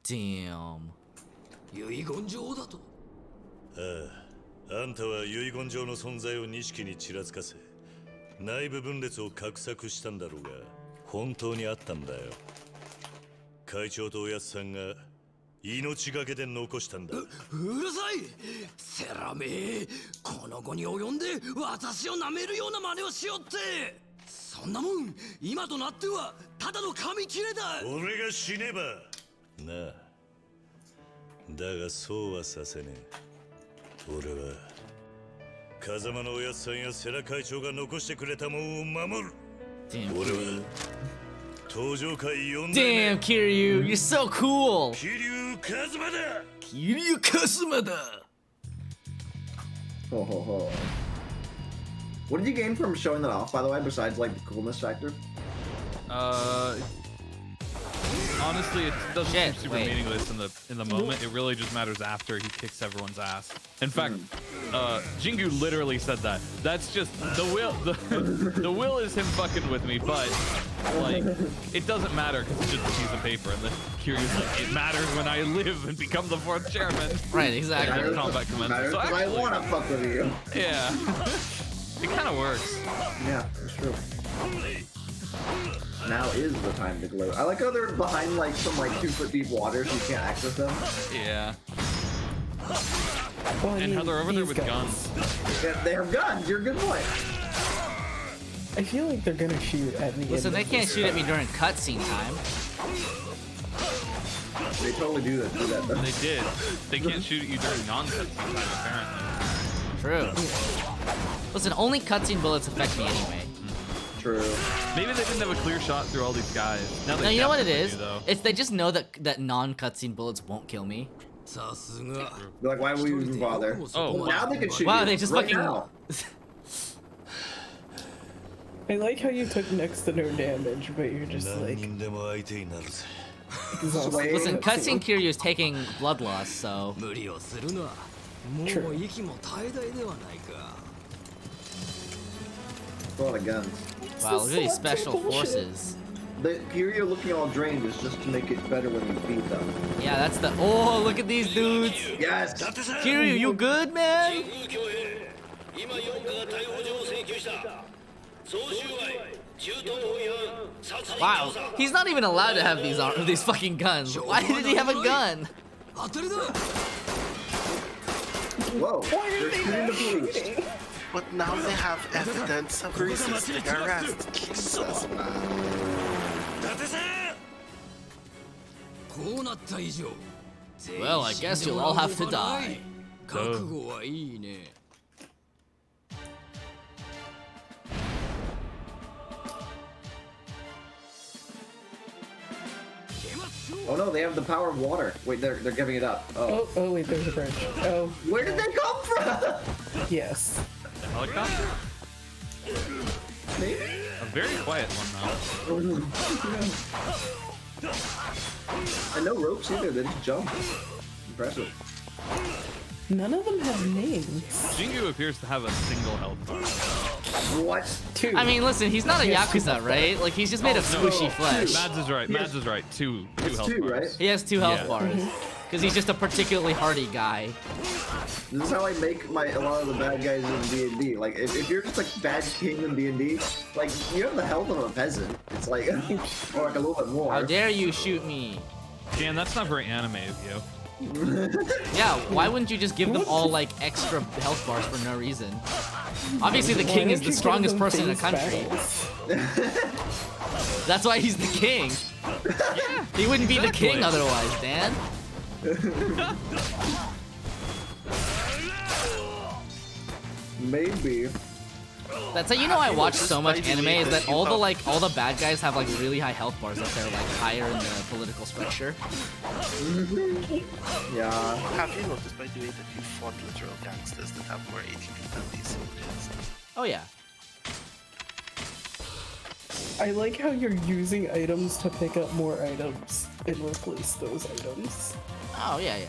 Damn. 遺言状だと。あんたは遺言状の存在を錦にちらつかせ、内部分裂を画策したんだろうが、本当にあったんだよ。会長とおやつさんが命がけで残したんだ。うるさいセラめ、この後に及んで私を舐めるような真似をしよって。そんなもん今となってはただの紙切れだ。俺が死ねばなあ。だがそうはさせねえ。俺は風間のおやつさんや世良会長が残してくれたもんを守る。 Damn. 俺は登場会4 Damn, Kiryu, you're so cool. 桐生一馬だ。 Kiryu Kazuma-da. Ho ho ho. What did you gain from showing that off, by the way, besides like the coolness factor? Honestly, it doesn't Shit, seem super wait. meaningless in the moment. It really just matters after he kicks everyone's ass. In fact, Jingu literally said that. That's just the will. The will is him fucking with me, but like it doesn't matter because it's just a piece of paper. And then Kiryu's like, it matters when I live and become the 4th chairman. Right, exactly. And combat commences. So I actually, want to fuck with you. yeah, it kind of works. Yeah, it's true. Now is the time to glow. I like how they're behind like some like 2-foot deep waters. You can't access them. Yeah. Well, I And how mean, they're over there these with guys. guns. Yeah, they have guns. You're a good point. I feel like they're gonna shoot at me. Listen, they can't shoot at me during cutscene time. They totally do that though. They did. They can't shoot at you during non-cutscene time, apparently. True. Listen, only cutscene bullets affect me anyway. True. Maybe they didn't have a clear shot through all these guys. Now they No, you know what it definitely is? do, though. It's they just know that non-cutscene bullets won't kill me. They're like, why would we even bother? Oh, Now they can shoot Wow, you they just right fucking. now. I like how you took next to no damage, but you're just like exhausted. Listen, cutscene Kiryu is taking blood loss, so. True. A lot of guns. Wow, look at these special forces. The Kiryu looking all drained is just to make it better when you feed them. Yeah, that's the. Oh, look at these dudes. Yes! Kiryu, you good, man? Wow, he's not even allowed to have these fucking guns. Why did he have a gun? Whoa, they're shooting the police. But now they have evidence of resisting arrest. Jesus, man. Well, I guess you'll all have to die. Oh no, they have the power of water. Wait, they're giving it up. Oh. Oh wait, there's a bridge. Oh. Where did they come from? Yes. Helicopter? Maybe? A very quiet one, though. And no ropes either, they just jump. Impressive. None of them have names. Jingu appears to have a single health bar. What? Two. I mean, listen, he's not a Yakuza, right? Like, he's just made of squishy flesh. Mads is right. Mads is right. Two health two, bars. right? He has 2 health Yeah. bars. Because he's just a particularly hardy guy. This is how I make a lot of the bad guys in D&D. Like, if you're just like bad king in D&D, like, you have the health of a peasant. It's like, or like a little bit more. How dare you shoot me? Dan, that's not very anime of you. Yeah, why wouldn't you just give them all, like, extra health bars for no reason? Obviously, the king is the strongest person in the country. That's why he's the king. Yeah, He wouldn't be the king exactly. otherwise, Dan. Maybe. That's how you know I watch so much Despite anime the way is that you all the have- all the bad guys have like really high health bars if they're like higher in the political structure. Yeah. Have you noticed, by the way, that you fought literal gangsters that have more HP than these soldiers? Oh yeah. I like how you're using items to pick up more items and replace those items. Oh yeah, yeah.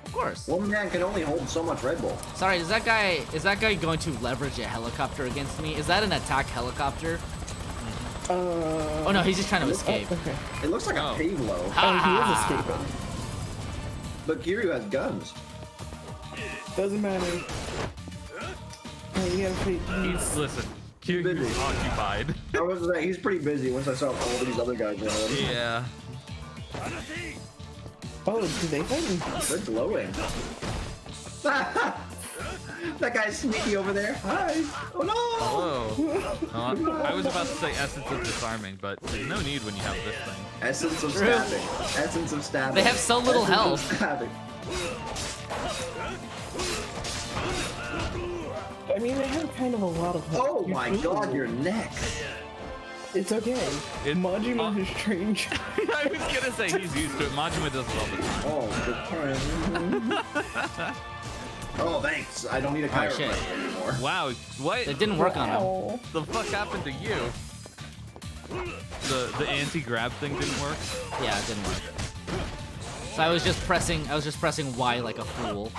Of course. One man can only hold so much Red Bull. Sorry, is that guy going to leverage a helicopter against me? Is that an attack helicopter? Oh no, he's just trying to escape. Okay. It looks like a Pavlo. Oh, he is escaping. But Kiryu has guns. Doesn't matter. Oh, you gotta fight these. Listen, Kiryu's occupied. I was gonna say, he's pretty busy once I saw all of these other guys around. Yeah. Oh, do they fight me? They're glowing. That guy's sneaky over there. Hi. Oh no. Hello. I was about to say essence of disarming, but there's no need when you have this thing. Essence of True. stabbing. Essence of stabbing. They have so little Essence of health. stabbing. I mean, they have kind of a lot of health. Oh my god, your neck. It's okay. Majima is strange. I was gonna say he's used to it. Majima does it all the time. Oh, good time. Oh, thanks. I don't need a Oh, shit. chiropractor anymore. Wow, what? It didn't work on him. Wow. The fuck happened to you? The anti-grab thing didn't work? Yeah, it didn't work. So I was just pressing Y like a fool.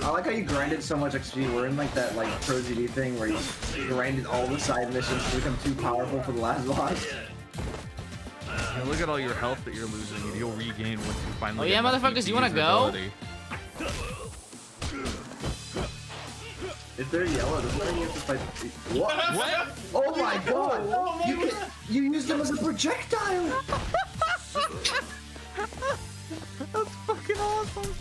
I like how you grinded so much XP. We're in like that like Pro ZD thing where you grinded all the side missions to become too powerful for the last boss. Yeah, look at all your health that you're losing, and you'll regain once you finally. Oh yeah, get enough motherfuckers, you to wanna use your go? ability. If they're yellow, doesn't that mean you have to fight? What? What? Oh my god! You used them as a projectile! That's fucking awesome.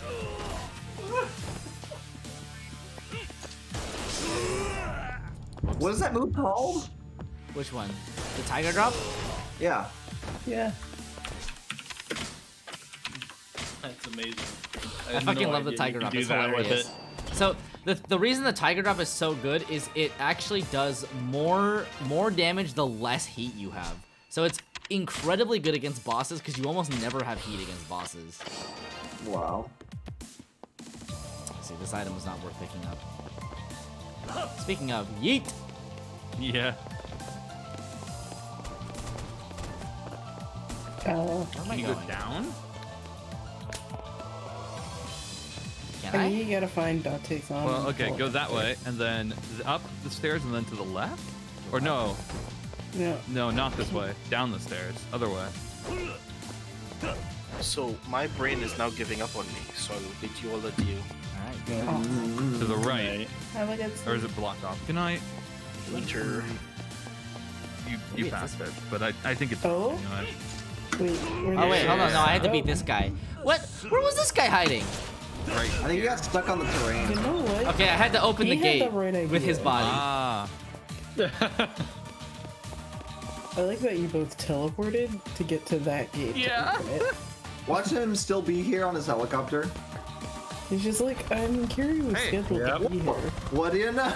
What is that move called? Which one? The tiger drop? Yeah. Yeah. That's amazing. I fucking love the tiger drop. It's hilarious. So the reason the tiger drop is so good is it actually does more damage the less heat you have. So it's incredibly good against bosses because you almost never have heat against bosses. Wow. See, this item was not worth picking up. Speaking of, yeet! Yeah. Oh. Where am I Can you go going? down? Can I I? mean, you gotta find Dante's on. Well, okay, go that way, and then up the stairs, and then to the left? Or no? Yeah. No, not this way. Down the stairs. Other way. So my brain is now giving up on me, so I will bid you all adieu. Alright, To the right. Have a good Or is it blocked off? Good night. Later. You Maybe passed it's it, but I think it's Oh? anyway. Wait, Oh wait, hold on, no, I had to beat this guy. What? Where was this guy hiding? Right. I think you got stuck on the terrain. You know what? Okay, I had to open He the had gate the right with his idea. body. Ah. I like that you both teleported to get to that gate. to Yeah. open it. Watch him still be here on his helicopter. He's just like, I'm curious. Hey. Scheduled Yeah. to be here. What do you know?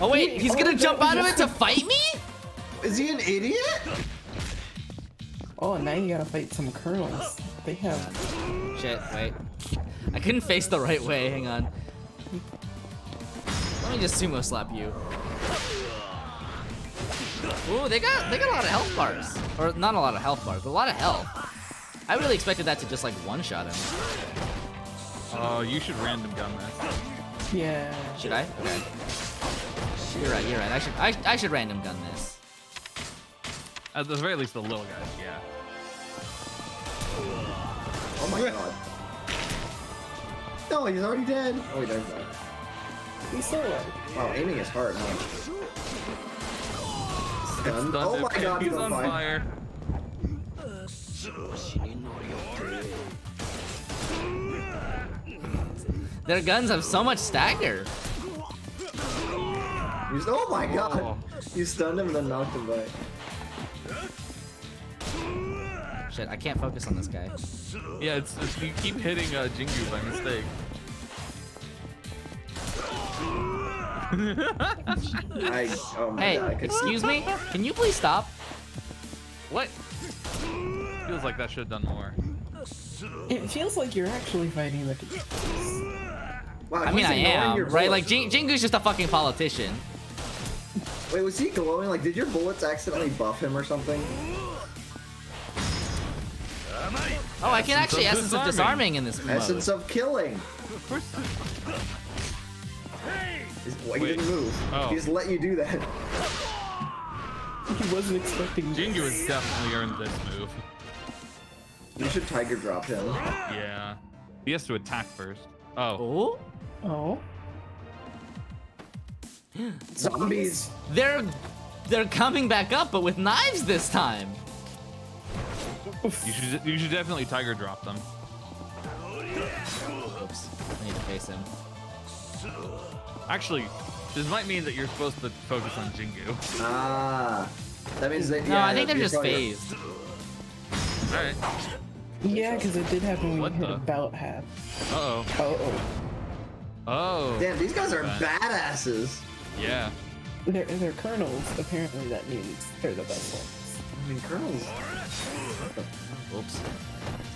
Oh wait, he's gonna that jump was out of it just- to fight me? Is he an idiot? Oh, now you gotta fight some colonels. They have. Shit, wait. I couldn't face the right way, hang on. Let me just sumo slap you. Ooh, they got a lot of health bars. Or not a lot of health bars, but a lot of health. I really expected that to just like one-shot him. Oh, you should random gun this. Yeah. Should I? Okay. You're right, you're right. I should random gun this. At the very least, the little guys, yeah. Oh my god. No, he's already dead. Oh, he died. He's still alive. Wow, aiming is hard, huh? Stunned. Stunned Oh him. my god, He's on fire. Their guns have so much stagger. Oh my god. Oh. You stunned him and then knocked him back. Shit, I can't focus on this guy. Yeah, it's you keep hitting Jingu by mistake. Oh my Hey, God. excuse me? Can you please stop? What? Feels like that should have done more. It feels like you're actually fighting the. Wow, I mean, he's I ignoring am, your right? Like, bullets. Jingu's just a fucking politician. Wait, was he glowing? Like, did your bullets accidentally buff him or something? Oh, I can actually of essence of disarming in this mode. Essence of killing. Of course. Well, he Wait. didn't move. Oh. He just let you do that. He wasn't expecting. Jingu has definitely earned this move. You should tiger drop him. Yeah. He has to attack first. Oh. Oh? Oh. Zombies. They're coming back up, but with knives this time. You should definitely tiger drop them. Oops. I need to face him. Actually, this might mean that you're supposed to focus on Jingu. Ah. That means that. No, Yeah, I think they're you're just probably- phased. Alright. Yeah, because it did happen when What you hit the? about half. Uh-oh. Oh. Oh. Damn, these guys are Bad. badasses. Yeah. They're colonels. Apparently, that means they're the best ones. I mean, Colonel's Oops.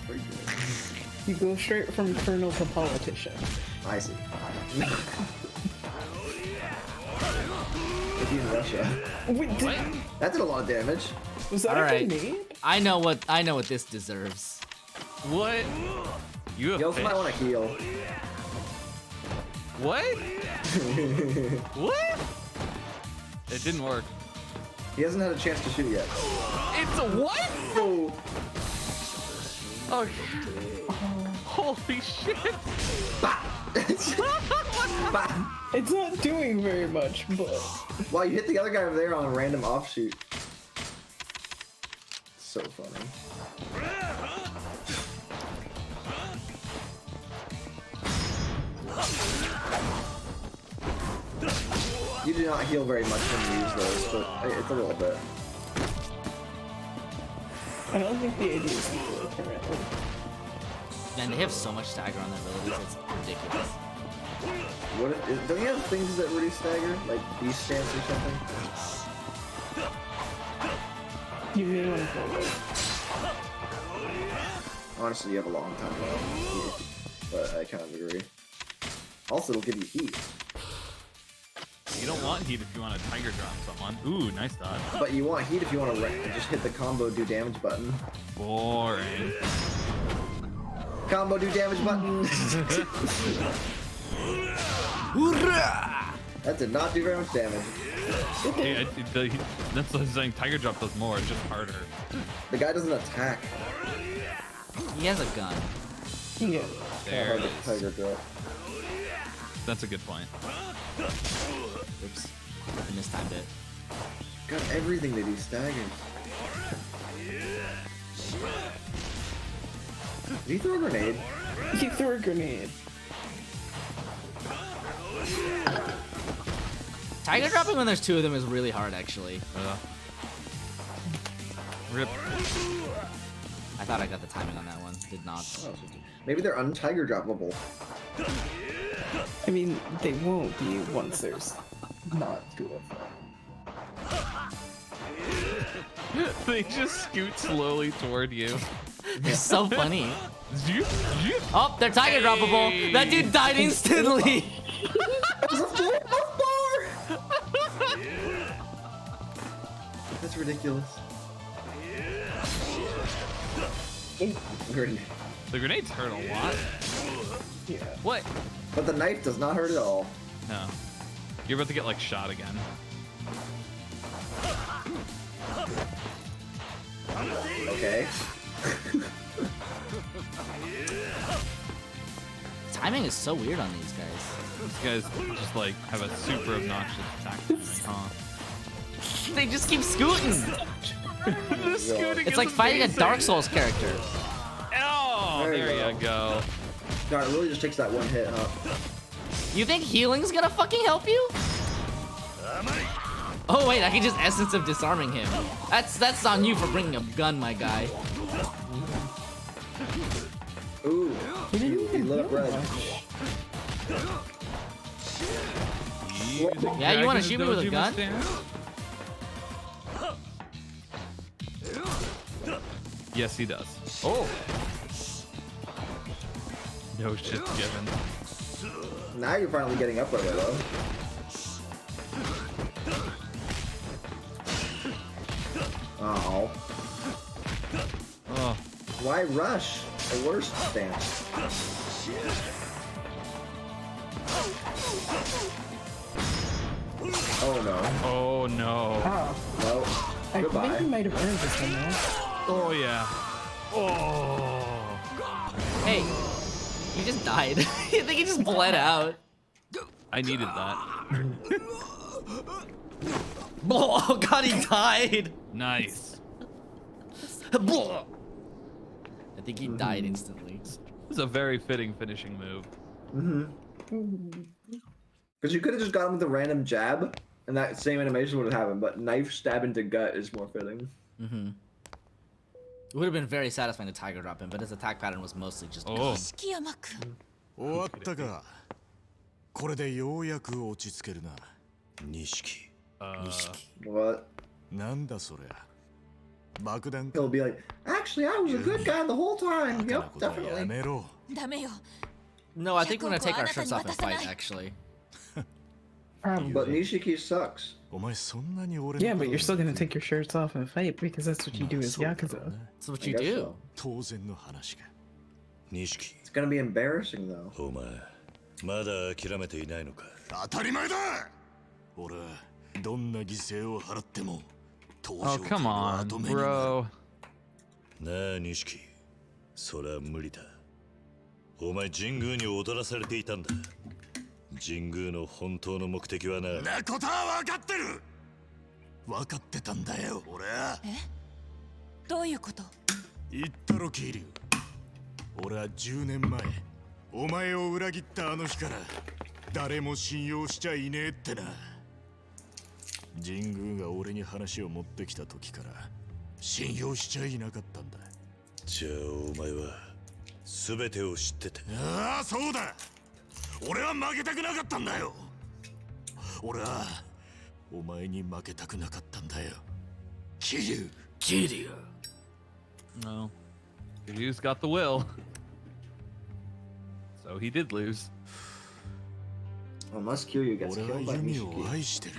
pretty good. You go straight from colonel to politician. I see. If he's in Russia. Wait, What? That did a lot of damage. was that All a right. grenade? I know what this deserves. What? You have You also might fish? want to heal. What? What? It didn't work. He hasn't had a chance to shoot yet. It's a what? Oh. Oh. Holy shit. Bah. Bah. It's not doing very much, but Wow, you hit the other guy over there on a random offshoot. So funny. You do not heal very much when you use those, but it's a little bit. I don't think the AD is equal currently. Man, they have so much stagger on their abilities, it's ridiculous. What if, don't you have things that reduce stagger? Like beast stance or something? You may want to go away. Honestly, you have a long time left. But I kind of agree. Also, it'll give you heat. You don't want heat if you want to tiger drop someone. Ooh, nice dodge. But you want heat if you want to just hit the combo do damage button. Boring. Combo do damage button. That did not do very much damage. Yeah, that's what I'm saying. Tiger drop does more. It's just harder. The guy doesn't attack. He has a gun. Yeah. There Hard it to is. tiger drop. That's a good point. Oops. I mistimed it. Got everything they do staggers. Did he throw a grenade? He threw a grenade. Tiger dropping when there's two of them is really hard, actually. Rip. I thought I got the timing on that one. Did not. Maybe they're untiger droppable. I mean, they won't be once there's not two of them. They just scoot slowly toward you. It's so funny. Zoop, zoop. Oh, they're tiger droppable. Hey. That dude died instantly. That's ridiculous. Grenade. The grenades hurt a lot. Yeah. What? But the knife does not hurt at all. No. You're about to get like shot again. Okay. Timing is so weird on these guys. These guys just like have a super obnoxious attack timing, huh? They just keep scooting. The scooting It's is like fighting a amazing. Dark Souls character. Oh, There you there you go. God, it really just takes that one hit, huh? You think healing's gonna fucking help you? Oh wait, I can just essence of disarming him. That's on you for bringing a gun, my guy. Ooh, he lit up red. Yeah, you want to shoot me with a gun? Yes, he does. Oh. No shit given. Now you're finally getting up right away, though. Oh. Oh. Why rush? The worst stance. Oh no. Oh no. Oh. Well, I goodbye. think you might have earned this one though. Oh yeah. Oh. Hey, you just died. I think he just bled out. I needed that. Oh god, he died. Nice. I think he died instantly. This is a very fitting finishing move. Because you could have just got him with a random jab, and that same animation would have happened, but knife stab into gut is more fitting. It would have been very satisfying to tiger drop him, but his attack pattern was mostly just. Oh. 敷山君終わったか。これでようやく落ち着けるな。錦。What? なんだそれ。爆弾 He'll be like, actually, I was a good guy the whole time. バカな Yep, ことはや definitely. めろ。ダメよ No, I think we're gonna take our shirts off and fight. Actually. But Nishiki sucks. お前そんなに俺 Yeah, but you're still gonna take your shirts off and fight because that's what you do as Yakuza. That's what I you guess do. so. 当然の話が。錦。 It's gonna be embarrassing though. お前、まだ諦めていないのか。当たり前だ。俺はどんな犠牲を払っても登 Oh 場 come は on, 後目になる。 bro. なあ、錦。それは無理だ。お前、神宮に踊らされていたんだ。神宮の本当の目的はな。なことは分かってる。分かってたんだよ、俺は。どういうこと言ったろ、桐生。俺は10年前、お前を裏切ったあの日から誰も信用しちゃいねえってな。神宮が俺に話を持ってきた時から信用しちゃいなかったんだ。じゃあお前は全てを知ってた。ああ、そうだ。俺は負けたくなかったんだよ。俺はお前に負けたくなかったんだよ。桐生。No. Ryu's got the will. So he did lose. Unless Kiryu gets 俺は killed by ユミを Nishiki. 愛してる。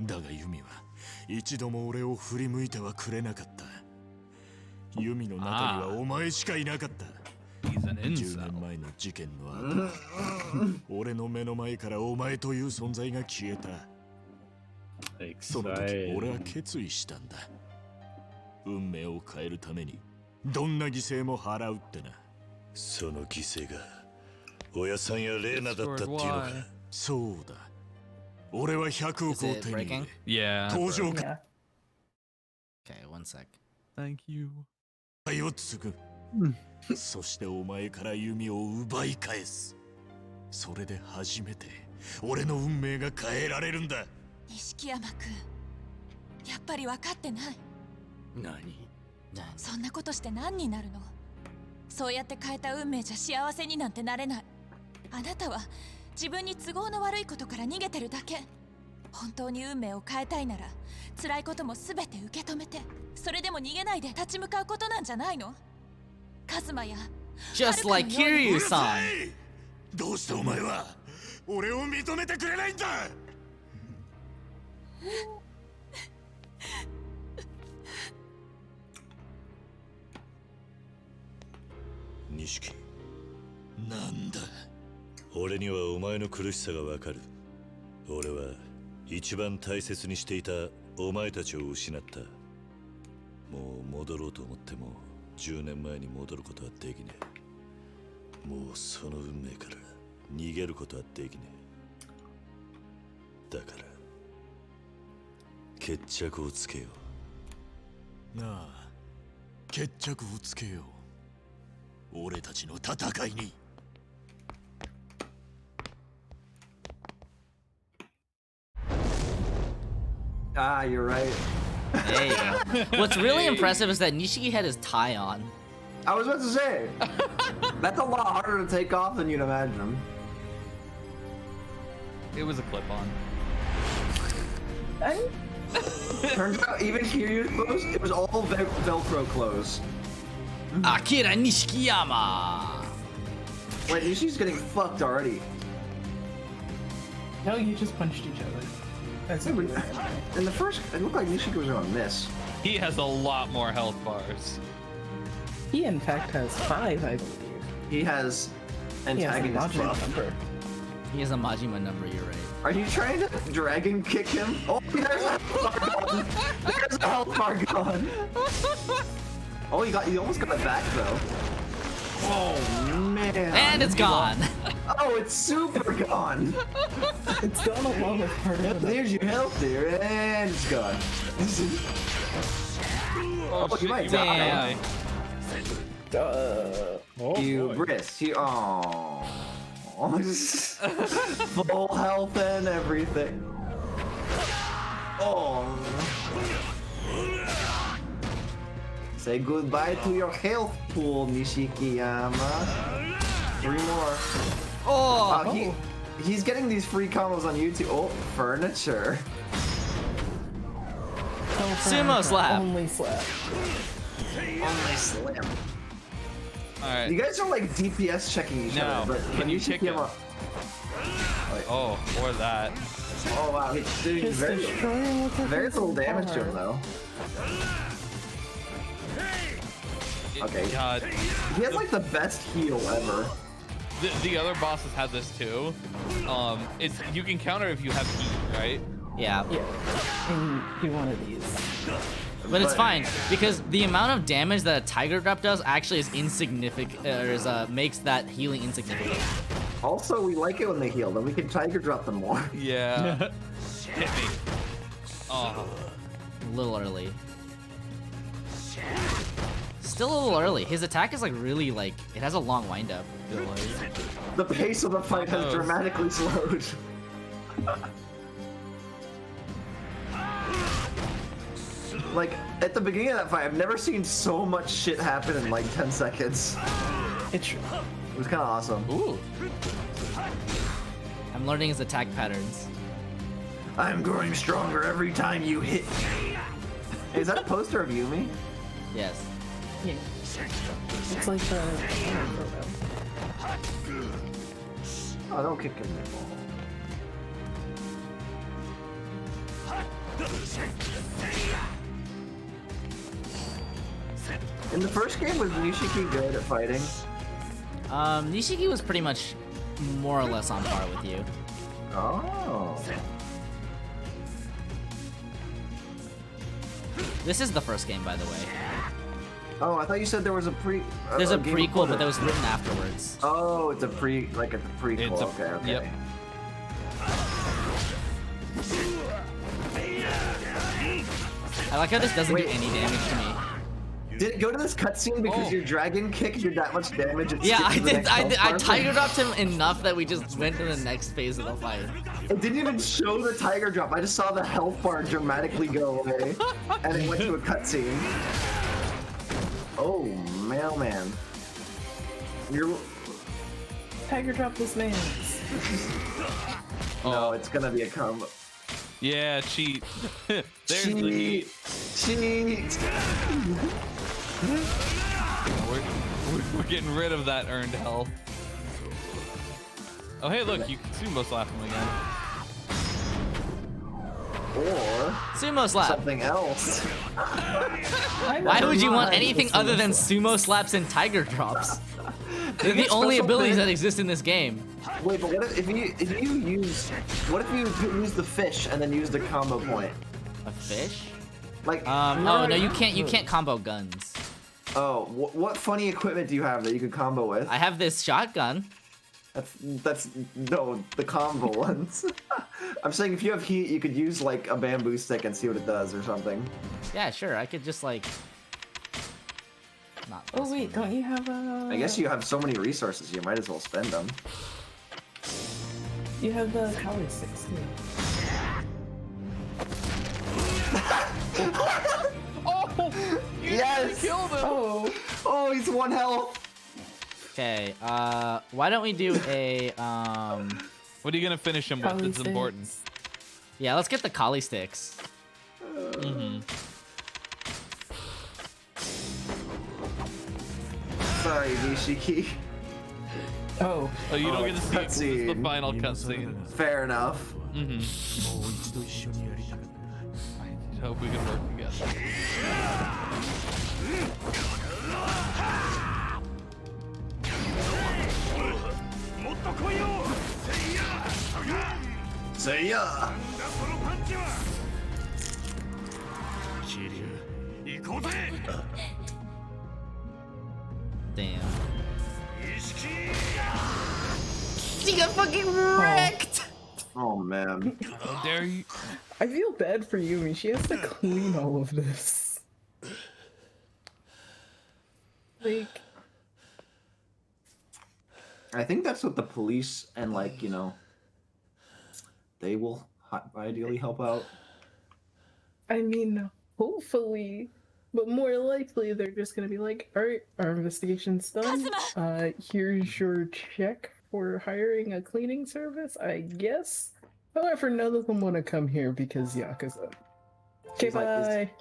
だがユミは一度も俺を振り向いてはくれなかった。ユミの中にはお前しかいなかった。 He's an 10 incel. 年前の事件の後、俺の目の前からお前という存在が消えた。その時俺は決意したんだ。運命を変えるためにどんな犠牲も払うってな。その犠牲が親さんやレーナだったっていうのか。そうだ。俺は100億を手に入れ Yeah. 登場 Yeah. Okay, one sec. Thank you. 会を継ぐ。そしてお前から弓を奪い返す。それで初めて俺の運命が変えられるんだ。錦山君やっぱり分かってない。何？そんなことして何になるの。そうやって変えた運命じゃ幸せになんてなれない。あなたは自分に都合の悪いことから逃げてるだけ。本当に運命を変えたいなら辛いことも全て受け止めて、それでも逃げないで立ち向かうことなんじゃないの。カズマや Just like Kiryu-san. どうしてお前は俺を認めてくれないんだ。錦。なんだ。俺にはお前の苦しさがわかる。俺は一番大切にしていたお前たちを失った。もう戻ろうと思っても10年前に戻ることはできねえ。もうその運命から逃げることはできねえ。だから決着をつけよなあ、決着をつけよう。俺たちの戦いに。Ah, you're right. There you go. What's really impressive is that Nishiki had his tie on. I was about to say, that's a lot harder to take off than you'd imagine. It was a clip-on. Turns out even Kiryu's clothes, it was all Velcro clothes. Akira Nishikiyama. Wait, Nishi's getting fucked already. No, you just punched each other. That's In the first, it looked like Nishi was gonna miss. He has a lot more health bars. He in fact has 5, I believe. He has He has a antagonist Majima buff. number. He has a Majima number, you're right. Are you trying to dragon kick him? Oh, there's a health bar gone. There's a health bar gone. Oh, you almost got it back though. Oh man. And it's gone. Oh, it's super gone. It's gone along with part of it. There's your health there, and it's gone. Oh, you might die. Hubris. Full health and everything. Oh. Say goodbye to your health pool, Nishikiyama. 3 more. Oh. He's getting these free combos on YouTube. Oh, furniture. Sumo slap. Only slap. Only slam. Alright. You guys are like DPS checking each other, but can you kick him? Nishikiyama- Oh, or that. Oh wow, he's doing Just destroying with her very little physical damage to him power. though. Okay. God. He has like the best heal ever. The other bosses had this too. It's you can counter if you have heat, right? Yeah. Yeah. And do one of these. But it's fine because the amount of damage that a tiger drop does actually is insignificant, makes that healing insignificant. Also, we like it when they heal, then we can tiger drop them more. Yeah. Hit me. Oh. A little early. Still a little early. His attack is like really like it has a long wind up. The pace of the fight has dramatically slowed. Like, at the beginning of that fight, I've never seen so much shit happen in like 10 seconds. It's true. It was kind of awesome. Ooh. I'm learning his attack patterns. I'm growing stronger every time you hit me. Hey, is that a poster of Yumi? Yes. Yeah. It's like the Oh, don't kick him in the ball. In the first game, was Nishiki good at fighting? Nishiki was pretty much more or less on par with you. Oh. This is the first game, by the way. Oh, I thought you said there was a There's a game prequel, before but that was written afterwards. Oh, it's a prequel. It's a- Okay. yep. I like how this doesn't do any damage to me. Did it go to this cutscene because your dragon kick did that much damage? It Yeah, skipped I to the did. next I health bar? tiger dropped him enough that we just went to the next phase of the fight. It didn't even show the tiger drop. I just saw the health bar dramatically go away, and it went to a cutscene. Oh, mailman. You're. tiger drop this man. No, it's gonna be a combo. Yeah, cheat. There's the heat. Cheat. We're getting rid of that earned health. Oh hey, look, you can sumo slap him again. Or Sumo slap. something else. Why would you want anything other than sumo slaps and tiger drops? They're the only special abilities thing? that exist in this game. Wait, but what if you use? What if you use the fish and then use the combo point? A fish? Like, Oh no, you can't combo guns. oh, what funny equipment do you have that you could combo with? I have this shotgun. That's no, the combo ones. I'm saying if you have heat, you could use like a bamboo stick and see what it does or something. Yeah, sure. I could just like. Not Oh this wait, one. don't you have a? I guess you have so many resources, you might as well spend them. You have the Kali sticks too. Oh! Yes! Killed him! Oh, he's 1 health. Okay. Why don't we do a What are you gonna finish him with? Kali That's important. sticks. Yeah, let's get the Kali sticks. Sorry, Nishiki. Oh, Oh, you don't get to see it 'cause it's the cutscene. final cutscene. Fair enough. I hope we can work together. Say ya. Damn. She got fucking wrecked! Oh man. How dare you? I feel bad for Yumi. She has to clean all of this. Like, I think that's what the police and like, you know, they will ideally help out. I mean, hopefully, but more likely they're just gonna be like, all right, our investigation's done. Here's your check for hiring a cleaning service, I guess. However, none of them want to come here because Yakuza. Okay, She's like, bye.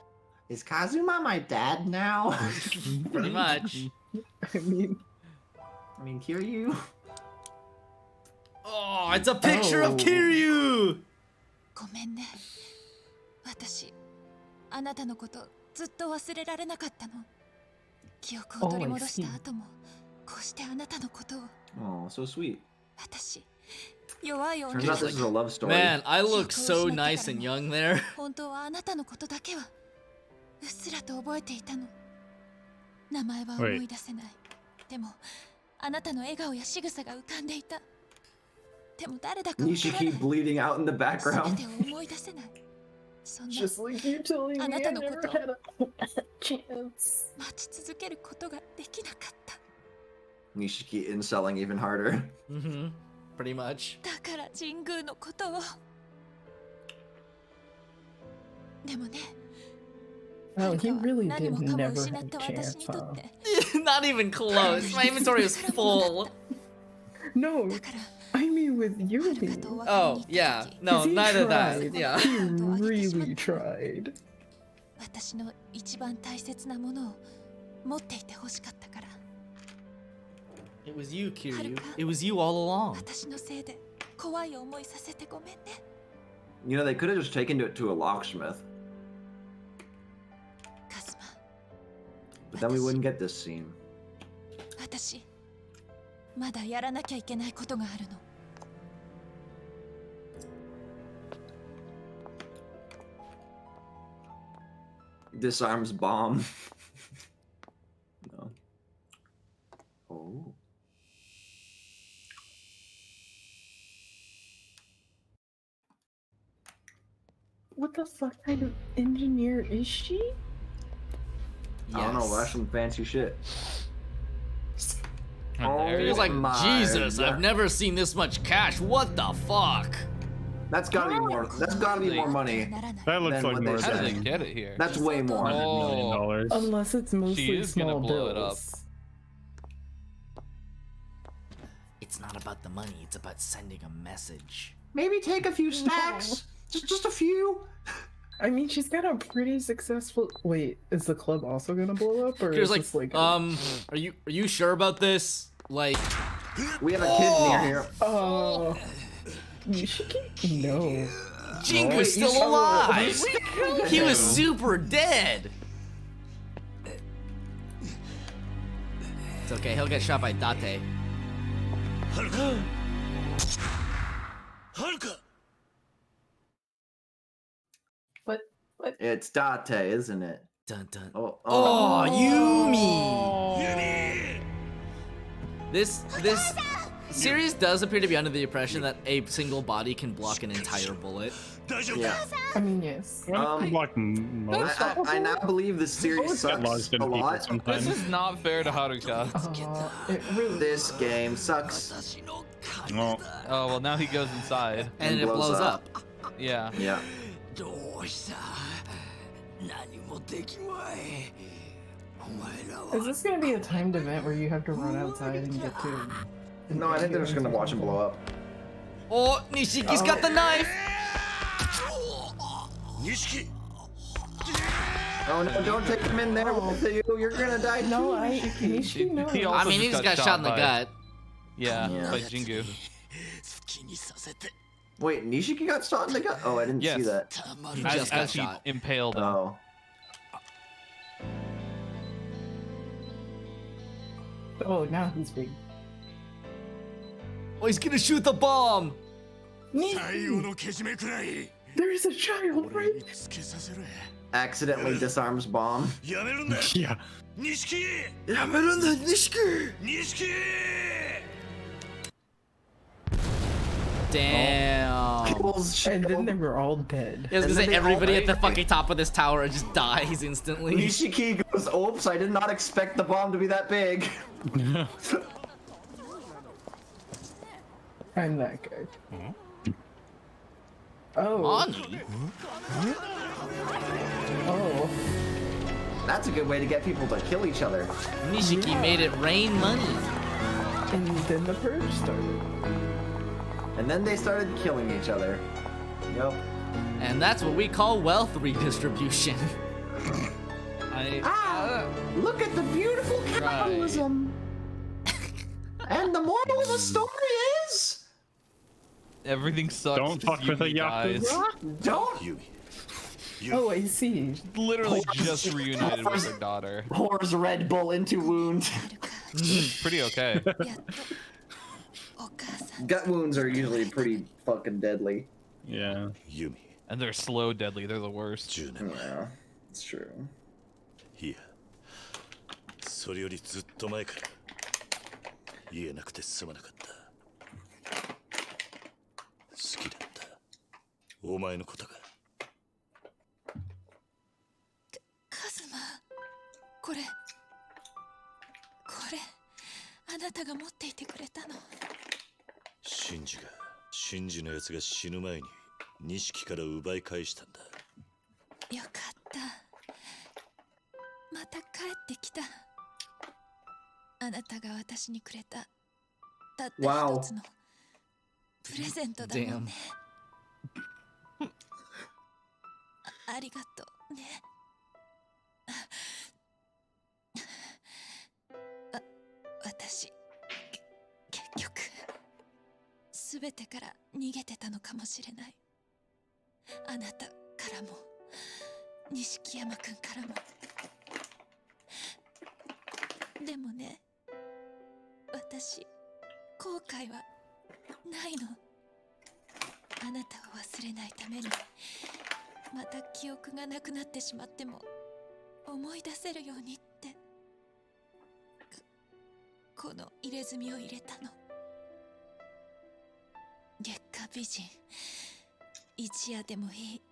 Is Kazuma my dad now? Pretty much. I mean, Kiryu. Oh, it's a picture of Kiryu! ごめんね。私、あなたのことずっと忘れられなかったの。記憶を取り戻した後も、こうしてあなたのことを。Oh, so sweet. 私、弱い女 Turns out this is a love story. Man, I look so nice and young there. 本当はあなたのことだけはうっすらと覚えていたの。名前は思い出せない。でも、あなたの笑顔や仕草が浮かんでいた。でも誰だかわからない。 Nishiki bleeding out in the 全 background. てを思い出せない。そんな just like you telling あ me な I たの never こと had a chance. 待ち続けることができなかった。 Nishiki inselling even harder. Pretty much. だから神宮のことを。でもね。 Oh, he really 何 did もかも never 失 have った a 私 chance, にとっ huh? て。 Not even close. My inventory is full. No, I mean with Yumi. Oh, yeah. No, 'Cause he neither that. tried. Yeah. He really tried. 私の一番大切なものを持っていてほしかったから。 It was you, Kiryu. It was you all along. 私のせいで怖い思いさせてごめんね。 You know, they could have just taken it to a locksmith. But then we wouldn't get this scene. 私、まだやらなきゃいけないことがあるの。 Disarms bomb. No. Oh. What the fuck kind of engineer is she? I don't know, that's some fancy shit. He was like, Jesus, I've never seen this much cash. What the fuck? That's gotta be more. That's gotta be more money. That looks than like what more they How did said. they get it here? That's way more. Oh, $100 million. Unless it's mostly She is gonna small blow it bills. up. It's not about the money, it's about sending a message. Maybe take a few stacks. Just a few. I mean, she's got a pretty successful. Wait, is the club also gonna blow up, or He was is like, this like? are you sure about this? Like, we have a kid near here. Oh, Nishiki? No. Jingu's still alive. He was super dead. It's okay, he'll get shot by Date. What? It's Date, isn't it? Dun dun. Oh, Yumi! This series does appear to be under the impression that a single body can block an entire bullet. Yeah. I mean, yes. Block most. I now believe this series sucks lodged in a people lot. sometimes. This is not fair to Haruka. It really. This game sucks. Oh. Oh, well, now he goes inside. And it blows up. Yeah. Yeah. どうした何もできまいお前らは Is this gonna be a timed event where you have to run outside and get to? No, I think they're just gonna watch him blow up. Oh, Nishiki's got the knife. Nishiki! Oh no, don't take him in there with you. You're gonna die too. No, He no. also I mean, he just got shot in the by- gut. Yeah, Yeah. by Jingu. Wait, Nishiki got shot in the gut? Oh, I didn't see Yes. that. He just got As he shot. impaled him. Oh. Oh, now he's big. Oh, he's gonna shoot the bomb. There is a child, right? Accidentally disarms bomb. やめるんだ Yeah. 錦 Damn. Kills And then Shield. they were all dead. I was gonna And say then they all everybody at the die. fucking top of this tower just dies instantly. Nishiki goes, oops, I did not expect the bomb to be that big. I'm that guy. Oh. Ani? Oh. That's a good way to get people to kill each other. Nishiki made it rain money. And then the purge started. And then they started killing each other. Yep. And that's what we call wealth redistribution. Look at the beautiful capitalism. And the moral of the story is... Everything sucks. Don't fuck with a Yumi dies. Yakuza. Don't! Oh, I see. Literally just reunited with her daughter. Pours Red Bull into wound. Pretty okay. やっとお母さん Gut wounds are usually pretty fucking deadly. Yeah. Yumi And they're slow deadly. They're the worst. 10年前 Yeah, it's true. いやそれよりずっと前から言えなくてすまなかった好きだったお前のことがカズマこれあなたが持っていてくれたのシンジのやつが死ぬ前に錦から奪い返したんだよかったまた帰ってきたあなたが私にくれたたった一つのプレゼントだもんねありがとうね私結局全てから逃げてたのかもしれないあなたからも錦山くんからもでもね私後悔はないのあなたを忘れないためにまた記憶がなくなってしまっても思い出せるようにってこの入れ墨を入れたの月下美人一夜でもいい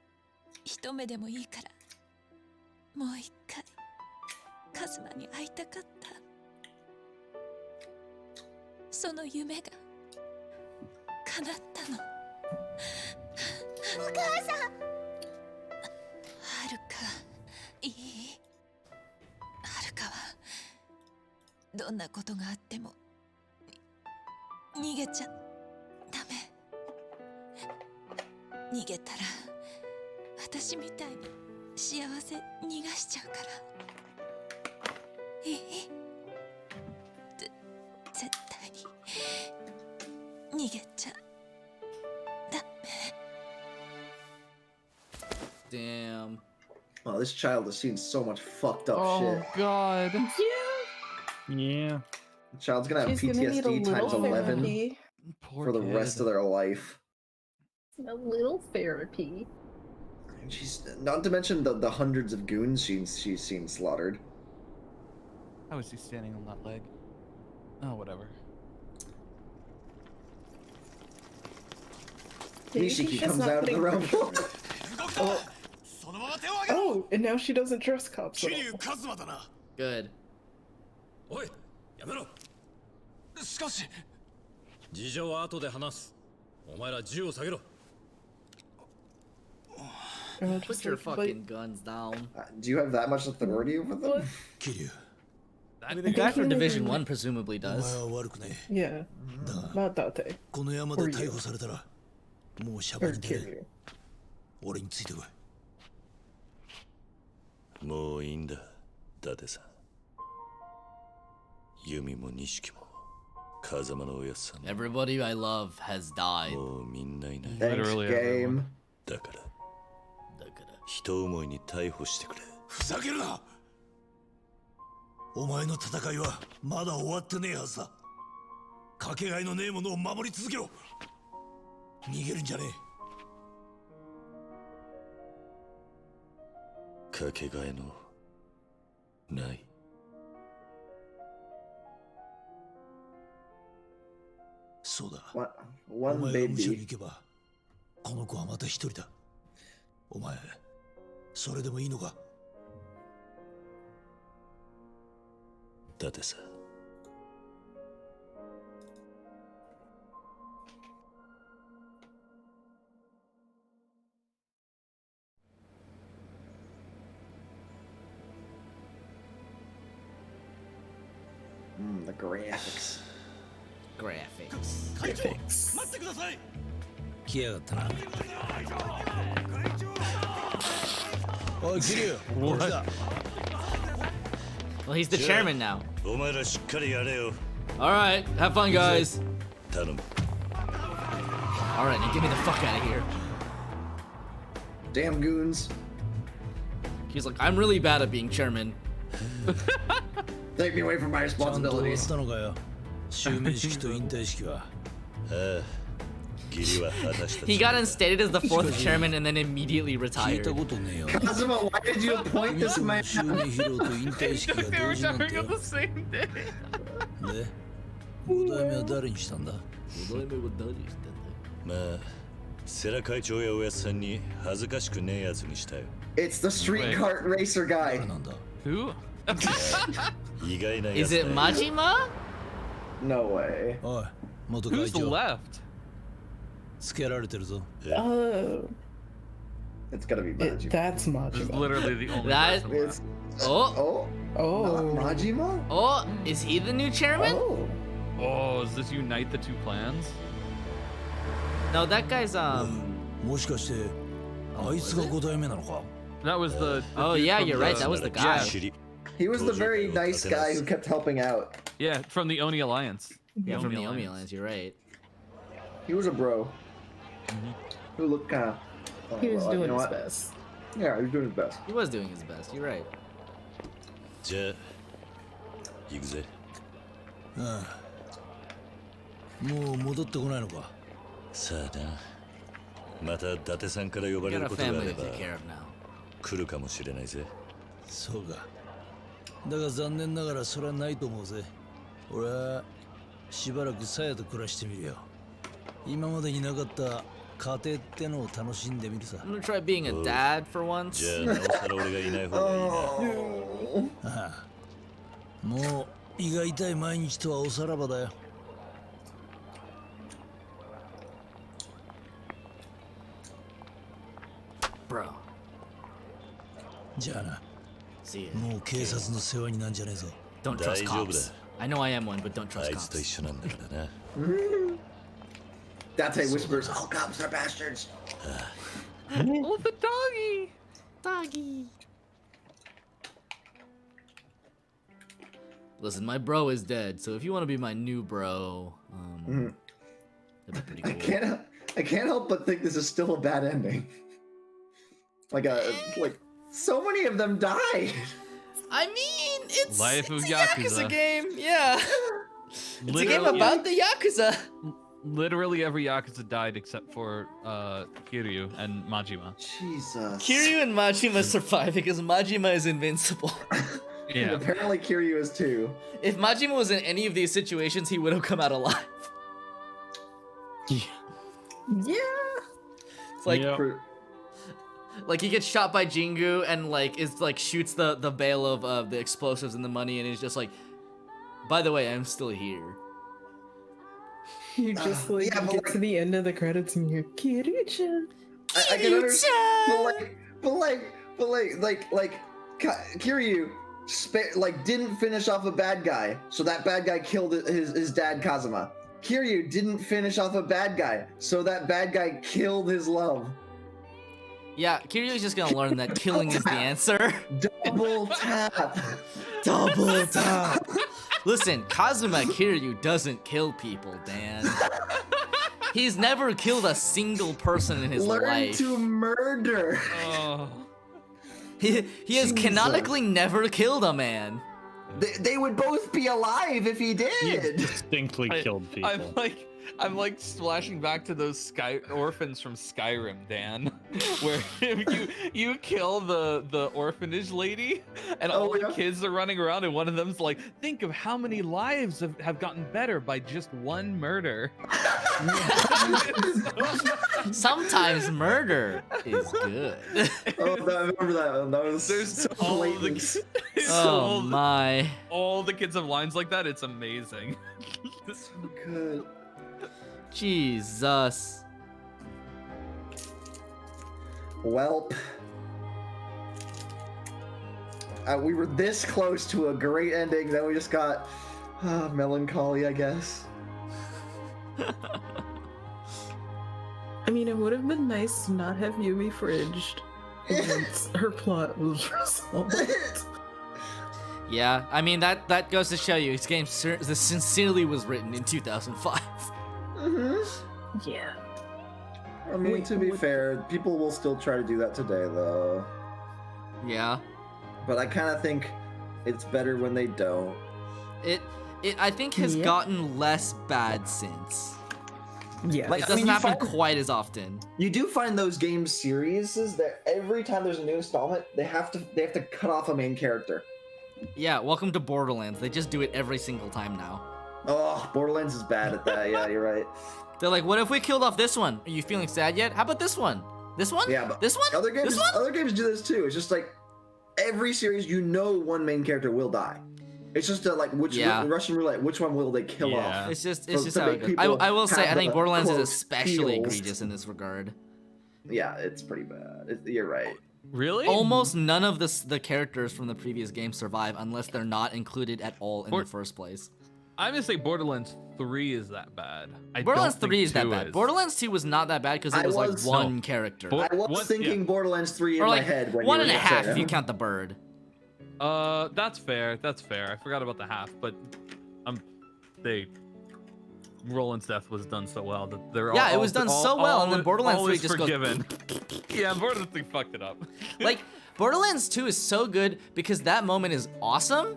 一目でもいいからもう一回カズマに会いたかったその夢が叶ったのお母さんはるかいいはるかはどんなことがあっても逃げちゃダメ逃げたら私みたいに幸せ逃がしちゃうからいい絶対に逃げちゃダメ Damn. Oh, this child has seen so much fucked up shit. God. Yeah. The child's gonna have She's gonna need a PTSD times little 11 therapy. Poor for the kid. rest of their life. A little therapy. And she's not to mention the hundreds of goons she's seen slaughtered. How is he standing on that leg? Oh, whatever. Maybe Nishiki she's just comes not out of the putting realm. pressure. Oh, and now she doesn't trust cops at all. カズマだな Good. おいやめろしかし事情は後で話すお前ら銃を下げろ Oh, Put just your like, fucking guns down. Do you have that much authority over them? What? 桐生 I mean, the guy from Division 1 presumably お前 does. は悪くね Yeah. だが Not Date. この山で逮捕されたらもうシャバ Or に出ない Kiryu. 俺についてこいもういいんだ、伊達さん。ユミも錦も風間のおやっさんも Everybody I love has died. もうみんないない。 Thanks, Literally game. だから人思いに逮捕してくれ。ふざけるなお前の戦いはまだ終わってねえはずだかけがえのねえものを守り続けろ逃げるんじゃねえかけがえのないそうだ One お前が無所に baby. 行けばこの子はまた一人だお前それでもいいのか伊達さん。The graphics. Graphics. 会長待ってください来やがったなおいキリュウ俺だ Well, he's the chairman now. お前らしっかりやれよ。 Alright, have fun, guys. 頼む。 Alright, now get me the fuck out of here. Damn goons. He's like, I'm really bad at being chairman. Take me away from my ちゃんと終わっ responsibilities. たのかよ襲名式と引退式はああ、義理は果たした。 He got instated as the fourth chairman and then immediately 聞い retired. たことねえよ Kazuma, why did you appoint this man? 襲名披露と引退式が They 同 were 時なんて dying よ on the same day. で5代目は誰にしたんだまあ、世良会長やおやっさんに恥ずかしくねえやつにしたよ。 It's the street Wait. cart racer guy. 誰なんだ Who? 意外なや Is つ it だよ。 Majima? No way. おい元 Who's 会 the 長 left? つけられてるぞ Oh, It's gotta be Majima. that's This is Majima. literally the only That- person left. It's Oh, not Oh. Majima? oh, is he the new chairman? Oh. Oh, does this unite the two clans? No, that guy's もしかしてあいつが5代目なのか That was the. Oh, dude yeah, from you're right, the- that was the Yeah, guy. 知り He was the very nice guy who kept helping out. yeah, from the Oni Alliance. Yeah, from the Omi Alliance, you're right. He was a bro. Who looked kind of. He was doing his what? best. Yeah, he was doing his best. He was doing his best, you're right. じゃあ、行くぜ。ああもう戻ってこないのかさあな。また伊達さんから呼ば We れ got る a ことがあ family れ to ば take care of now. 来るかもしれないぜ。そうかだが残念ながらそれはないと思うぜ俺はしばらくさやと暮らしてみるよ今までになかった家庭ってのを楽しんでみるさ I'm gonna try being a dad for once. じゃあ、なおさら俺がいない方がいいな。 Oh. ああもう胃が痛い毎日とはおさらばだよ Bro, じゃあな see ya. もう警察の世話になんじゃねえぞ Don't 大 trust 丈夫だ。 cops. I know I am one, but don't あ trust いつと一 cops. 緒なんだからな。 Date whispers, all cops are bastards. Oh, the doggy! Doggy. Listen, my bro is dead, so if you want to be my new bro, that'd be pretty cool. I can't help but think this is still a bad ending. Like so many of them died. I mean, it's, Life it's of a Yakuza. game, yeah. It's a game Literally- about the Yakuza. Literally every Yakuza died except for Kiryu and Majima. Jesus. Kiryu and Majima survive because Majima is invincible. Yeah. Apparently Kiryu is too. If Majima was in any of these situations, he would have come out alive. Yeah. It's like, Yep. like he gets shot by Jingu and like is like shoots the bale of the explosives and the money, and he's just like, by the way, I'm still here. You just like yeah, but get like- to the end of the credits and you're Kiryu-chan. I can understand, but Kiryu, didn't finish off a bad guy, so that bad guy killed his dad Kazuma. Kiryu didn't finish off a bad guy, so that bad guy killed his love. Yeah, Kiryu's just gonna learn that killing is the answer. Double tap. Double tap. Listen, Kazuma Kiryu doesn't kill people, Dan. He's never killed a single person in his Learn life. to murder. Oh. He has canonically never killed a man. They would both be alive if he He did. distinctly killed people. I'm like splashing back to those orphans from Skyrim, Dan, where you kill the orphanage lady, and all the kids are running around, and one of them's like, "Think of how many lives have gotten better by just one murder." Sometimes murder is good. Oh, I remember that one. That was so blatant. Oh my! All the kids have lines like that. It's amazing. So good. Jesus. Welp. We were this close to a great ending, then we just got melancholy, I guess. I mean, it would have been nice to not have Yumi fridged once her plot was resolved. Yeah, I mean that goes to show you this game sincerely was written in 2005. Yeah. I mean, to be fair, people will still try to do that today, though. Yeah. But I kind of think it's better when they don't. It I think has gotten less bad since. Yeah. It doesn't happen quite as often. You do find those game series that every time there's a new installment, they have to cut off a main character. Yeah, welcome to Borderlands. They just do it every single time now. Oh, Borderlands is bad at that. Yeah, you're right. They're like, what if we killed off this one? Are you feeling sad yet? How about this one? This one? Yeah, but this one? Other games, this one? other games do this too. It's just like every series, one main character will die. It's just like Russian roulette. Which one will they kill off? It's just how it goes. I will say, I think Borderlands is especially egregious in this regard. Yeah, it's pretty bad. You're right. Really? Almost none of the characters from the previous game survive unless they're not included at all in the first place. I'm gonna say Borderlands 3 is that bad. Borderlands 3 is that bad. Borderlands 2 was not that bad because it was like one character. I was thinking Borderlands 3 in or my like head. When one you and a were half saying if you it. count the bird. That's fair. That's fair. I forgot about the half, but Roland's death was done so well that they're it was done so well, and then Borderlands 3 just forgiven. goes. Yeah, Borderlands 3 fucked it up. Like Borderlands 2 is so good because that moment is awesome,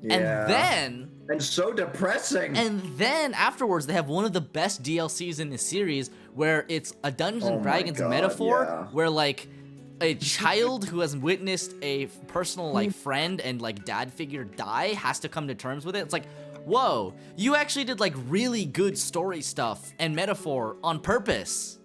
Yeah. And so depressing. And then afterwards, they have one of the best DLCs in the series where it's a Dungeons and Dragons metaphor where like a child who has witnessed a personal like friend and like dad figure die has to come to terms with it. It's like, whoa, you actually did like really good story stuff and metaphor on purpose.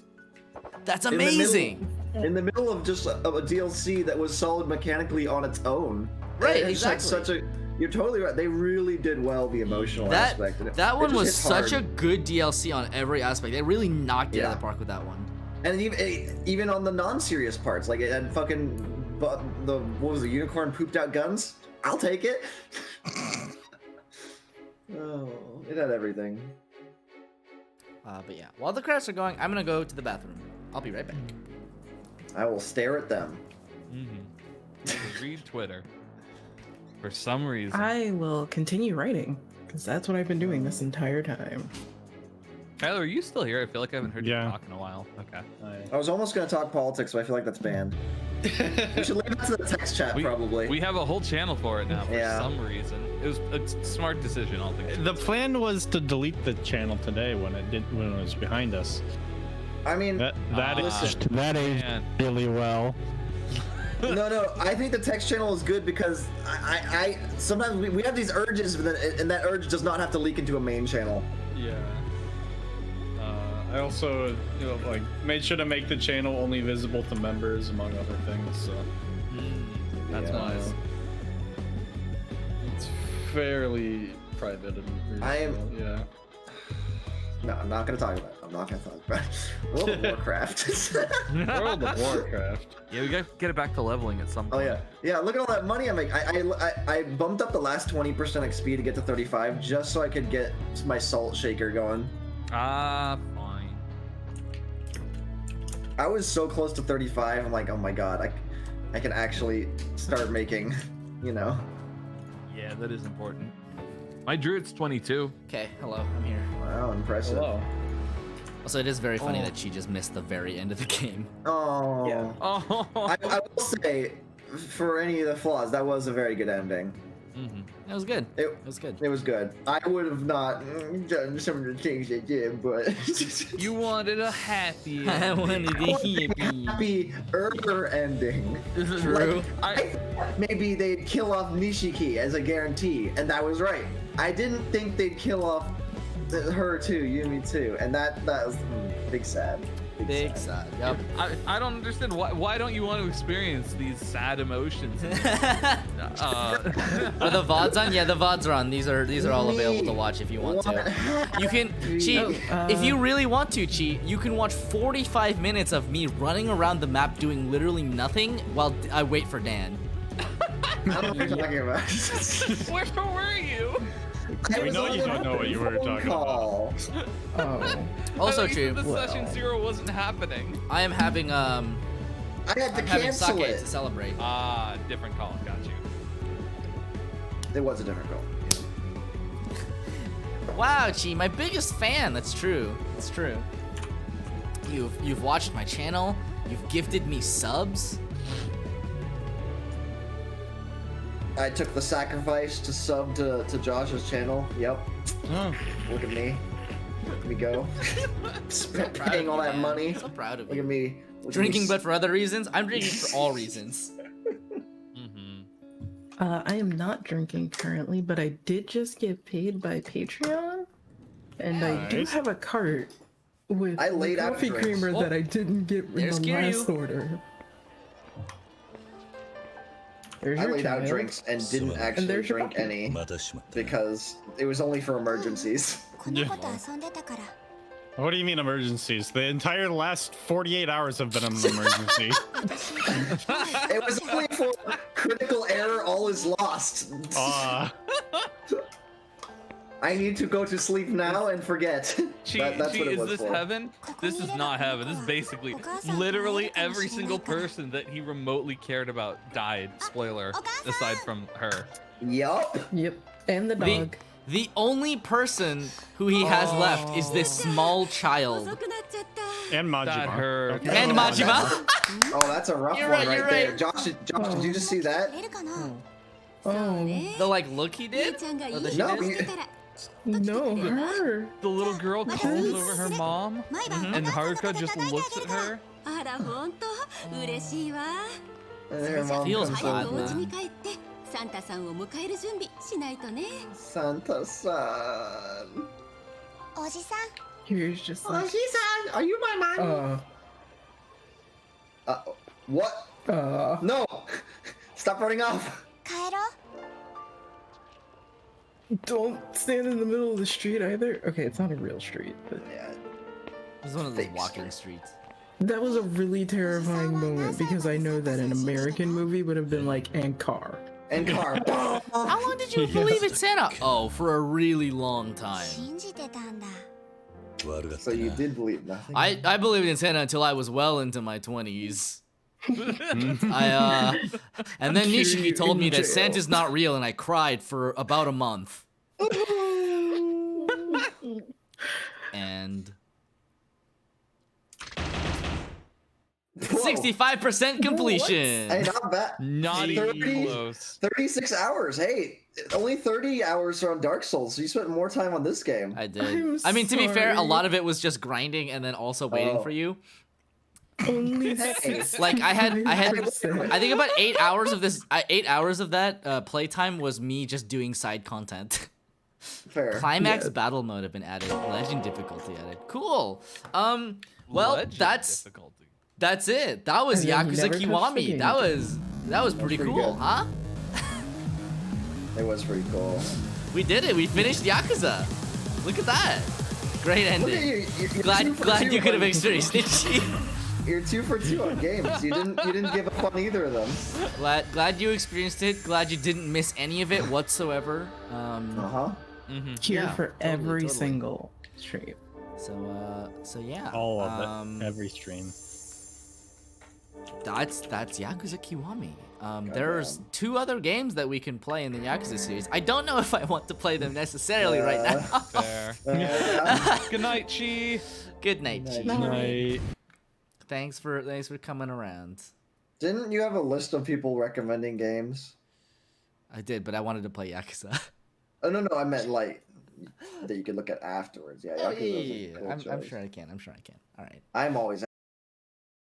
That's amazing. In the middle of just a DLC that was solid mechanically on its own. Right, It's exactly. You're totally right. They really did well the emotional aspect. That one was such a hard. good DLC on every aspect. They really knocked it out of the park with that one. And even on the non-serious parts, like it had fucking what was the unicorn pooped out guns? I'll take it. Oh, it had everything. But yeah, while the credits are going, I'm gonna go to the bathroom. I'll be right back. I will stare at them. Read Twitter. For some reason. I will continue writing, because that's what I've been doing this entire time. Tyler, are you still here? I feel like I haven't heard you talk in a while. Okay. I was almost going to talk politics, but I feel like that's banned. We should leave that to the text chat, probably. We have a whole channel for it now for some reason. It was a smart decision, all things. The plan was to delete the channel today when it was behind us. I mean, that aged really well. No, I think the text channel is good because I sometimes we have these urges, and that urge does not have to leak into a main channel. Yeah. I also, made sure to make the channel only visible to members, among other things. So that's wise. It's fairly private and No, I'm not gonna talk about it. I'm not gonna talk about World of Warcraft. World of Warcraft. Yeah, we gotta get it back to leveling at some Oh point. yeah. Look at all that money I make. I bumped up the last 20% XP to get to 35 just so I could get my salt shaker going. Ah, fine. I was so close to 35. I'm like, oh my god, I can actually start making, you know. Yeah, that is important. My druid's 22. Okay, hello, I'm here. Wow, impressive. Hello. Also, it is very funny that she just missed the very end of the game. Oh. Yeah. Oh. I will say, for any of the flaws, that was a very good ending. It was good. It was good. It was good. I would have not done some of the things I did, but You wanted a happy I wanted to hear me. happier ending. True. I thought maybe they'd kill off Nishiki as a guarantee, and that was right. I didn't think they'd kill off her too, Yumi too, and that was big sad. Big sad. Yep. I don't understand why don't you want to experience these sad emotions? Are the VODs on? Yeah, the VODs are on. These are all available to watch if you want to. You can cheat if you really want to cheat. You can watch 45 minutes of me running around the map doing literally nothing while I wait for Dan. I don't know what you're talking about. Where were you? We know you don't know what you were talking about. Oh. Also At least true. The session 0 wasn't happening. I am having I had to I'm having cancel sake it. to celebrate. Ah, different call. Got you. It was a different goal. Wow, Chi, my biggest fan. That's true. It's true. You've watched my channel. You've gifted me subs. I took the sacrifice to sub to Josh's channel. Yep. Look at me. Look at me go. Paying all that money. So proud of Look you. at me. Drinking, but for other reasons. I'm drinking for all reasons. I am not drinking currently, but I did just get paid by Patreon, and I do Nice. have a cart with I laid out coffee drinks. creamer that I didn't get in There's the Kiryu. last order. There's I your laid out child. drinks and didn't actually there's your drink puppy. any またしまった because it was only for emergencies. この子と遊んでたから What do you mean emergencies? The entire last 48 hours have been an emergency. It was only for critical error, all is lost. I need to go to sleep now and forget. That's what it Is was this for. heaven? This is not heaven. This is basically literally every single person that he remotely cared about died. Spoiler, aside from her. Yup. Yep, and the dog. The only person who he has left is this small child. 遅くなっちゃった And Majima. That hurt. Okay. And Majima. Oh, that's a rough You're one right, right you're there. right. Josh, did you just see that? 出るかな Oh, The like look he 姉 did? ちゃんがいい Or 人 the の she し did? てたら no, her. The little girl calls over her mom, 毎晩 and お母さん Haruka のこと just 叩いて looks あげ at るから her. あらほんと嬉しいわ Her mom Feels comes bad, 早くお over. 家に帰ってサンタさんを迎える準備しないとね Santa-san. おじさん Here's just like, Oji-san, are you my mom? What? No! Stop running off! 帰ろう don't stand in the middle of the street either. Okay, it's not a real street, but Yeah. It's one of those Fake walking streets. that was a really terrifying moment because I know that an American movie would have been like, and car. And car. How long did you believe in Santa? Oh, for a really long time. 信じてたんだ 悪かっ So た you な did believe nothing. I believed in Santa until I was well into my 20s. And then Nishiki told me that Santa's not real, and I cried for about a month. And 65% completion. Hey, not bad. Not even 30 close. 36 hours. Hey, only 30 hours are on Dark Souls, so you spent more time on this game. I did. I'm I mean, to be fair, a sorry. lot of it was just grinding and then also waiting for you. Only Like I had, I 65%. think about 8 hours of this. 8 hours of that playtime was me just doing side content. Fair. Climax Yeah. battle mode have been added. Legend difficulty added. Cool. Well, Legend that's difficulty. it. That was And then he Yakuza never touched the Kiwami. game That was pretty pretty cool, good. huh? It was pretty cool. We did it. We finished Yakuza. Look at that. Great Look at ending. you. You're Glad 2 for glad 2 you could have on- experienced it. Chi. You're 2 for 2 on games. You didn't give up on either of them. Glad you experienced it. Glad you didn't miss any of it whatsoever. Uh-huh. Here Yeah, for totally, every totally. single stream. So yeah. All of it. Every stream. That's Yakuza Kiwami. There's 2 other games that we can play in the Yakuza series. I don't know if I want to play them necessarily right now. Fair. Good night, Chi. Good night, Chi. Night. Thanks for coming around. Didn't you have a list of people recommending games? I did, but I wanted to play Yakuza. Oh no, I meant like that you could look at afterwards. Yeah, Oh, Yakuza was a yeah. cool I'm choice. sure I can. I'm sure I can. All right. I'm always